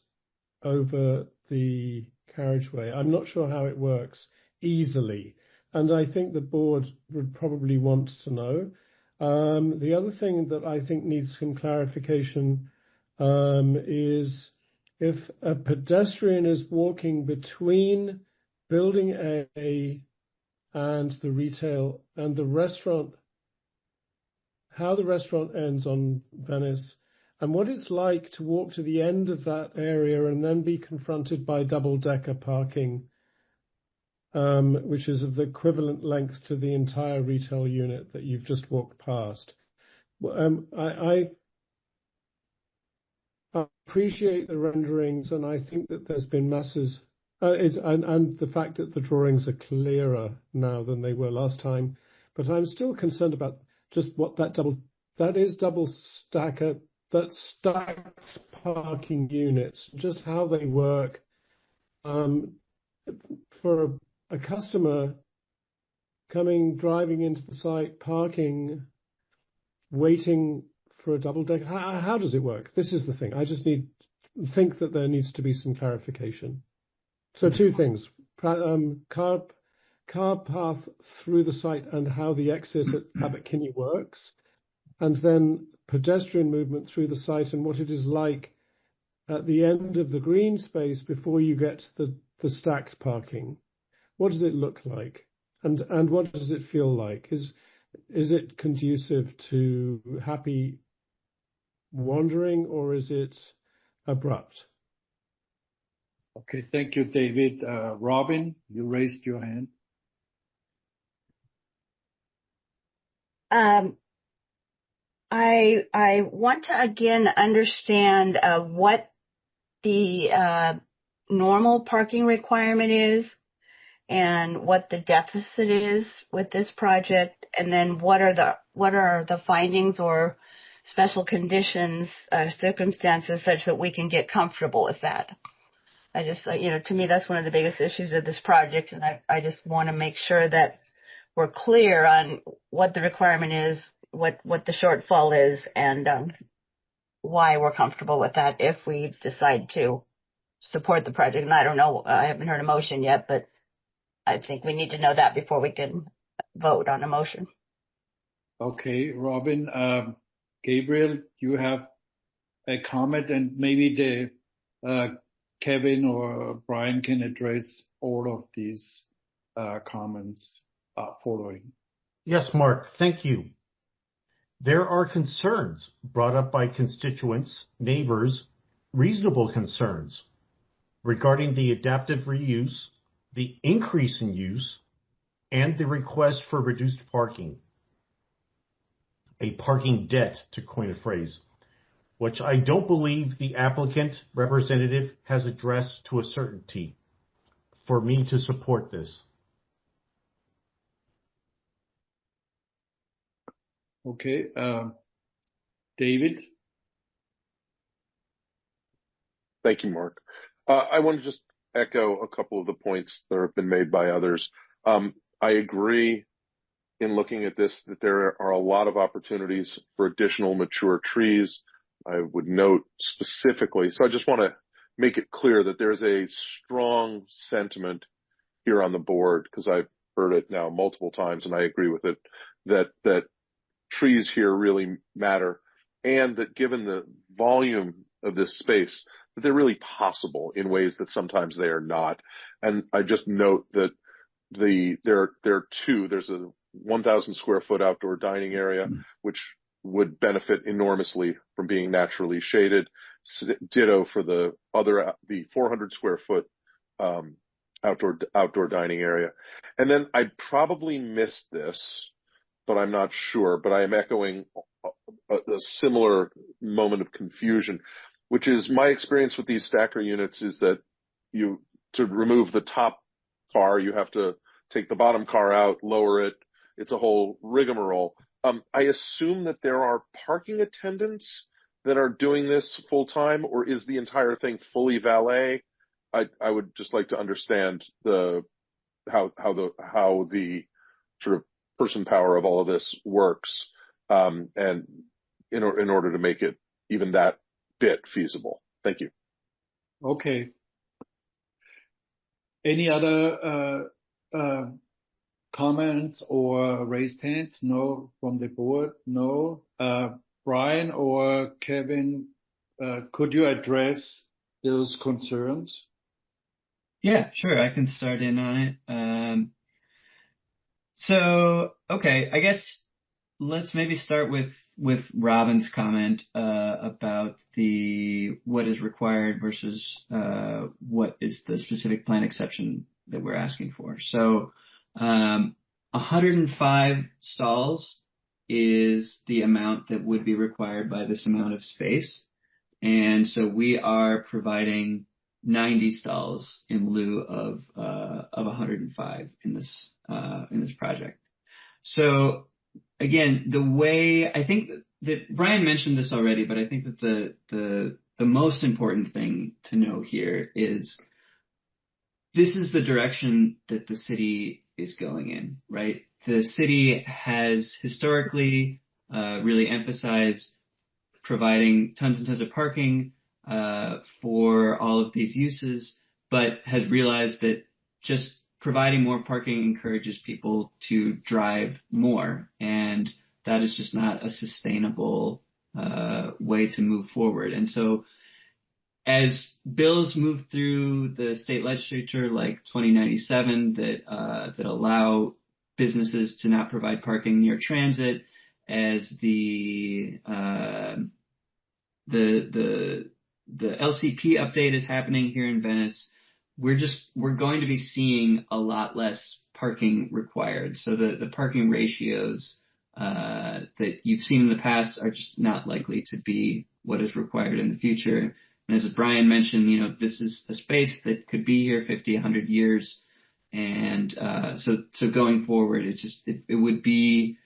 R: over the carriageway. I'm not sure how it works easily. And I think the board would probably want to know. The other thing that I think needs some clarification is if a pedestrian is walking between building A and the retail and the restaurant, how the restaurant ends on Venice, and what it's like to walk to the end of that area and then be confronted by double-decker parking, which is of the equivalent length to the entire retail unit that you've just walked past. I appreciate the renderings, and I think that there's been masses, and the fact that the drawings are clearer now than they were last time. But I'm still concerned about just what that is double stacker, that stacked parking units, just how they work. For a customer driving into the site, parking, waiting for a double deck. How does it work? This is the thing. I just think that there needs to be some clarification. So 2 things: car path through the site and how the exit at Abbot Kinney works, and then pedestrian movement through the site and what it is like at the end of the green space before you get the stacked parking. What does it look like? And what does it feel like? Is it conducive to happy wandering, or is it abrupt?
A: Okay, thank you, David. Robin, you raised your hand.
C: I want to again understand what the normal parking requirement is and what the deficit is with this project, and then what are the findings or special conditions, circumstances such that we can get comfortable with that. I just, to me, that's one of the biggest issues of this project, and I just want to make sure that we're clear on what the requirement is, what the shortfall is, and why we're comfortable with that if we decide to support the project. And I don't know, I haven't heard a motion yet, but I think we need to know that before we can vote on a motion.
A: Okay, Robin. Gabriel, you have a comment, and maybe Kevin or Brian can address all of these comments following.
E: Yes, Mark, thank you. There are concerns brought up by constituents, neighbors, reasonable concerns regarding the adaptive reuse, the increase in use, and the request for reduced parking. A parking debt, to coin a phrase, which I don't believe the applicant representative has addressed to a certainty for me to support this.
A: Okay, David?
D: Thank you, Mark. I want to just echo a couple of the points that have been made by others. I agree in looking at this that there are a lot of opportunities for additional mature trees. I would note specifically, so I just want to make it clear that there's a strong sentiment here on the board, because I've heard it now multiple times and I agree with it, that trees here really matter, and that given the volume of this space, that they're really possible in ways that sometimes they are not. And I just note that there are two. There's a 1,000 square foot outdoor dining area, which would benefit enormously from being naturally shaded. Ditto for the 400 square foot outdoor dining area. And then I probably missed this, but I'm not sure. But I am echoing a similar moment of confusion, which is my experience with these stacker units is that to remove the top car, you have to take the bottom car out, lower it. It's a whole rigmarole. I assume that there are parking attendants that are doing this full time, or is the entire thing fully valet? I would just like to understand how the sort of person power of all of this works, and in order to make it even that bit feasible. Thank you.
A: Okay. Any other comments or raised hands? No, from the board? No. Brian or Kevin, could you address those concerns?
O: Yeah, sure. I can start in on it. Okay, I guess let's maybe start with Robin's comment about what is required versus what is the specific plan exception that we're asking for. So 105 stalls is the amount that would be required by this amount of space. And so we are providing 90 stalls in lieu of 105 in this project. So again, the way I think that Brian mentioned this already, but I think that the most important thing to know here is this is the direction that the city is going in, right? The city has historically really emphasized providing tons and tons of parking for all of these uses, but has realized that just providing more parking encourages people to drive more. And that is just not a sustainable way to move forward. And so as bills move through the state legislature, like 2097, that allow businesses to not provide parking near transit, as the LCP update is happening here in Venice, we're going to be seeing a lot less parking required. So the parking ratios that you've seen in the past are just not likely to be what is required in the future. And as Brian mentioned, this is a space that could be here 50, 100 years. And so going forward, it would be,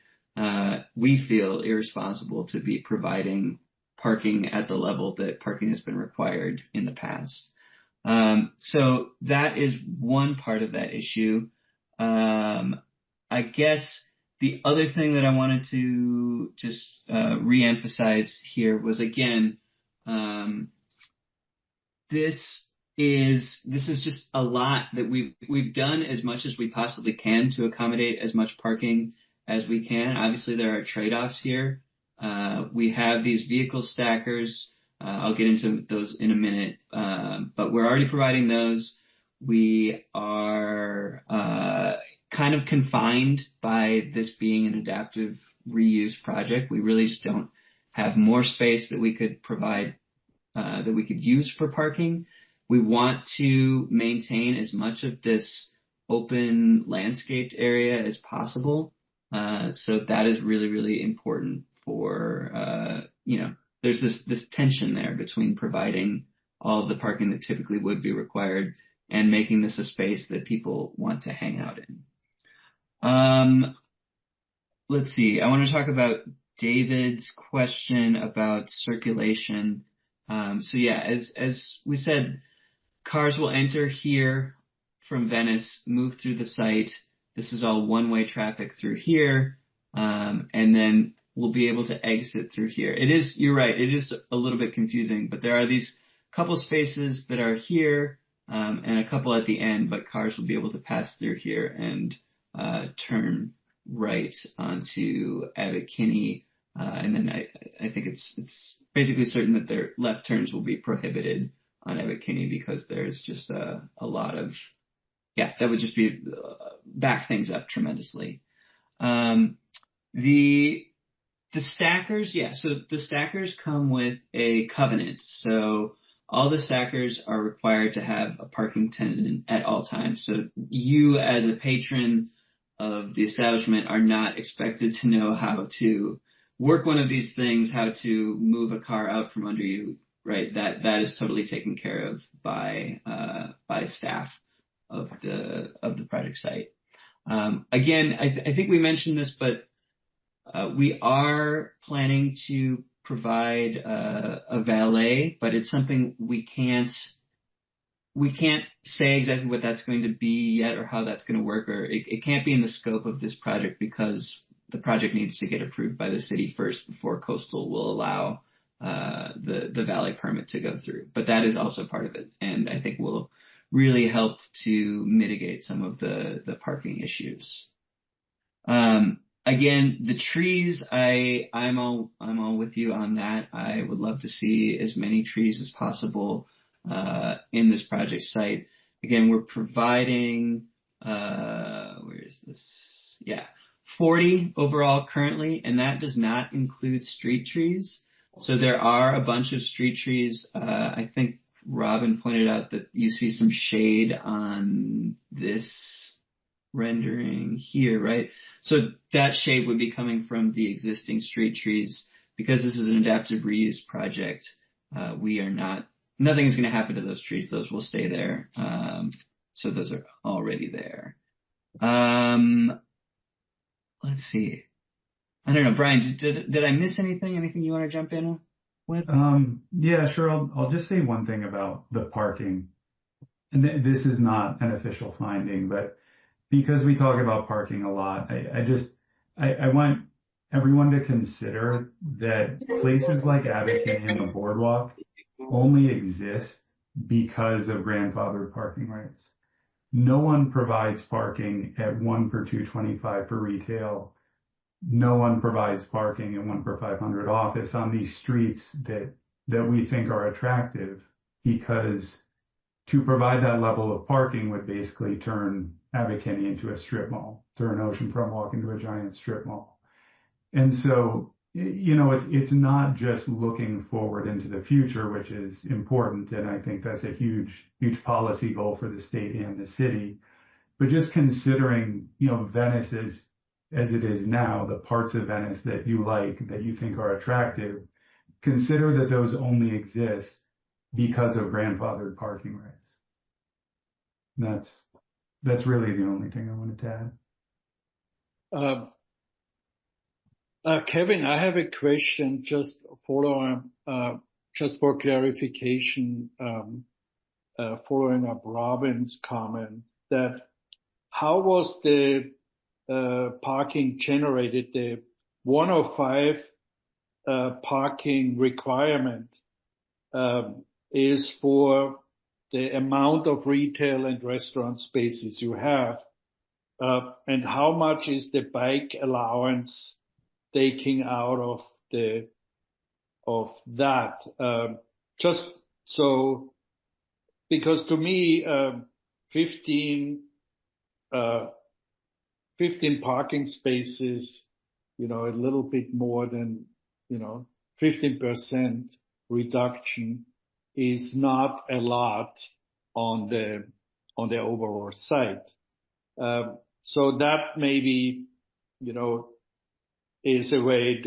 O: we feel, irresponsible to be providing parking at the level that parking has been required in the past. So that is one part of that issue. I guess the other thing that I wanted to just reemphasize here was, again, this is just a lot that we've done as much as we possibly can to accommodate as much parking as we can. Obviously, there are trade-offs here. We have these vehicle stackers. I'll get into those in a minute, but we're already providing those. We are kind of confined by this being an adaptive reuse project. We really just don't have more space that we could provide, that we could use for parking. We want to maintain as much of this open landscaped area as possible. So that is really, really important for, there's this tension there between providing all of the parking that typically would be required and making this a space that people want to hang out in. Let's see. I want to talk about David's question about circulation. So yeah, as we said, cars will enter here from Venice, move through the site. This is all one-way traffic through here, and then we'll be able to exit through here. You're right, it is a little bit confusing, but there are these couple spaces that are here, and a couple at the end, but cars will be able to pass through here and turn right onto Abbot Kinney, and then I think it's basically certain that their left turns will be prohibited on Abbot Kinney because there's just a lot of, that would just be back things up tremendously. The stackers, so the stackers come with a covenant. So all the stackers are required to have a parking attendant at all times. So you as a patron of the establishment are not expected to know how to work one of these things, how to move a car out from under you, right? That is totally taken care of by staff of the project site. Again, I think we mentioned this, but we are planning to provide a valet, but it's something we can't say exactly what that's going to be yet or how that's going to work, or it can't be in the scope of this project because the project needs to get approved by the city first before Coastal will allow the valet permit to go through. But that is also part of it, and I think will really help to mitigate some of the parking issues. Again, the trees, I'm all with you on that. I would love to see as many trees as possible in this project site. Again, we're providing 40 overall currently, and that does not include street trees. So there are a bunch of street trees. I think Robin pointed out that you see some shade on this rendering here, right? So that shade would be coming from the existing street trees. Because this is an adaptive reuse project, nothing is going to happen to those trees. Those will stay there. So those are already there. Let's see. I don't know, Brian, did I miss anything? Anything you want to jump in with?
N: Yeah, sure. I'll just say one thing about the parking. And this is not an official finding, but because we talk about parking a lot, I want everyone to consider that places like Abbot Kinney and the Boardwalk only exist because of grandfathered parking rights. No one provides parking at 1 per 225 for retail no one provides parking in 1 per 500 office on these streets that we think are attractive, because to provide that level of parking would basically turn Abercrombie into a strip mall, turn Oceanfront Walk into a giant strip mall. And so, it's not just looking forward into the future, which is important, and I think that's a huge policy goal for the state and the city, but just considering, Venice as it is now, the parts of Venice that you like, that you think are attractive, consider that those only exist because of grandfathered parking rights. That's really the only thing I wanted to
A: add. Kevin, I have a question just for clarification, following up Robin's comment, that how was the parking generated? The 105 parking requirement is for the amount of retail and restaurant spaces you have, and how much is the bike allowance taking out of that? Just so, because to me, 15 parking spaces, a little bit more than, 15% reduction is not a lot on the overall site. So that maybe, is a way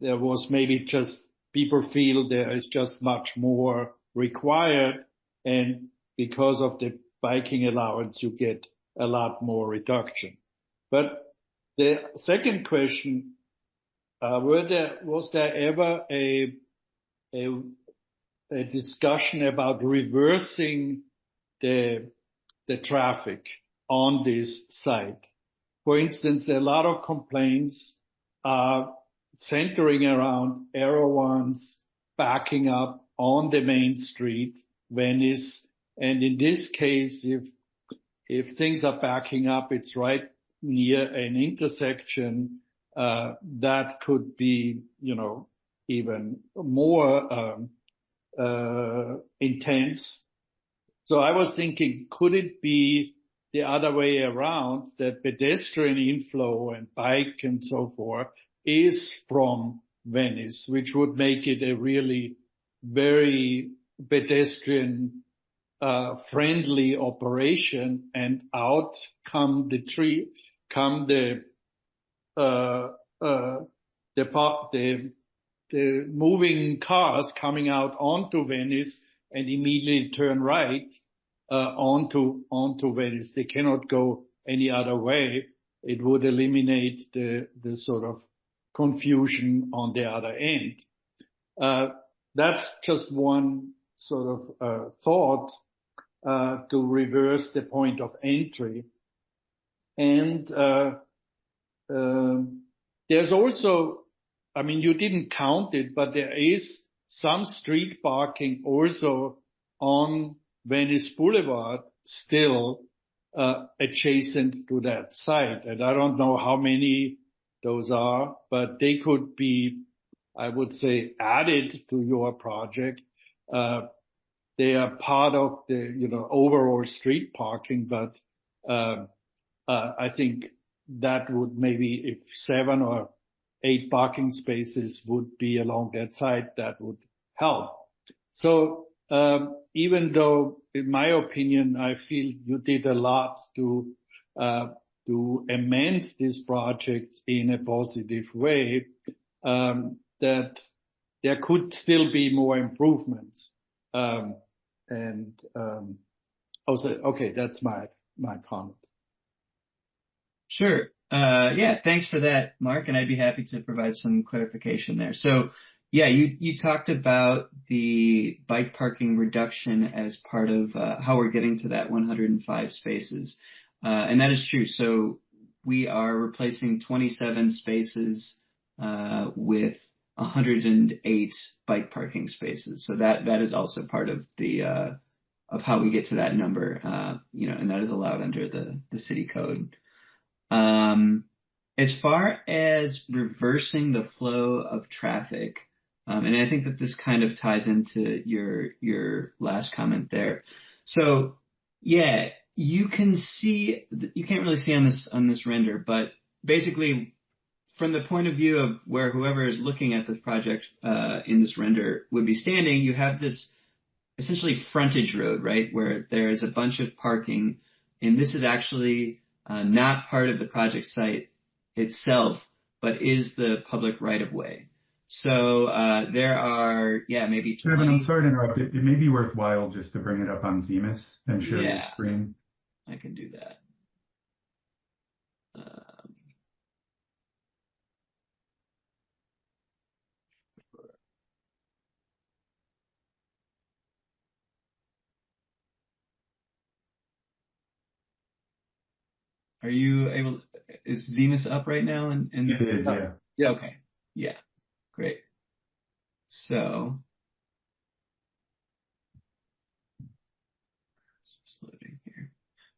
A: there was maybe just people feel there is just much more required, and because of the biking allowance, you get a lot more reduction. But the second question, was there ever a discussion about reversing the traffic on this site? For instance, a lot of complaints are centering around Erewhon's backing up on the main street, Venice. And in this case, if things are backing up, it's right near an intersection, that could be, even more intense. So I was thinking, could it be the other way around, that pedestrian inflow and bike and so forth is from Venice, which would make it a really very pedestrian friendly operation, and out come the moving cars coming out onto Venice and immediately turn right onto Venice. They cannot go any other way. It would eliminate the sort of confusion on the other end. That's just one sort of thought to reverse the point of entry. And there's also, you didn't count it, but there is some street parking also on Venice Boulevard still adjacent to that site. And I don't know how many those are, but they could be, I would say, added to your project. They are part of the, overall street parking, but I think that would maybe, if 7 or 8 parking spaces would be along that side, that would help. So even though, in my opinion, I feel you did a lot to amend this project in a positive way, that there could still be more improvements. Okay, that's my comment.
O: Sure. Yeah, thanks for that, Mark, and I'd be happy to provide some clarification there. So, yeah, you talked about the bike parking reduction as part of how we're getting to that 105 spaces. And that is true. So we are replacing 27 spaces with 108 bike parking spaces. So that is also part of the of how we get to that number, and that is allowed under the city code. And as far as reversing the flow of traffic, and I think that this kind of ties into your last comment there. So yeah, you can't really see on this render, but basically from the point of view of where whoever is looking at this project in this render would be standing, you have this essentially frontage road, right, where there is a bunch of parking, and this is actually not part of the project site itself, but is the public right-of-way. So there are, maybe 20.
N: Kevin, I'm sorry to interrupt. It may be worthwhile just to bring it up on Zemus and share your screen.
O: I can do that. Are you able? Is Zemus up right now?
N: It is, yeah.
A: Yes.
O: Okay. Yeah. Great. So, just loading here.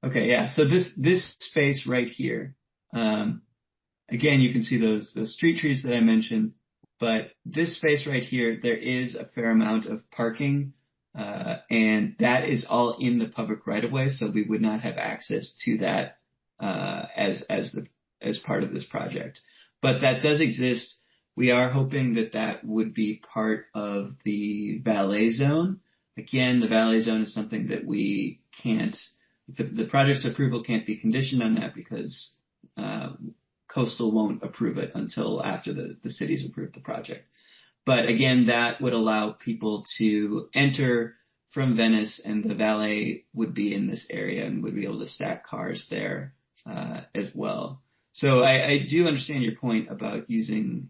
O: Okay. Yeah. So this space right here. Again, you can see those street trees that I mentioned, but this space right here, there is a fair amount of parking, and that is all in the public right of way. So we would not have access to that as part of this project, but that does exist. We are hoping that would be part of the valet zone. Again, the valet zone is something that we can't. The project's approval can't be conditioned on that because Coastal won't approve it until after the city's approved the project. But again, that would allow people to enter from Venice, and the valet would be in this area and would be able to stack cars there as well. So I do understand your point about using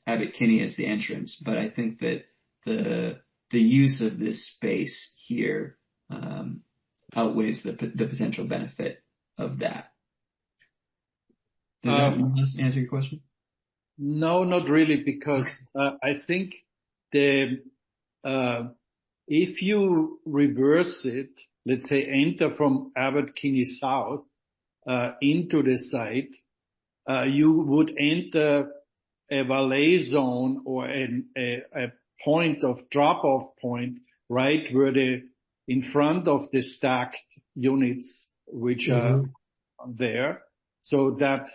O: Abbot Kinney as the entrance, but I think that the use of this space here outweighs the potential benefit of that. Does that answer your question?
A: No, not really, because I think if you reverse it, let's say enter from Abbot Kinney South into the site, you would enter a valet zone or a point of drop-off point, right where in front of the stacked units which are there. So that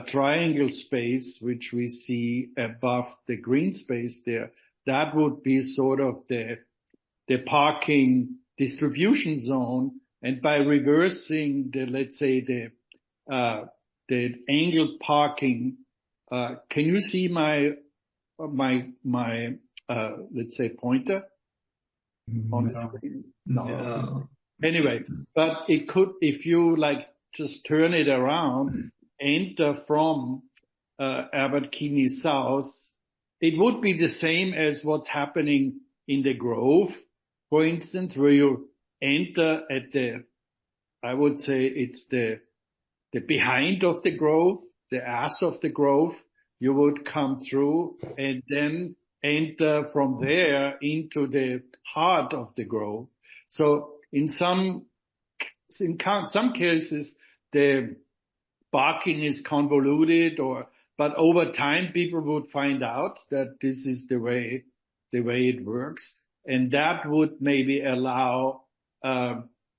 A: triangle space which we see above the green space there, that would be sort of the parking distribution zone. And by reversing let's say the angled parking, can you see my let's say pointer on the screen? No. Anyway, but it could, if you just turn it around, enter from Abbot Kinney South, it would be the same as what's happening in the Grove, for instance, where you enter at I would say it's the behind of the Grove, the ass of the Grove. You would come through and then enter from there into the heart of the Grove. So in some cases, the parking is convoluted, but over time people would find out that this is the way it works, and that would maybe allow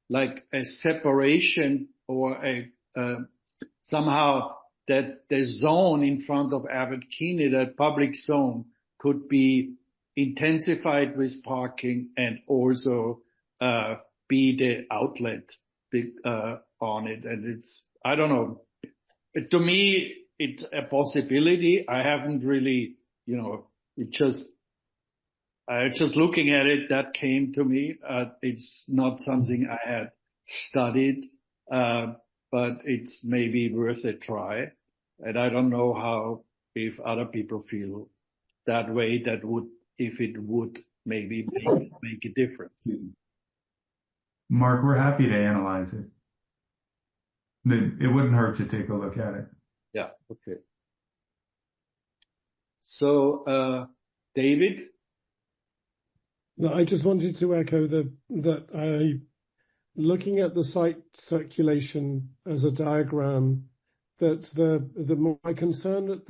A: like a separation or somehow that the zone in front of Abbot Kinney, that public zone, could be intensified with parking and also be the outlet on it. And I don't know. To me, it's a possibility. I haven't really, just looking at it, that came to me. It's not something I had studied, but it's maybe worth a try. And I don't know if other people feel that way, if it would maybe make a difference.
N: Mark, we're happy to analyze it. It wouldn't hurt to take a look at it.
A: Yeah. Okay. So, David?
R: No, I just wanted to echo that looking at the site circulation as a diagram that my concern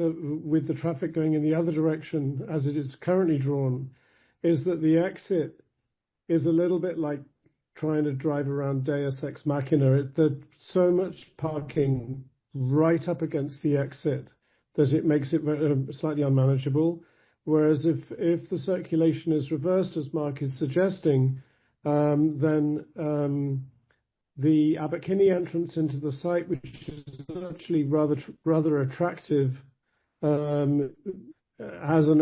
R: with the traffic going in the other direction as it is currently drawn is that the exit is a little bit like trying to drive around Deus Ex Machina. There's so much parking right up against the exit that it makes it slightly unmanageable. Whereas if the circulation is reversed, as Mark is suggesting, then the Abbot Kinney entrance into the site, which is actually rather attractive, has an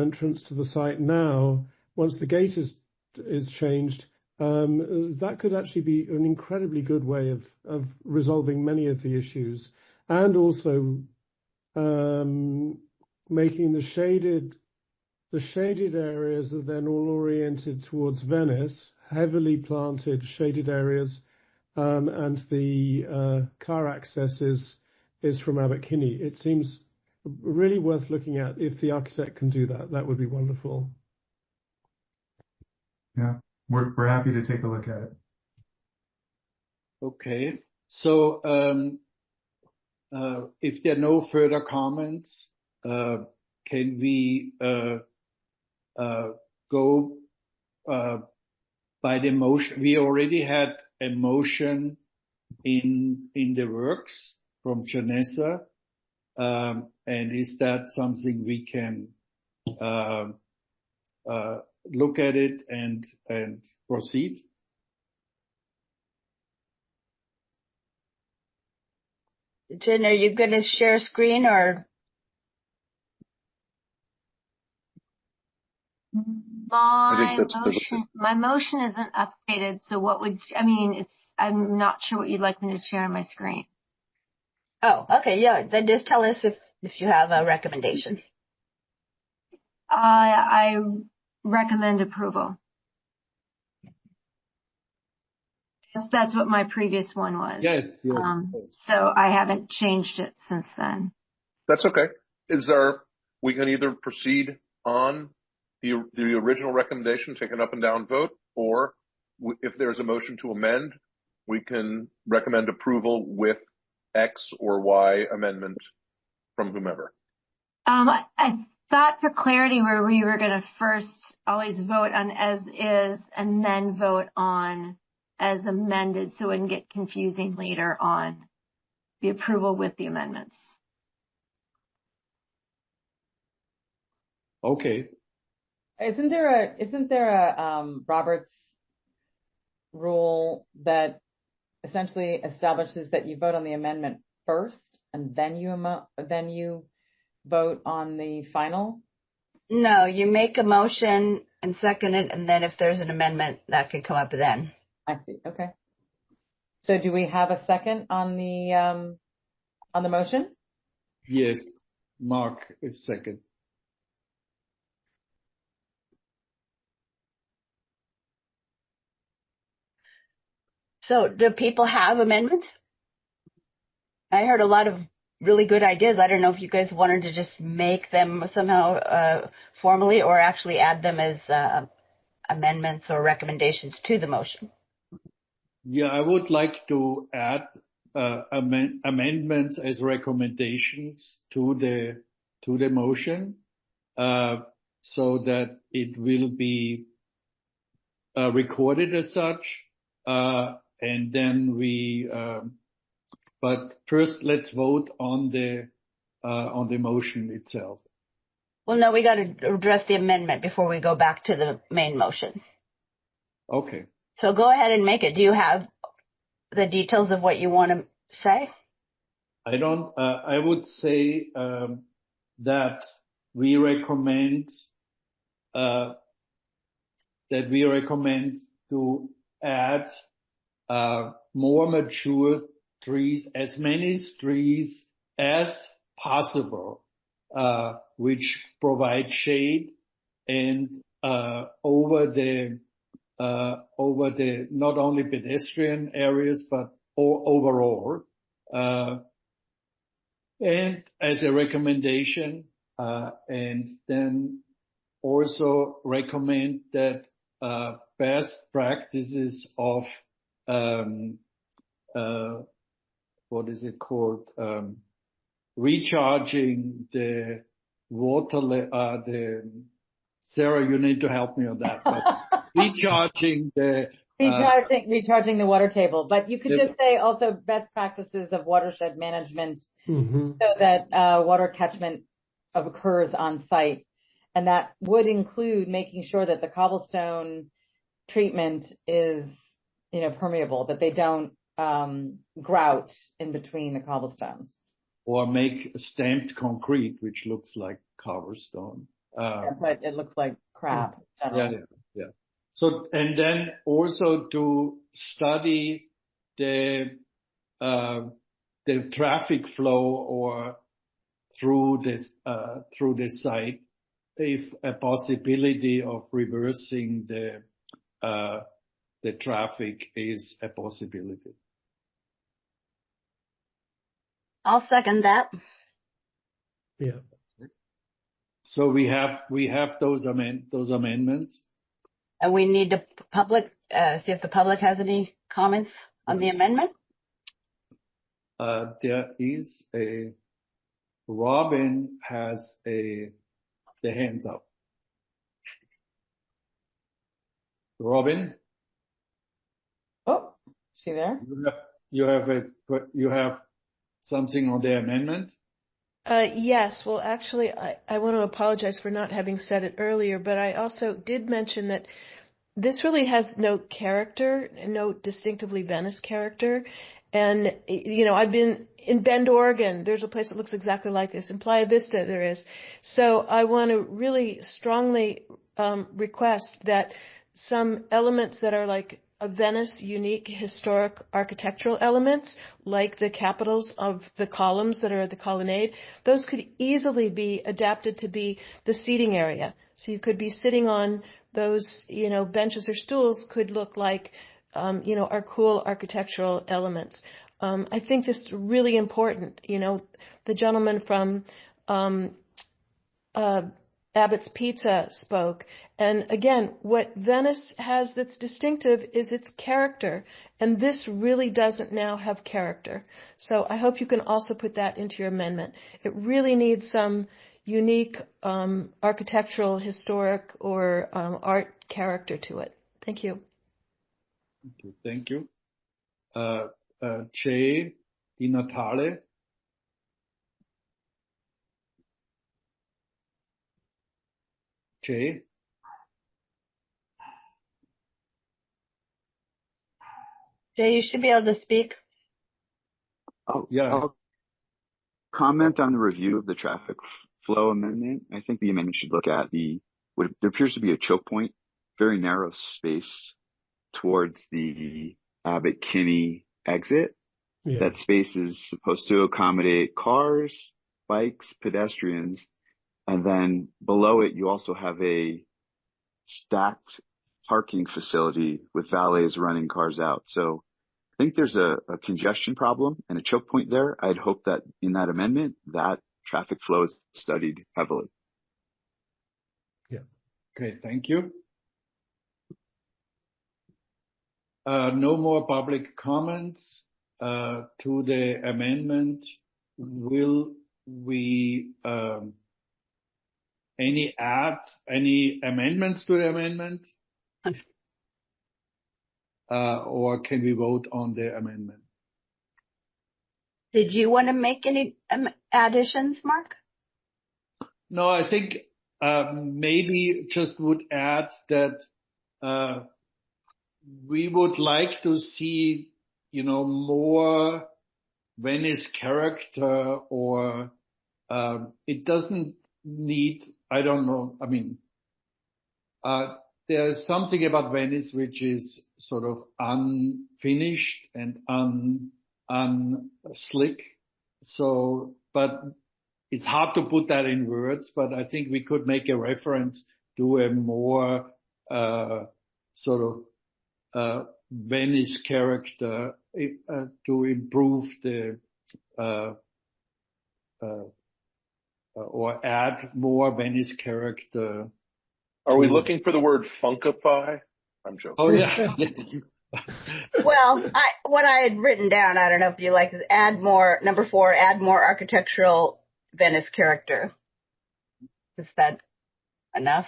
R: entrance to the site now. Once the gate is changed, that could actually be an incredibly good way of resolving many of the issues, and also making the shaded areas are then all oriented towards Venice, heavily planted shaded areas, and the car access is from Abbot Kinney. It seems really worth looking at. If the architect can do that, that would be wonderful.
N: Yeah, we're happy to take a look at it.
A: Okay, so if there are no further comments, can we go by the motion? We already had a motion in the works from Janessa, and is that something we can look at it and proceed?
C: Jen, are you going to share screen or?
B: My motion isn't updated, so I'm not sure what you'd like me to share on my screen.
C: Oh, okay, yeah, then just tell us if you have a recommendation.
B: I recommend approval. That's what my previous one was.
A: Yes.
B: So I haven't changed it since then.
D: That's okay. We can either proceed on the original recommendation, take an up and down vote, or if there's a motion to amend, we can recommend approval with X or Y amendment from whomever.
B: I thought for clarity where we were going to first always vote on as is and then vote on as amended, so it wouldn't get confusing later on the approval with the amendments.
A: Okay.
F: Isn't there a Robert's rule that essentially establishes that you vote on the amendment first and then you vote on the final?
C: No, you make a motion and second it, and then if there's an amendment, that could come up then.
F: I see. Okay. So do we have a second on the motion?
A: Yes, Mark is second.
C: So do people have amendments? I heard a lot of really good ideas. I don't know if you guys wanted to just make them somehow formally or actually add them as amendments or recommendations to the motion.
A: Yeah, I would like to add amendments as recommendations to the motion, so that it will be recorded as such, and then but first let's vote on the motion itself.
C: Well, no, we got to address the amendment before we go back to the main motion.
A: Okay.
C: So go ahead and make it. Do you have the details of what you want to say?
A: I would say that we recommend to add more mature trees, as many trees as possible, which provide shade and over the not only pedestrian areas but overall. And as a recommendation, and then also recommend that best practices of what is it called? Recharging the Sarah, you need to help me on that, but recharging the,
F: Recharging the water table, but you could just say also best practices of watershed management so that water catchment occurs on site. And that would include making sure that the cobblestone treatment is, permeable, that they don't grout in between the cobblestones.
A: Or make stamped concrete, which looks like cobblestone.
F: But it looks like crap.
A: Yeah. So, and then also to study the traffic flow or through this site, if a possibility of reversing the traffic is a possibility.
C: I'll second that.
R: Yeah.
A: So we have those amendments.
C: And we need to see if the public has any comments on the amendment.
A: There is Robin has the hands up. Robin?
F: Oh, is she there?
A: You have something on the amendment?
M: Yes. Well, actually, I want to apologize for not having said it earlier, but I also did mention that this really has no character, no distinctively Venice character. And, I've been in Bend, Oregon. There's a place that looks exactly like this. In Playa Vista, there is. So I want to really strongly request that some elements that are like a Venice unique historic architectural elements, like the capitals of the columns that are at the colonnade, those could easily be adapted to be the seating area. So you could be sitting on those, benches or stools could look like, our cool architectural elements. I think this is really important. The gentleman from Abbott's Pizza spoke. And again, what Venice has that's distinctive is its character. And this really doesn't now have character. So I hope you can also put that into your amendment. It really needs some unique architectural, historic, or art character to it. Thank you.
A: Okay, thank you. Jay Di Natale. Jay?
C: Jay, you should be able to speak.
P: Oh,
A: yeah.
P: I'll comment on the review of the traffic flow amendment. I think the amendment should look at what appears to be a choke point, very narrow space towards the Abbott Kinney exit. Yeah. That space is supposed to accommodate cars, bikes, pedestrians, and then below it you also have a stacked parking facility with valets running cars out. So I think there's a congestion problem and a choke point there. I'd hope that in that amendment, that traffic flow is studied heavily.
A: Yeah. Okay, thank you. No more public comments to the amendment. Will we any amendments to the amendment? Or can we vote on the amendment?
C: Did you want to make any additions, Mark?
A: No, I think maybe just would add that we would like to see, more Venice character, or it doesn't need, I don't know, I mean, there's something about Venice which is sort of unfinished and unslick. So, but it's hard to put that in words, but I think we could make a reference to a more sort of Venice character to improve the or add more Venice character.
D: Are we looking for the word funkify? I'm joking.
A: Oh yeah. Yes.
C: Well, what I had written down, I don't know if you like, is number 4, add more architectural Venice character. Is that enough?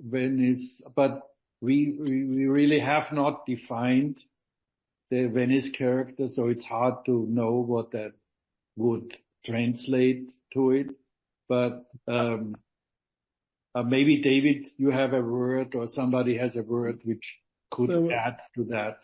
A: Venice, but we really have not defined the Venice character, so it's hard to know what that would translate to it. But maybe David, you have a word, or somebody has a word which could add to that.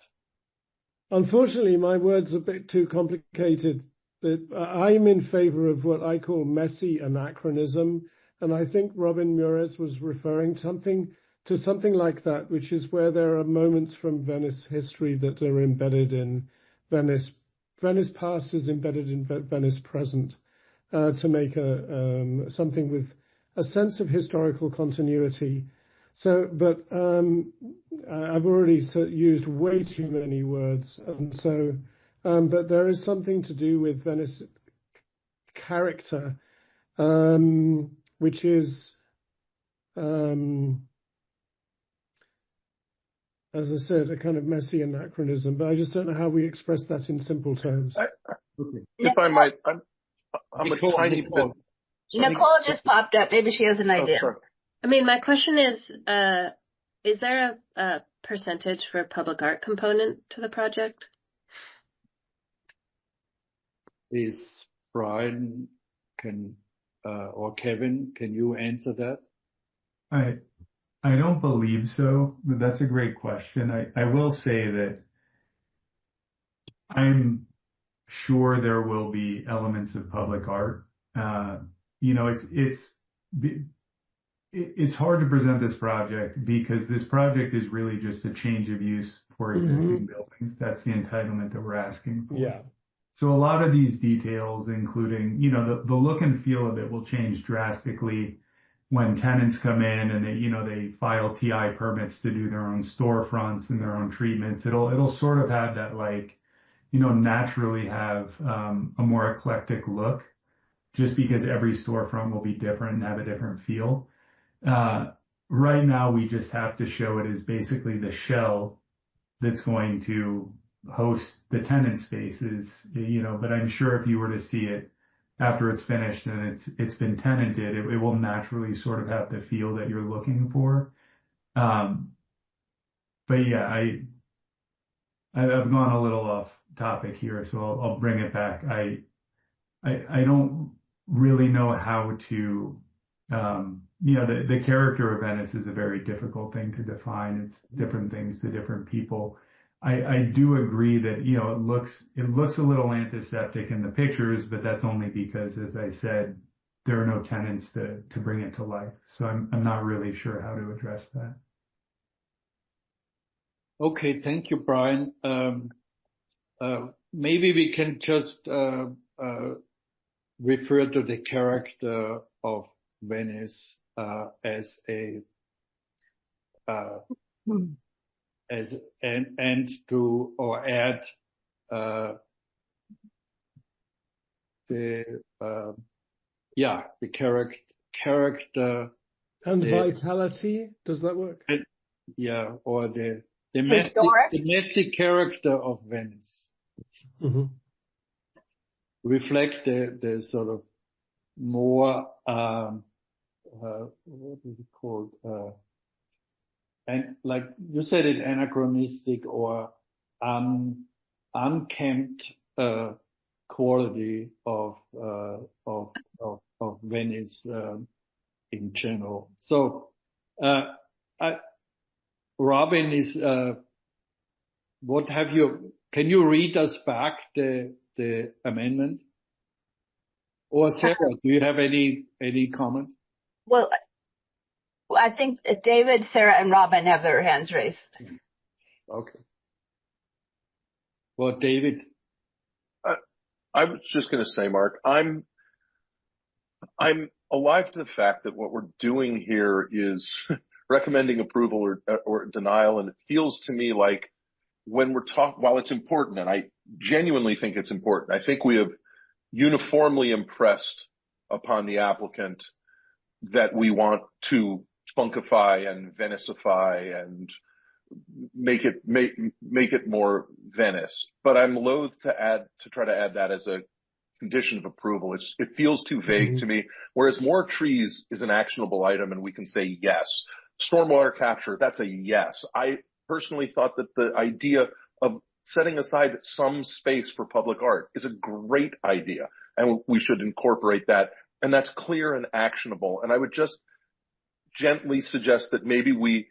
R: Unfortunately, my word's a bit too complicated. But I'm in favor of what I call messy anachronism, and I think Robin Mures was referring to something like that, which is where there are moments from Venice history that are embedded in Venice. Venice past is embedded in Venice present, to make something with a sense of historical continuity. So, but I've already used way too many words, and so, but there is something to do with Venice character, which is, as I said, a kind of messy anachronism. But I just don't know how we express that in simple terms.
D: If I might, I'm a tiny bit.
C: Nicole just popped up. Maybe she has an idea.
I: I mean, my question is there a percentage for public art component to the project?
A: Is Brian or Kevin, can you answer that?
N: I don't believe so, but that's a great question. I will say that I'm sure there will be elements of public art. It's hard to present this project because this project is really just a change of use for existing buildings. That's the entitlement that we're asking for.
R: Yeah.
N: So a lot of these details, including, the look and feel of it will change drastically when tenants come in and they file TI permits to do their own storefronts and their own treatments. It'll sort of have that naturally have a more eclectic look, just because every storefront will be different and have a different feel. Right now, we just have to show it as basically the shell that's going to host the tenant spaces, but I'm sure if you were to see it after it's finished and it's been tenanted, it will naturally sort of have the feel that you're looking for. But yeah, I've gone a little off topic here, so I'll bring it back. I don't really know how to, the character of Venice is a very difficult thing to define. It's different things to different people. I do agree that, it looks a little antiseptic in the pictures, but that's only because, as I said, there are no tenants to bring it to life. So I'm not really sure how to address that.
A: Okay, thank you, Brian. Maybe we can just refer to the character of Venice as a and to or add the character
R: and vitality. Does that work?
A: Or the domestic character of Venice.
R: Mm-hmm.
A: Reflect the sort of more what is it called? And like you said, it anachronistic or unkempt quality of Venice in general. So, Robin is what have you? Can you read us back the amendment? Or Sarah, do you have any comment?
C: Well, I think David, Sarah, and Robin have their hands raised.
A: Okay. Well, David.
D: I was just going to say, Mark, I'm alive to the fact that what we're doing here is recommending approval or denial, and it feels to me like when we're while it's important, and I genuinely think it's important, I think we have uniformly impressed upon the applicant that we want to spunkify and Venicify and make it more Venice. But I'm loath to try to add that as a condition of approval. It feels too vague to me. Whereas more trees is an actionable item, and we can say yes. Stormwater capture, that's a yes. I personally thought that the idea of setting aside some space for public art is a great idea, and we should incorporate that. And that's clear and actionable. And I would just gently suggest that maybe we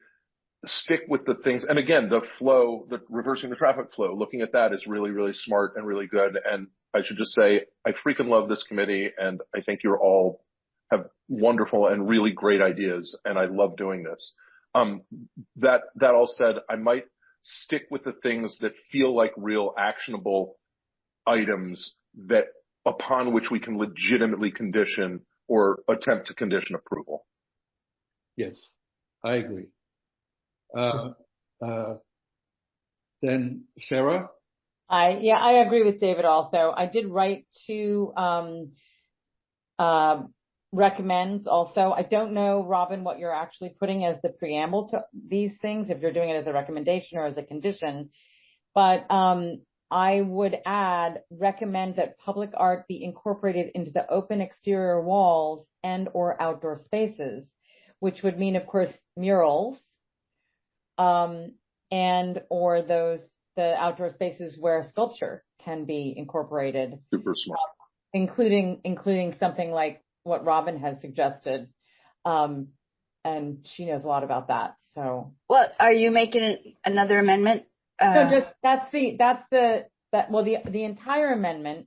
D: stick with the things. And again, the flow, the reversing the traffic flow, looking at that is really, really smart and really good. And I should just say, I freaking love this committee, and I think you're all have wonderful and really great ideas, and I love doing this. That all said, I might stick with the things that feel like real actionable items that upon which we can legitimately condition or attempt to condition approval.
A: Yes, I agree. Then Sarah?
F: I agree with David also. I did write to recommends also. I don't know, Robin, what you're actually putting as the preamble to these things, if you're doing it as a recommendation or as a condition. But I would add, recommend that public art be incorporated into the open exterior walls and or outdoor spaces, which would mean, of course, murals, and or the outdoor spaces where sculpture can be incorporated.
D: Super smart.
F: Including something like what Robin has suggested. And she knows a lot about that. So.
C: Well, are you making another amendment?
F: No, the entire amendment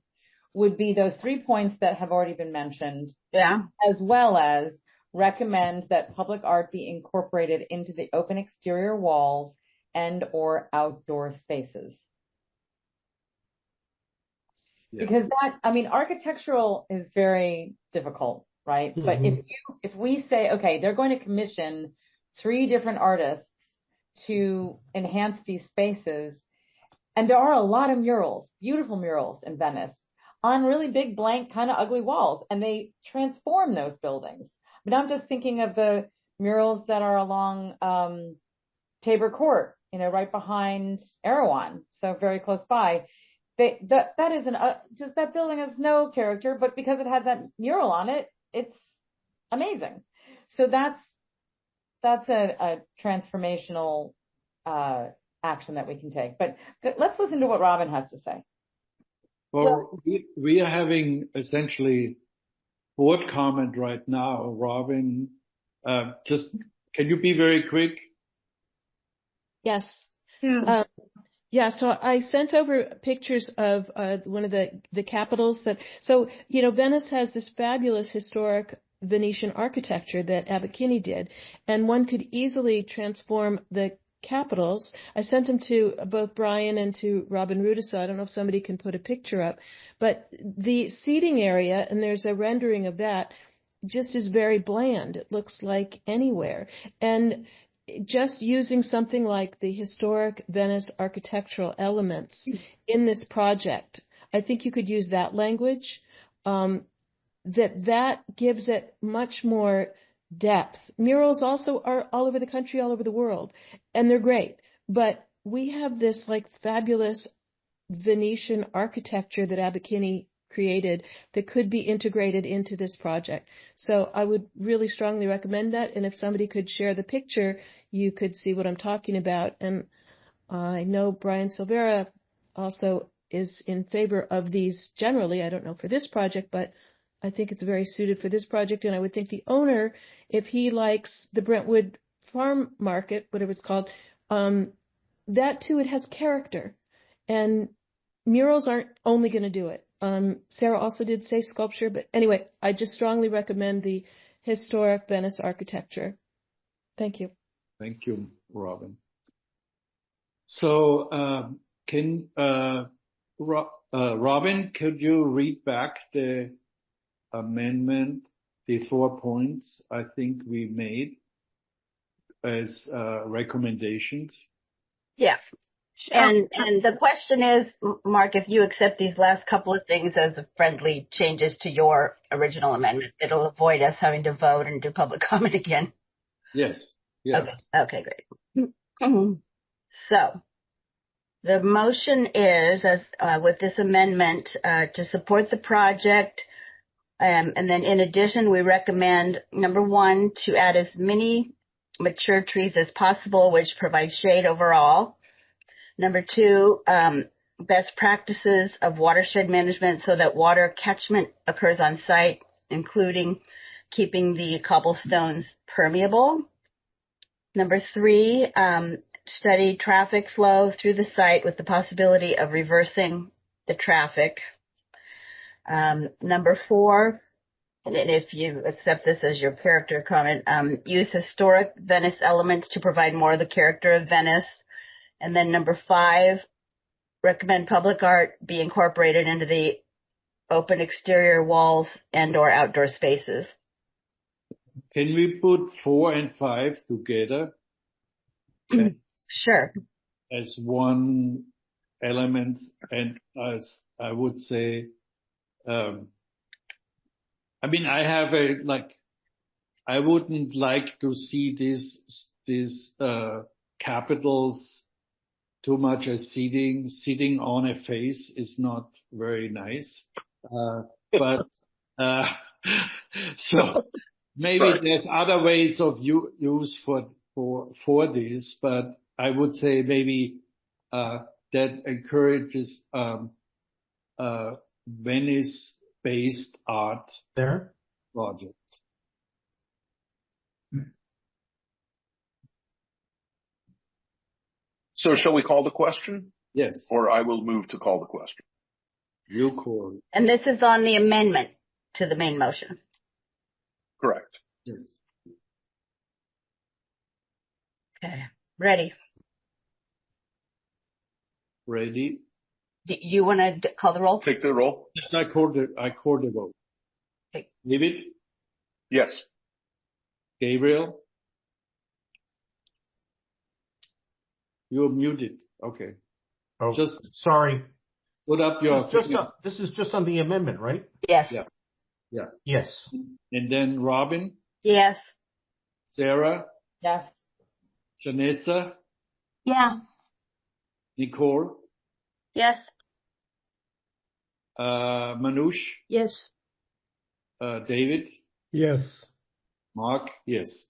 F: would be those 3 points that have already been mentioned.
C: Yeah.
F: As well as recommend that public art be incorporated into the open exterior walls and or outdoor spaces. Yeah. Because architectural is very difficult, right? Mm-hmm. But if we say, okay, they're going to commission 3 different artists to enhance these spaces, and there are a lot of murals, beautiful murals in Venice, on really big, blank, kind of ugly walls, and they transform those buildings. But I'm just thinking of the murals that are along Tabor Court, right behind Erewhon, so very close by. That building has no character, but because it has that mural on it, it's amazing. So that's a transformational action that we can take. But let's listen to what Robin has to say.
A: Well, we are having essentially board comment right now. Robin, just can you be very quick?
M: Yes. Yeah, so I sent over pictures of one of the capitals Venice has this fabulous historic Venetian architecture that Abbot Kinney did, and one could easily transform the capitals. I sent them to both Brian and to Robin Rudisa. I don't know if somebody can put a picture up, but the seating area, and there's a rendering of that, just is very bland. It looks like anywhere. And just using something like the historic Venice architectural elements in this project, I think you could use that language. That gives it much more depth. Murals also are all over the country, all over the world, and they're great. But we have this fabulous Venetian architecture that Abbot Kinney created that could be integrated into this project. So I would really strongly recommend that. And if somebody could share the picture, you could see what I'm talking about. And I know Brian Silvera also is in favor of these generally. I don't know for this project, but I think it's very suited for this project. And I would think the owner, if he likes the Brentwood Farm Market, whatever it's called, that too, it has character. And murals aren't only going to do it. Sarah also did say sculpture, but anyway, I just strongly recommend the historic Venice architecture. Thank you.
A: Thank you, Robin. So, Robin, could you read back the amendment, the 4 points I think we made as recommendations?
C: Yeah. And the question is, Mark, if you accept these last couple of things as friendly changes to your original amendment, it'll avoid us having to vote and do public comment again.
A: Yes. Yeah.
C: Okay, great. So the motion is, with this amendment, to support the project. And then in addition, we recommend, number 1, to add as many mature trees as possible, which provide shade overall. Number 2, best practices of watershed management so that water catchment occurs on site, including keeping the cobblestones permeable. Number 3, study traffic flow through the site with the possibility of reversing the traffic. Number 4, and if you accept this as your character comment, use historic Venice elements to provide more of the character of Venice. And then number 5, recommend public art be incorporated into the open exterior walls and/or outdoor spaces.
A: Can we put 4 and 5 together?
C: Sure.
A: As one element, and as I would say, I mean, I wouldn't like to see these capitals too much as sitting on a face is not very nice. But so maybe there's other ways of use for this, but I would say maybe that encourages Venice-based art projects.
D: So shall we call the question?
A: Yes.
D: Or I will move to call the question.
A: You call it.
C: And this is on the amendment to the main motion.
D: Correct.
A: Yes.
C: Okay. Ready.
A: Ready.
C: You want to call the roll?
D: Take the roll.
A: Yes, I called the vote.
C: Okay.
A: David?
D: Yes.
A: Gabriel? You're muted. Okay.
E: Oh, sorry.
A: Put up your.
E: This is just on the amendment, right?
C: Yes.
A: Yeah. Yeah.
E: Yes.
A: And then Robin?
C: Yes.
A: Sarah?
F: Yes.
A: Janessa?
B: Yes.
A: Nicole?
I: Yes.
A: Manoush?
H: Yes.
A: David?
R: Yes.
A: Mark? Yes.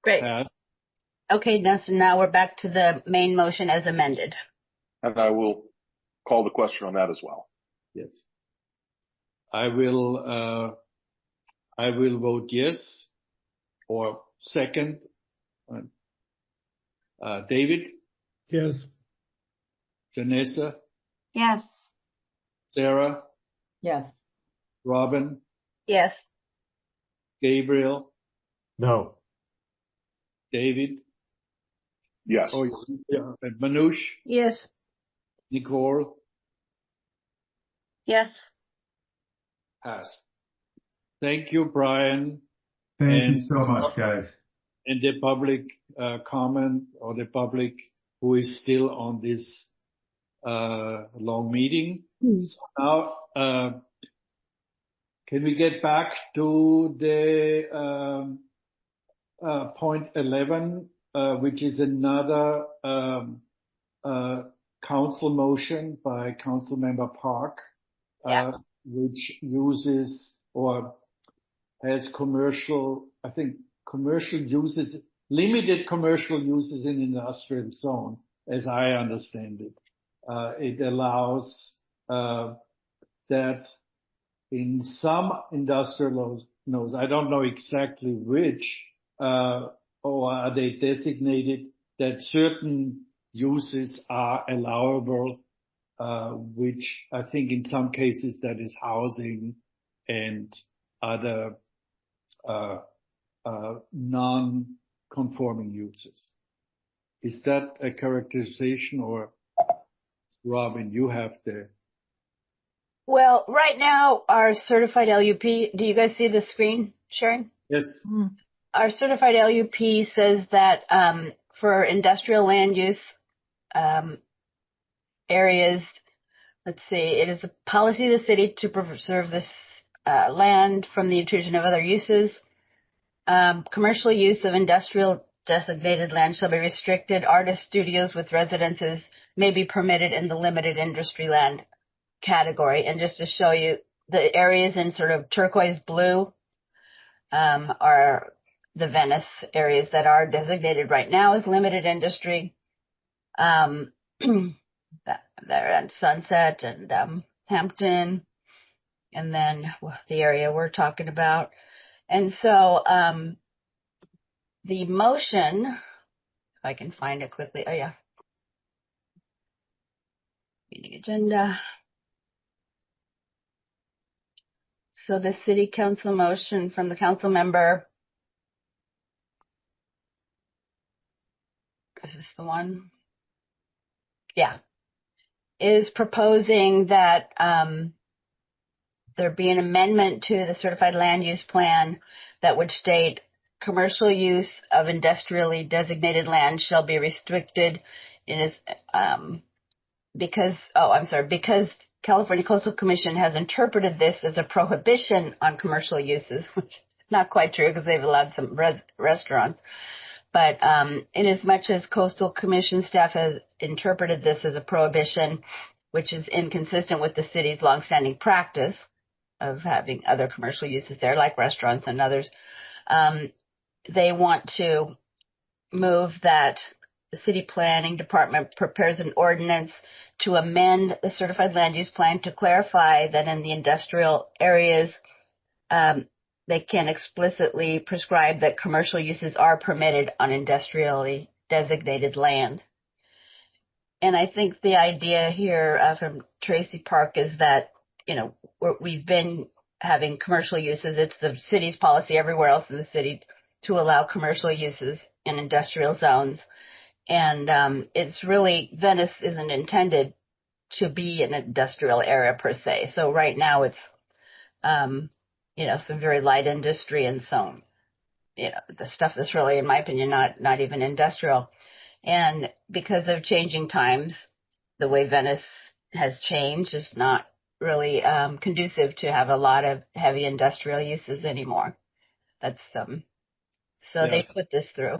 C: Great.
A: Pat?
C: Okay, now we're back to the main motion as amended.
D: And I will call the question on that as well.
A: Yes. I will vote yes, or second. David?
R: Yes.
A: Janessa?
B: Yes.
A: Sarah?
F: Yes.
A: Robin?
C: Yes.
A: Gabriel?
E: No.
A: David?
D: Yes.
A: Oh, yeah. And Manoush?
H: Yes.
A: Nicole?
I: Yes.
A: Pass. Thank you, Brian.
N: Thank you so much, guys.
A: And the public comment, or the public who is still on this long meeting. So now, can we get back to the point 11, which is another council motion by Council Member Park, which uses or has commercial uses, limited commercial uses in industrial zone, as I understand it. It allows that in some industrial nodes, I don't know exactly which, or are they designated, that certain uses are allowable, which I think in some cases that is housing and other non-conforming uses. Is that a characterization, or Robin, you have the...
C: Well, right now, our certified LUP, do you guys see the screen sharing?
A: Yes.
C: Our certified LUP says that for industrial land use areas, let's see, it is the policy of the city to preserve this land from the intrusion of other uses. Commercial use of industrial designated land shall be restricted. Artist studios with residences may be permitted in the limited industry land category. And just to show you, the areas in sort of turquoise blue are the Venice areas that are designated right now as limited industry. They're at Sunset and Hampton, and then the area we're talking about. And so the motion, if I can find it quickly. Oh, yeah. Meeting agenda. So the city council motion from the council member. Is this the one? Yeah. Is proposing that there be an amendment to the certified land use plan that would state commercial use of industrially designated land shall be restricted because California Coastal Commission has interpreted this as a prohibition on commercial uses, which is not quite true because they've allowed some restaurants. But in as much as Coastal Commission staff has interpreted this as a prohibition, which is inconsistent with the city's longstanding practice of having other commercial uses there, like restaurants and others, they want to move that the city planning department prepares an ordinance to amend the certified land use plan to clarify that in the industrial areas, they can explicitly prescribe that commercial uses are permitted on industrially designated land. And I think the idea here from Tracy Park is that, we've been having commercial uses. It's the city's policy everywhere else in the city to allow commercial uses in industrial zones. And it's really, Venice isn't intended to be an industrial area per se. So right now it's, some very light industry and some, the stuff that's really, in my opinion, not even industrial. And because of changing times, the way Venice has changed is not really conducive to have a lot of heavy industrial uses anymore. That's they put this through.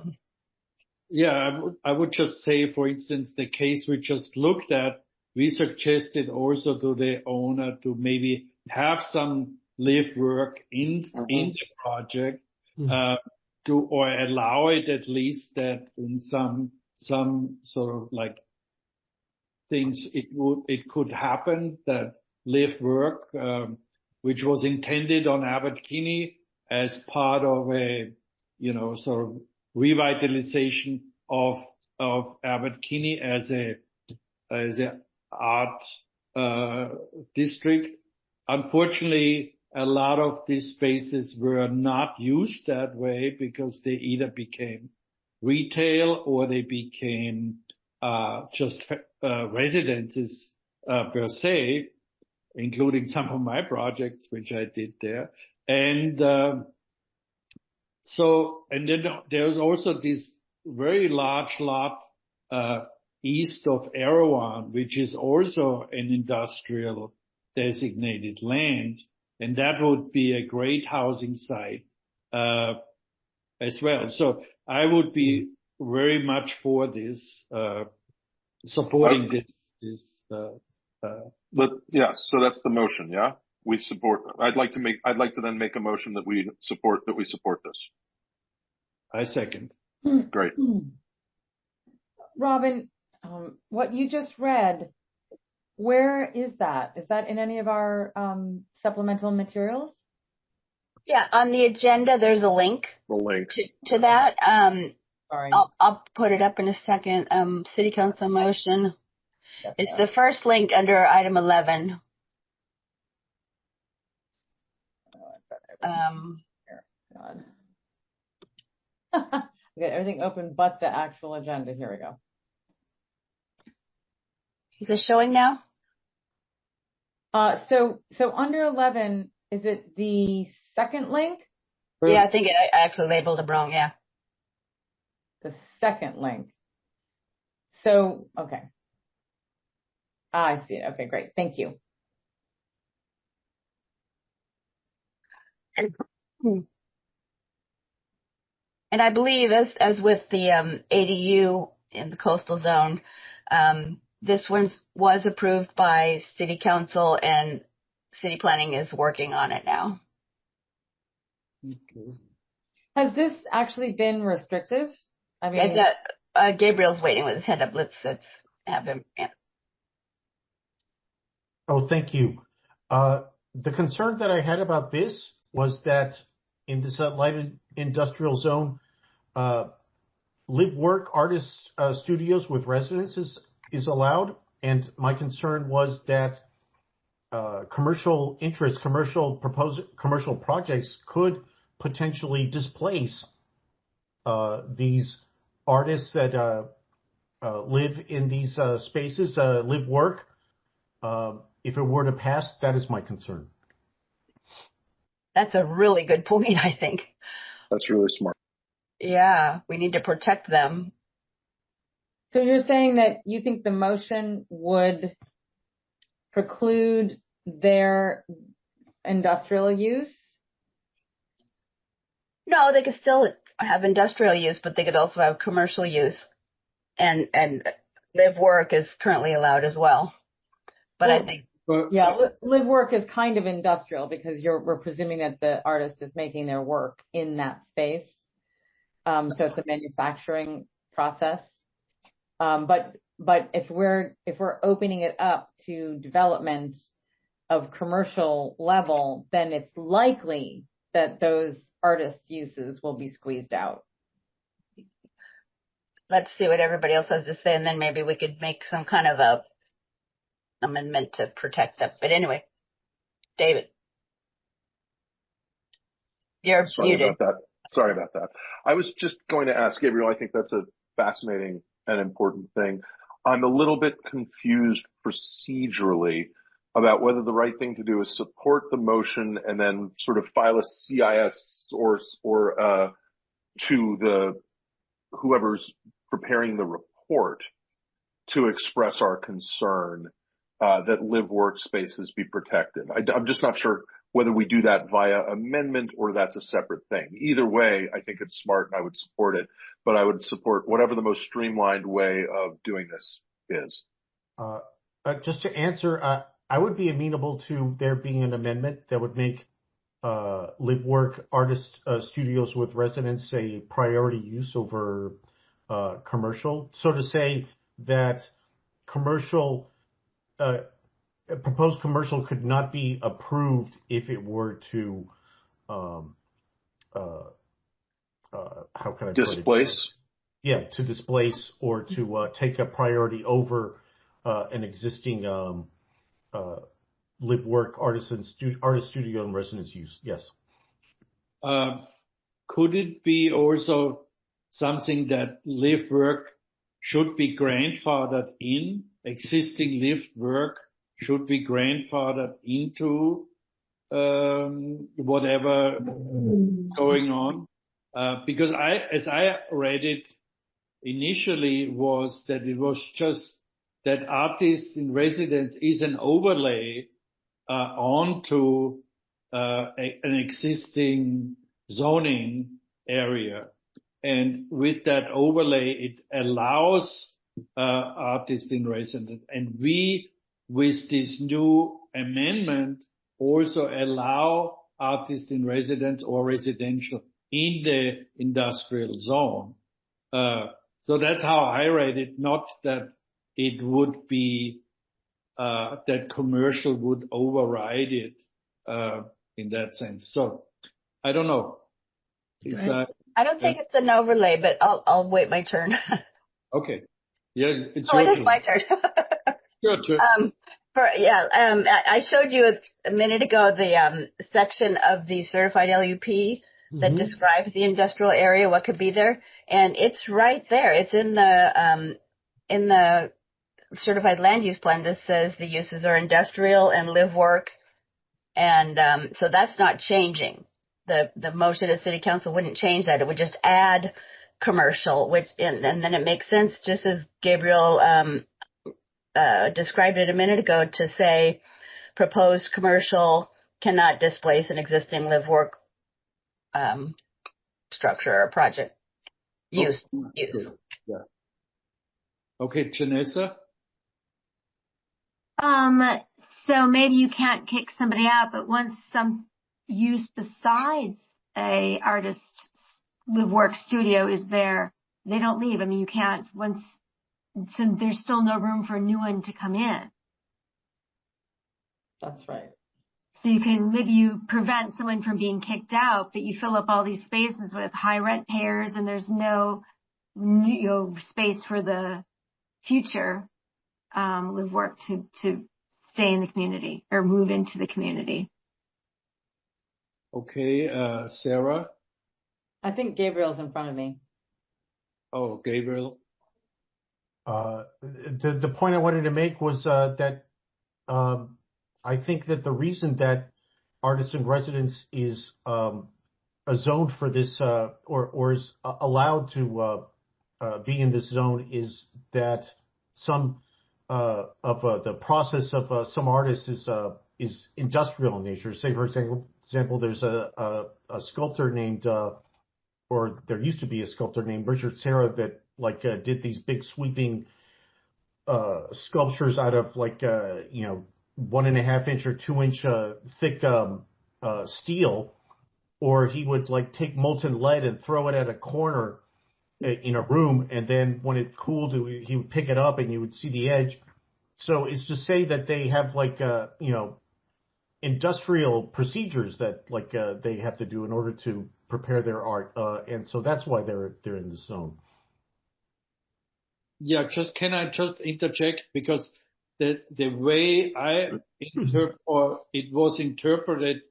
A: Yeah, I would just say, for instance, the case we just looked at, we suggested also to the owner to maybe have some live work in the project, or allow it at least that in some sort of like things it could happen that live work, which was intended on Abbot Kinney as part of a, sort of revitalization of Abbot Kinney as a art district. Unfortunately, a lot of these spaces were not used that way because they either became retail or they became just residences per se, including some of my projects which I did there. And then there's also this very large lot east of Erewhon, which is also an industrial designated land, and that would be a great housing site as well. So I would be very much for this, supporting this.
D: But yeah, so that's the motion. Yeah, we support. I'd like to then make a motion that we support this.
A: I second.
D: Great.
F: Robin, what you just read, where is that? Is that in any of our supplemental materials?
C: Yeah, on the agenda, there's a link. To that.
F: Sorry.
C: I'll put it up in a second. City Council motion. It's the first link under item 11.
F: God. Okay, everything open but the actual agenda. Here we go.
C: Is it showing now?
F: So under 11, is it the second link?
C: Yeah, I think I actually labeled it wrong. Yeah.
F: The second link. So, okay. I see it. Okay, great. Thank you.
C: And I believe, as with the ADU in the coastal zone, this one was approved by City Council, and City Planning is working on it now.
A: Okay.
F: Has this actually been restrictive? I mean,
C: Gabriel's waiting with his hand up. Let's have him. Yeah.
E: Oh, thank you. The concern that I had about this was that in this light industrial zone, live work artist studios with residences is allowed, and my concern was that commercial interests, commercial projects could potentially displace these artists that live in these spaces, live work. If it were to pass, that is my concern.
C: That's a really good point, I think.
D: That's really smart.
C: Yeah, we need to protect them.
F: so you're saying that you think the motion would preclude their industrial use?
C: No, they could still have industrial use, but they could also have commercial use, and live work is currently allowed as well. But I think,
F: live work is kind of industrial because we're presuming that the artist is making their work in that space. So it's a manufacturing process. But if we're opening it up to development of commercial level, then it's likely that those artist uses will be squeezed out.
C: let's see what everybody else has to say, and then maybe we could make some kind of a amendment to protect them. But anyway, David, you're muted.
D: Sorry about that. I was just going to ask Gabriel, I think that's a fascinating and important thing. I'm a little bit confused procedurally about whether the right thing to do is support the motion and then sort of file a CIS or to the whoever's preparing the report to express our concern that live workspaces be protected. I'm just not sure whether we do that via amendment or that's a separate thing. Either way, I think it's smart and I would support it, but I would support whatever the most streamlined way of doing this is.
E: Just to answer, I would be amenable to there being an amendment that would make live work artist studios with residents a priority use over commercial. So to say that proposed commercial could not be approved if it were to how can I
D: displace?
E: Yeah, to displace or to take a priority over an existing live work artist studio and residence use. Yes.
A: Could it be also something that live work should be grandfathered in? Existing live work should be grandfathered into whatever going on? Because as I read it initially, was that it was just that artist in residence is an overlay onto an existing zoning area. And with that overlay, it allows artists in residence. And we, with this new amendment, also allow artists in residence or residential in the industrial zone. So that's how I read it, not that it would be that commercial would override it in that sense. So I don't know.
C: I don't think it's an overlay, but I'll wait my turn.
A: Okay. Yeah, it's
C: your
A: turn.
C: It is my turn.
A: Your turn.
C: I showed you a minute ago the section of the certified LUP that describes the industrial area, what could be there, and it's right there. It's in the certified land use plan that says the uses are industrial and live work, and so that's not changing. The motion at City Council wouldn't change that. It would just add commercial, which and then it makes sense, just as Gabriel described it a minute ago, to say proposed commercial cannot displace an existing live work structure or project. Use.
A: Good. Yeah. Okay, Janessa?
B: So maybe you can't kick somebody out, but once some use besides a artist's live work studio is there, they don't leave. I mean, you can't so there's still no room for a new one to come in.
F: That's right.
B: So maybe you prevent someone from being kicked out, but you fill up all these spaces with high rent payers and there's no, space for the future, live work to stay in the community or move into the community.
A: Okay, Sarah?
F: I think Gabriel's in front of me.
A: Oh, Gabriel?
E: The point I wanted to make was that I think that the reason that artist in residence is zoned for this or is allowed to be in this zone is that some of the process of some artists is industrial in nature. Say, for example, there's a sculptor named or there used to be a sculptor named Richard Serra that did these big sweeping sculptures out of 1.5 inch or 2 inch thick steel, or he would take molten lead and throw it at a corner in a room, and then when it cooled, he would pick it up and you would see the edge. So it's to say that they have industrial procedures that they have to do in order to prepare their art, and so that's why they're in the zone.
A: Yeah, can I just interject, because the way I interpret, or it was interpreted,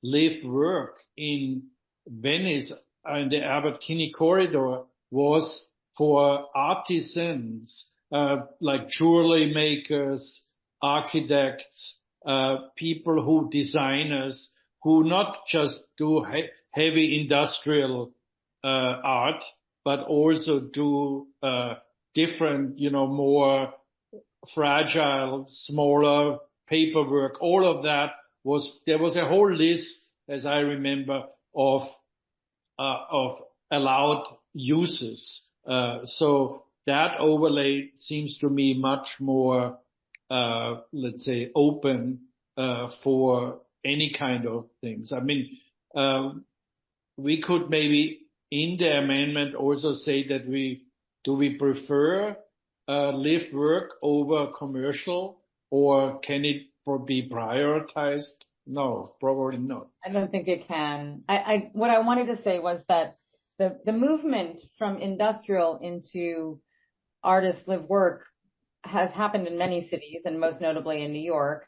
A: live work in Venice and the Albertini corridor was for artisans, like jewelry makers, architects, people designers who not just do heavy industrial art, but also do different, more fragile, smaller paperwork. All of that there was a whole list, as I remember, of allowed uses. So that overlay seems to me much more, let's say, open for any kind of things. I mean, we could maybe in the amendment also say that we prefer live work over commercial, or can it be prioritized? No, probably not.
F: I don't think it can. What I wanted to say was that the movement from industrial into artist live work has happened in many cities, and most notably in New York.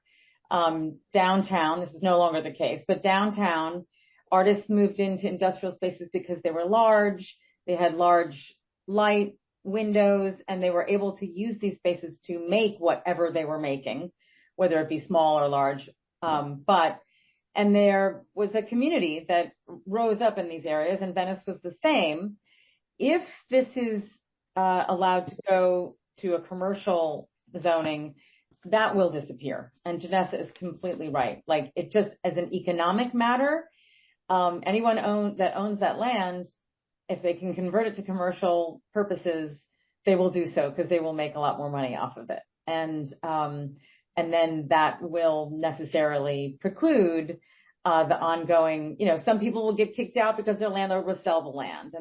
F: Downtown, this is no longer the case, but downtown, artists moved into industrial spaces because they were large, they had large light windows, and they were able to use these spaces to make whatever they were making, whether it be small or large. And there was a community that rose up in these areas, and Venice was the same. If this is allowed to go to a commercial zoning, that will disappear. And Janessa is completely right. It just, as an economic matter, anyone that owns that land, if they can convert it to commercial purposes, they will do so because they will make a lot more money off of it. And then that will necessarily preclude the ongoing, some people will get kicked out because their landlord will sell the land.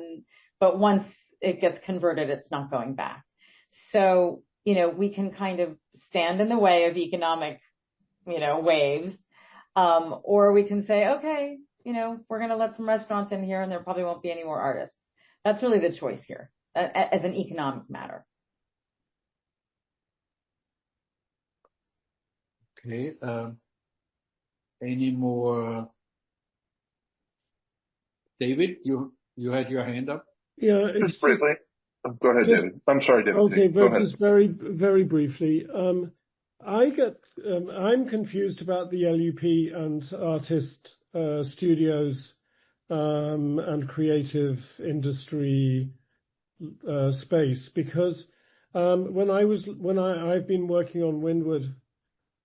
F: But once it gets converted, it's not going back. So, we can kind of stand in the way of economic, waves. Or we can say, okay, we're going to let some restaurants in here and there probably won't be any more artists. That's really the choice here as an economic matter.
A: Okay. Any more? David, you had your hand up?
R: Yeah.
D: Just briefly. Go ahead, David. I'm sorry, David.
R: Okay,
D: Go
R: but
D: ahead.
R: just very, very briefly. I'm confused about the LUP and artist studios and creative industry space, because when I've been working on Windward,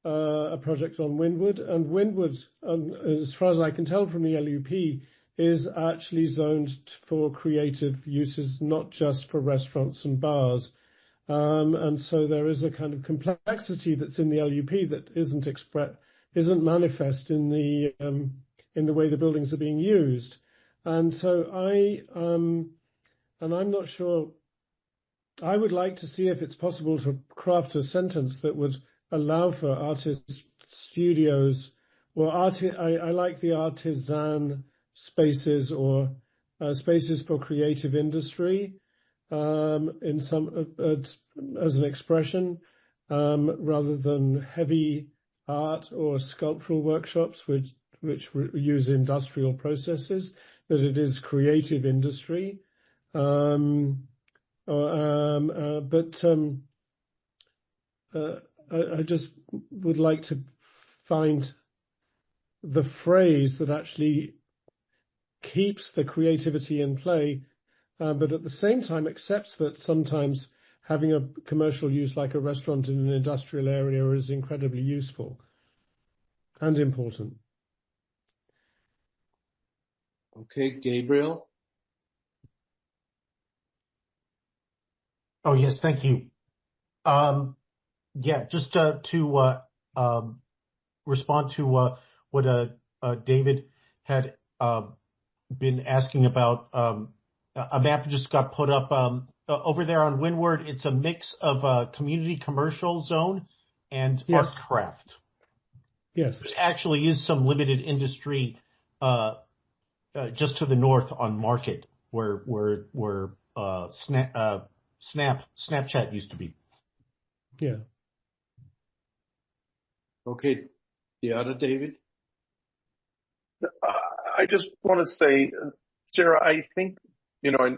R: a project on Windward, and Windward, as far as I can tell from the LUP, is actually zoned for creative uses, not just for restaurants and bars. And so there is a kind of complexity that's in the LUP that isn't manifest in the way the buildings are being used. And so I'm not sure. I would like to see if it's possible to craft a sentence that would allow for artist studios or I like the artisan spaces or spaces for creative industry in some as an expression rather than heavy art or sculptural workshops which use industrial processes, that it is creative industry. I just would like to find the phrase that actually keeps the creativity in play, but at the same time accepts that sometimes having a commercial use like a restaurant in an industrial area is incredibly useful and important.
A: Okay, Gabriel.
E: Oh, yes, thank you. Yeah, just to respond to what David had been asking about, a map just got put up over there on Windward. It's a mix of community commercial zone and art craft.
R: Yes.
E: There actually is some limited industry just to the north on Market where Snapchat used to be.
R: Yeah. Okay. The other David?
D: I just want to say, Sarah, I think, I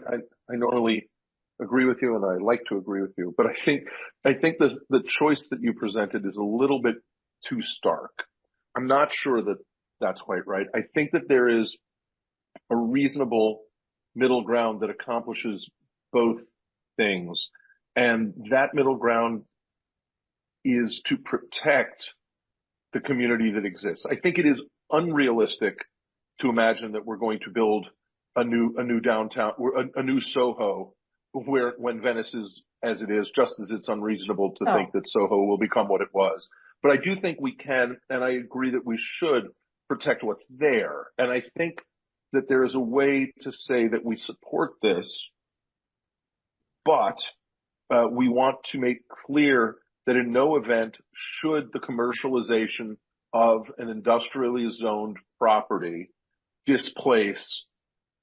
D: normally agree with you and I like to agree with you, but I think the choice that you presented is a little bit too stark. I'm not sure that that's quite right. I think that there is a reasonable middle ground that accomplishes both things. And that middle ground is to protect the community that exists. I think it is unrealistic to imagine that we're going to build a new downtown, a new Soho, when Venice is as it is, just as it's unreasonable to think that Soho will become what it was. But I do think we can, and I agree that we should protect what's there. And I think that there is a way to say that we support this, but we want to make clear that in no event should the commercialization of an industrially zoned property displace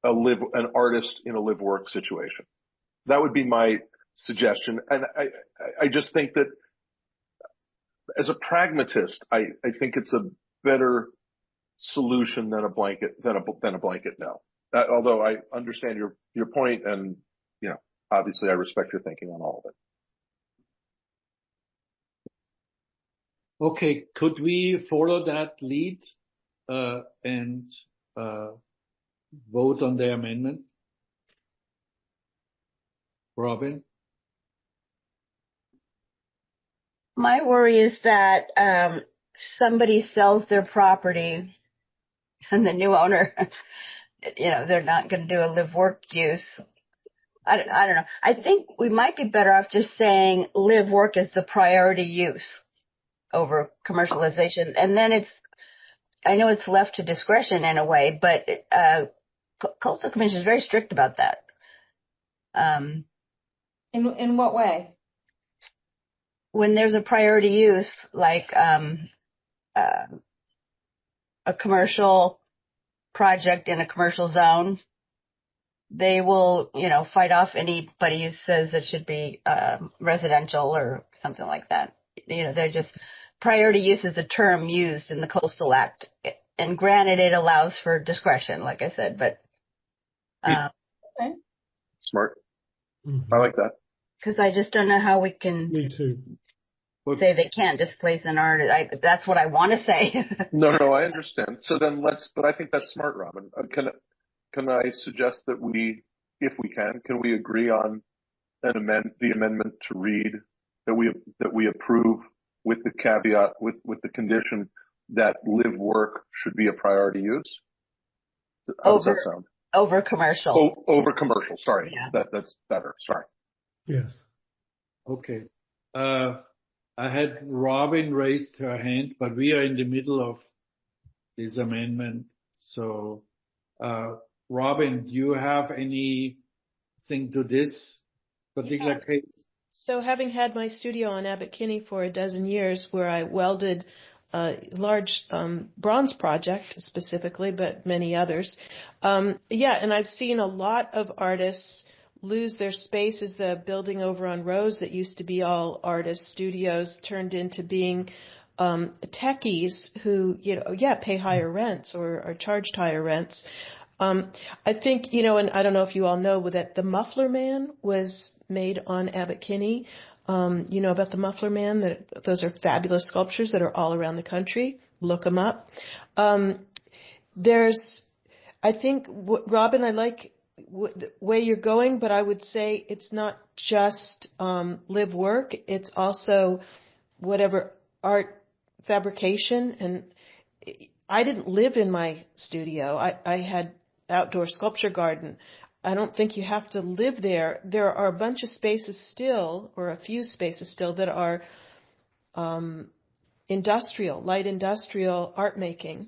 D: an artist in a live-work situation. That would be my suggestion. And I just think that as a pragmatist, I think it's a better solution than a blanket no. Although I understand your point, and obviously I respect your thinking on all of it.
A: Okay, could we follow that lead and vote on the amendment? Robin?
C: My worry is that somebody sells their property and the new owner, they're not going to do a live-work use. I don't know. I think we might be better off just saying live-work is the priority use over commercialization. And then I know it's left to discretion in a way, but Coastal Commission is very strict about that.
F: In what way?
C: When there's a priority use, like a commercial project in a commercial zone, they will, fight off anybody who says it should be residential or something like that. They're just priority use is a term used in the Coastal Act, and granted, it allows for discretion, like I said, but
F: okay.
D: Smart. I like that.
C: Because I just don't know how we can say they can't displace an artist. That's what I want to say.
D: No, I understand. So then but I think that's smart, Robin. Can I suggest that if we can we agree on the amendment to read that we approve with the caveat, with the condition that live work should be a priority use? How does that sound?
C: Over commercial.
D: Over commercial. Sorry.
C: Yeah.
D: That's better. Sorry.
R: Yes.
A: Okay. I had Robin raised her hand, but we are in the middle of this amendment. So, Robin, do you have anything to this particular case?
M: So having had my studio on Abbot Kinney for a dozen years where I welded a large bronze project specifically, but many others, and I've seen a lot of artists lose their space as the building over on Rose that used to be all artist studios turned into being techies who, pay higher rents or are charged higher rents. I think, and I don't know if you all know that the Muffler Man was made on Abbot Kinney. About the Muffler Man, those are fabulous sculptures that are all around the country. Look them up. I think, Robin, I like the way you're going, but I would say it's not just live work. It's also whatever art fabrication. And I didn't live in my studio. I had outdoor sculpture garden. I don't think you have to live there. There are a bunch of spaces still, or a few spaces still, that are light industrial art making.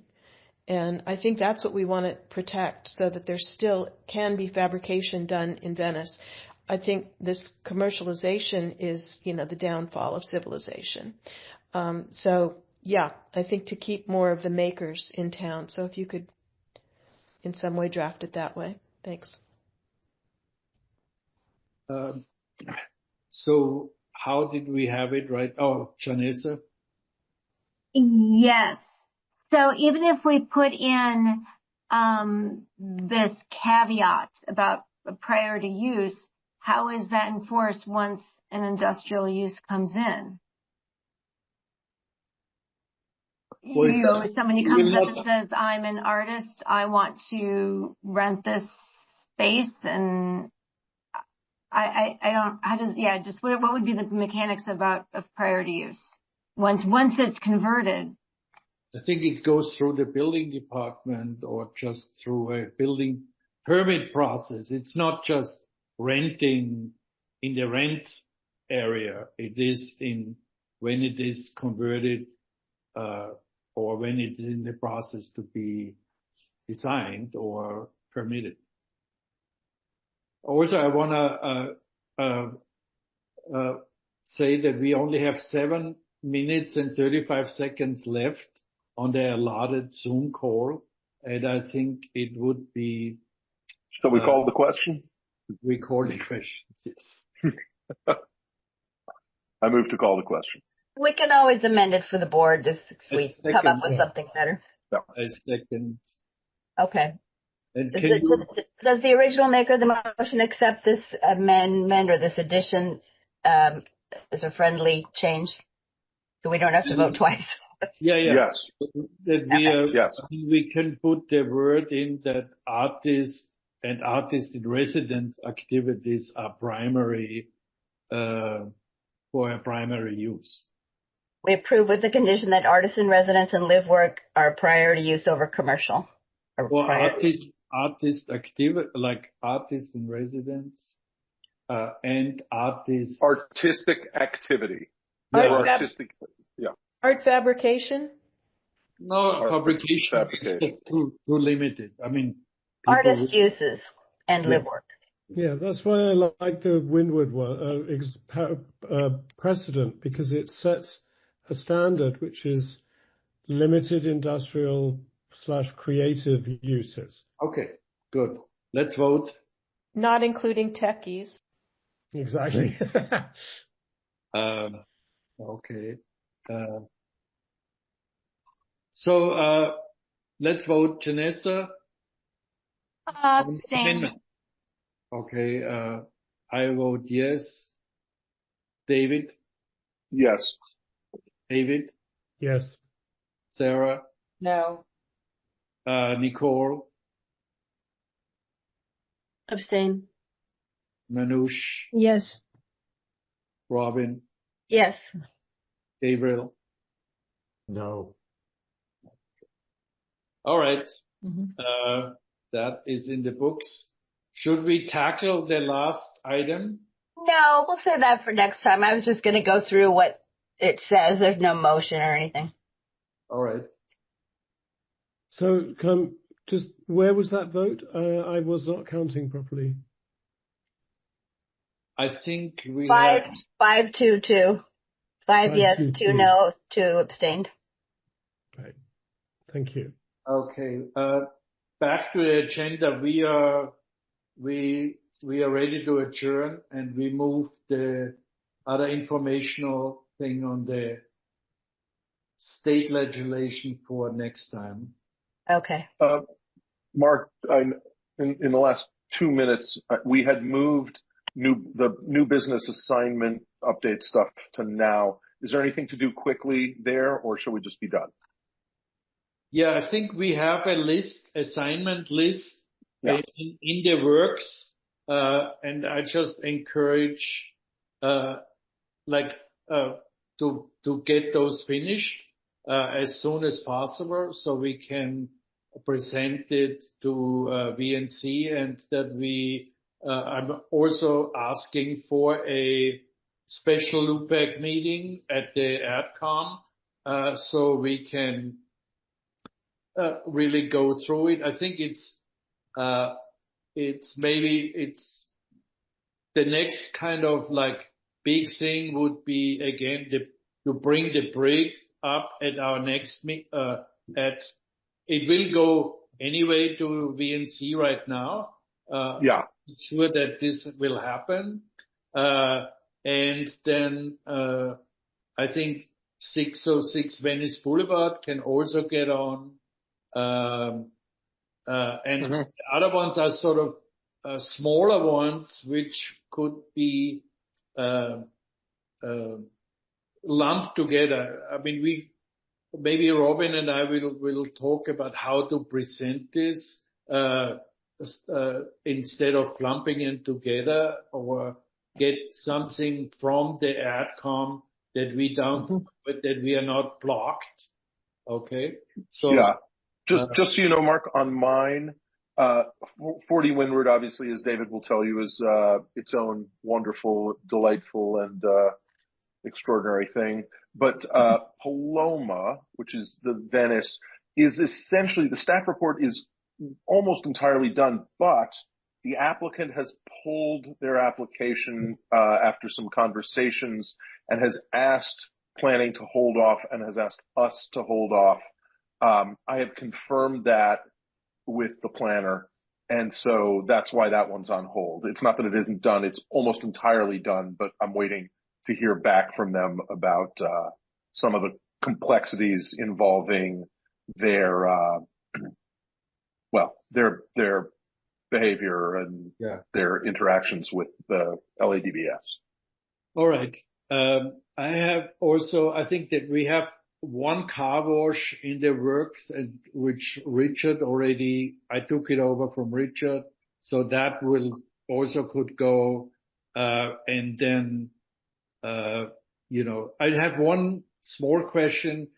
M: And I think that's what we want to protect so that there still can be fabrication done in Venice. I think this commercialization is, the downfall of civilization. I think to keep more of the makers in town. So if you could in some way draft it that way. Thanks.
A: So how did we have it right? Oh, Janessa?
B: Yes. So even if we put in this caveat about priority use, how is that enforced once an industrial use comes in? Somebody comes up and says, I'm an artist, I want to rent this space, and what would be the mechanics of priority use once it's converted?
A: I think it goes through the building department or just through a building permit process. It's not just renting in the rent area. It is when it is converted, or when it is in the process to be designed or permitted. Also, I want to say that we only have 7 minutes and 35 seconds left on the allotted Zoom call, and I think it would be.
D: Shall we call the question?
A: We call the questions, yes.
D: I move to call the question.
C: We can always amend it for the board if we come up with something better.
A: A second.
C: Okay.
A: And
C: does the original maker of the motion accept this amendment or this addition as a friendly change? So we don't have to vote twice.
D: Yes.
A: Yes. We can put the word in that artists and artist in residence activities are primary, for a primary use.
C: We approve with the condition that artists in residence and live work are priority use over commercial.
A: Or artist activity, like artist in residence, and artist.
D: Artistic activity.
M: Art fabrication?
A: No, fabrication is too limited. I mean,
C: artist uses and live work.
R: Yeah, that's why I like the Windward one, precedent, because it sets a standard which is limited industrial / creative uses.
A: Okay, good. Let's vote.
M: Not including techies.
R: Exactly.
A: Okay. So let's vote. Janessa?
B: Abstain.
A: Okay. I vote yes. David?
D: Yes.
A: David?
R: Yes.
A: Sarah?
F: No.
A: Nicole?
I: Abstain.
A: Manoush?
H: Yes.
A: Robin?
C: Yes.
A: Gabriel?
E: No.
A: All right. that is in the books. Should we tackle the last item?
C: No, we'll save that for next time. I was just going to go through what it says. There's no motion or anything.
A: All right.
R: So, just where was that vote? I was not counting properly.
A: I think we
C: Five,
A: have
C: 5-2-2. 5 yes, 2 no, 2 abstained.
R: Right. Thank you.
A: Okay. Back to the agenda. We are ready to adjourn, and we move the other informational thing on the state legislation for next time.
C: Okay.
D: Mark, in the last 2 minutes, we had moved the new business assignment update stuff to now. Is there anything to do quickly there, or should we just be done?
A: Yeah, I think we have a assignment list in the works, and I just encourage, to get those finished, as soon as possible so we can present it to, VNC, and that I'm also asking for a special LUPAC meeting at the AdCom, so we can really go through it. I think it's the next kind of big thing would be again to bring the brig up at our next it will go anyway to VNC right now. It's sure that this will happen. And then I think 606 Venice Boulevard can also get on. And the other ones are sort of smaller ones, which could be lumped together. I mean, maybe Robin and I will talk about how to present this instead of clumping it together, or get something from the AdCom that we don't, but that we are not blocked. Okay. So
D: yeah. Just so you know, Mark, on mine, 40 Windward, obviously, as David will tell you, is its own wonderful, delightful, and extraordinary thing. But Paloma, which is the Venice, is essentially, the staff report is almost entirely done, but the applicant has pulled their application after some conversations and has asked planning to hold off and has asked us to hold off. I have confirmed that with the planner, and so that's why that one's on hold. It's not that it isn't done, it's almost entirely done, but I'm waiting to hear back from them about some of the complexities involving their their behavior and their interactions with the LADBS.
A: All right. I think that we have one car wash in the works, and which Richard I took it over from Richard, so that could go. And then, I have one small question.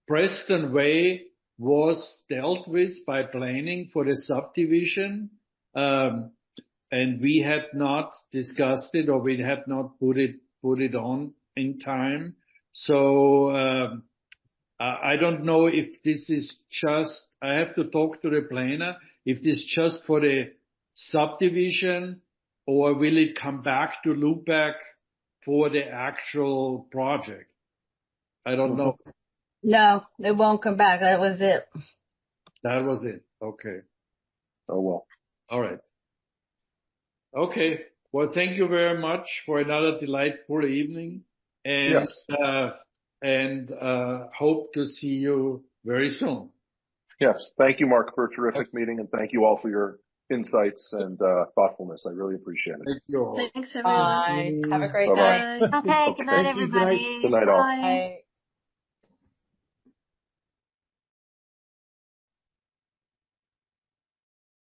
A: Preston Way was dealt with by planning for the subdivision, and we had not discussed it, or we had not put it on in time. So I don't know if this is just, I have to talk to the planner, if this is just for the subdivision, or will it come back to LUPAC for the actual project? I don't know.
C: No, it won't come back. That was it.
A: That was it. Okay.
D: Oh, well.
A: All right. Okay. Well, thank you very much for another delightful evening. And, hope to see you very soon.
D: Yes. Thank you, Mark, for a terrific meeting, and thank you all for your insights and thoughtfulness. I really appreciate it.
A: Thank you all.
I: Thanks, everyone.
F: Bye. Have a great
D: Bye-bye.
F: night.
B: Okay. Good night, everybody.
D: Good night, all.
C: Bye.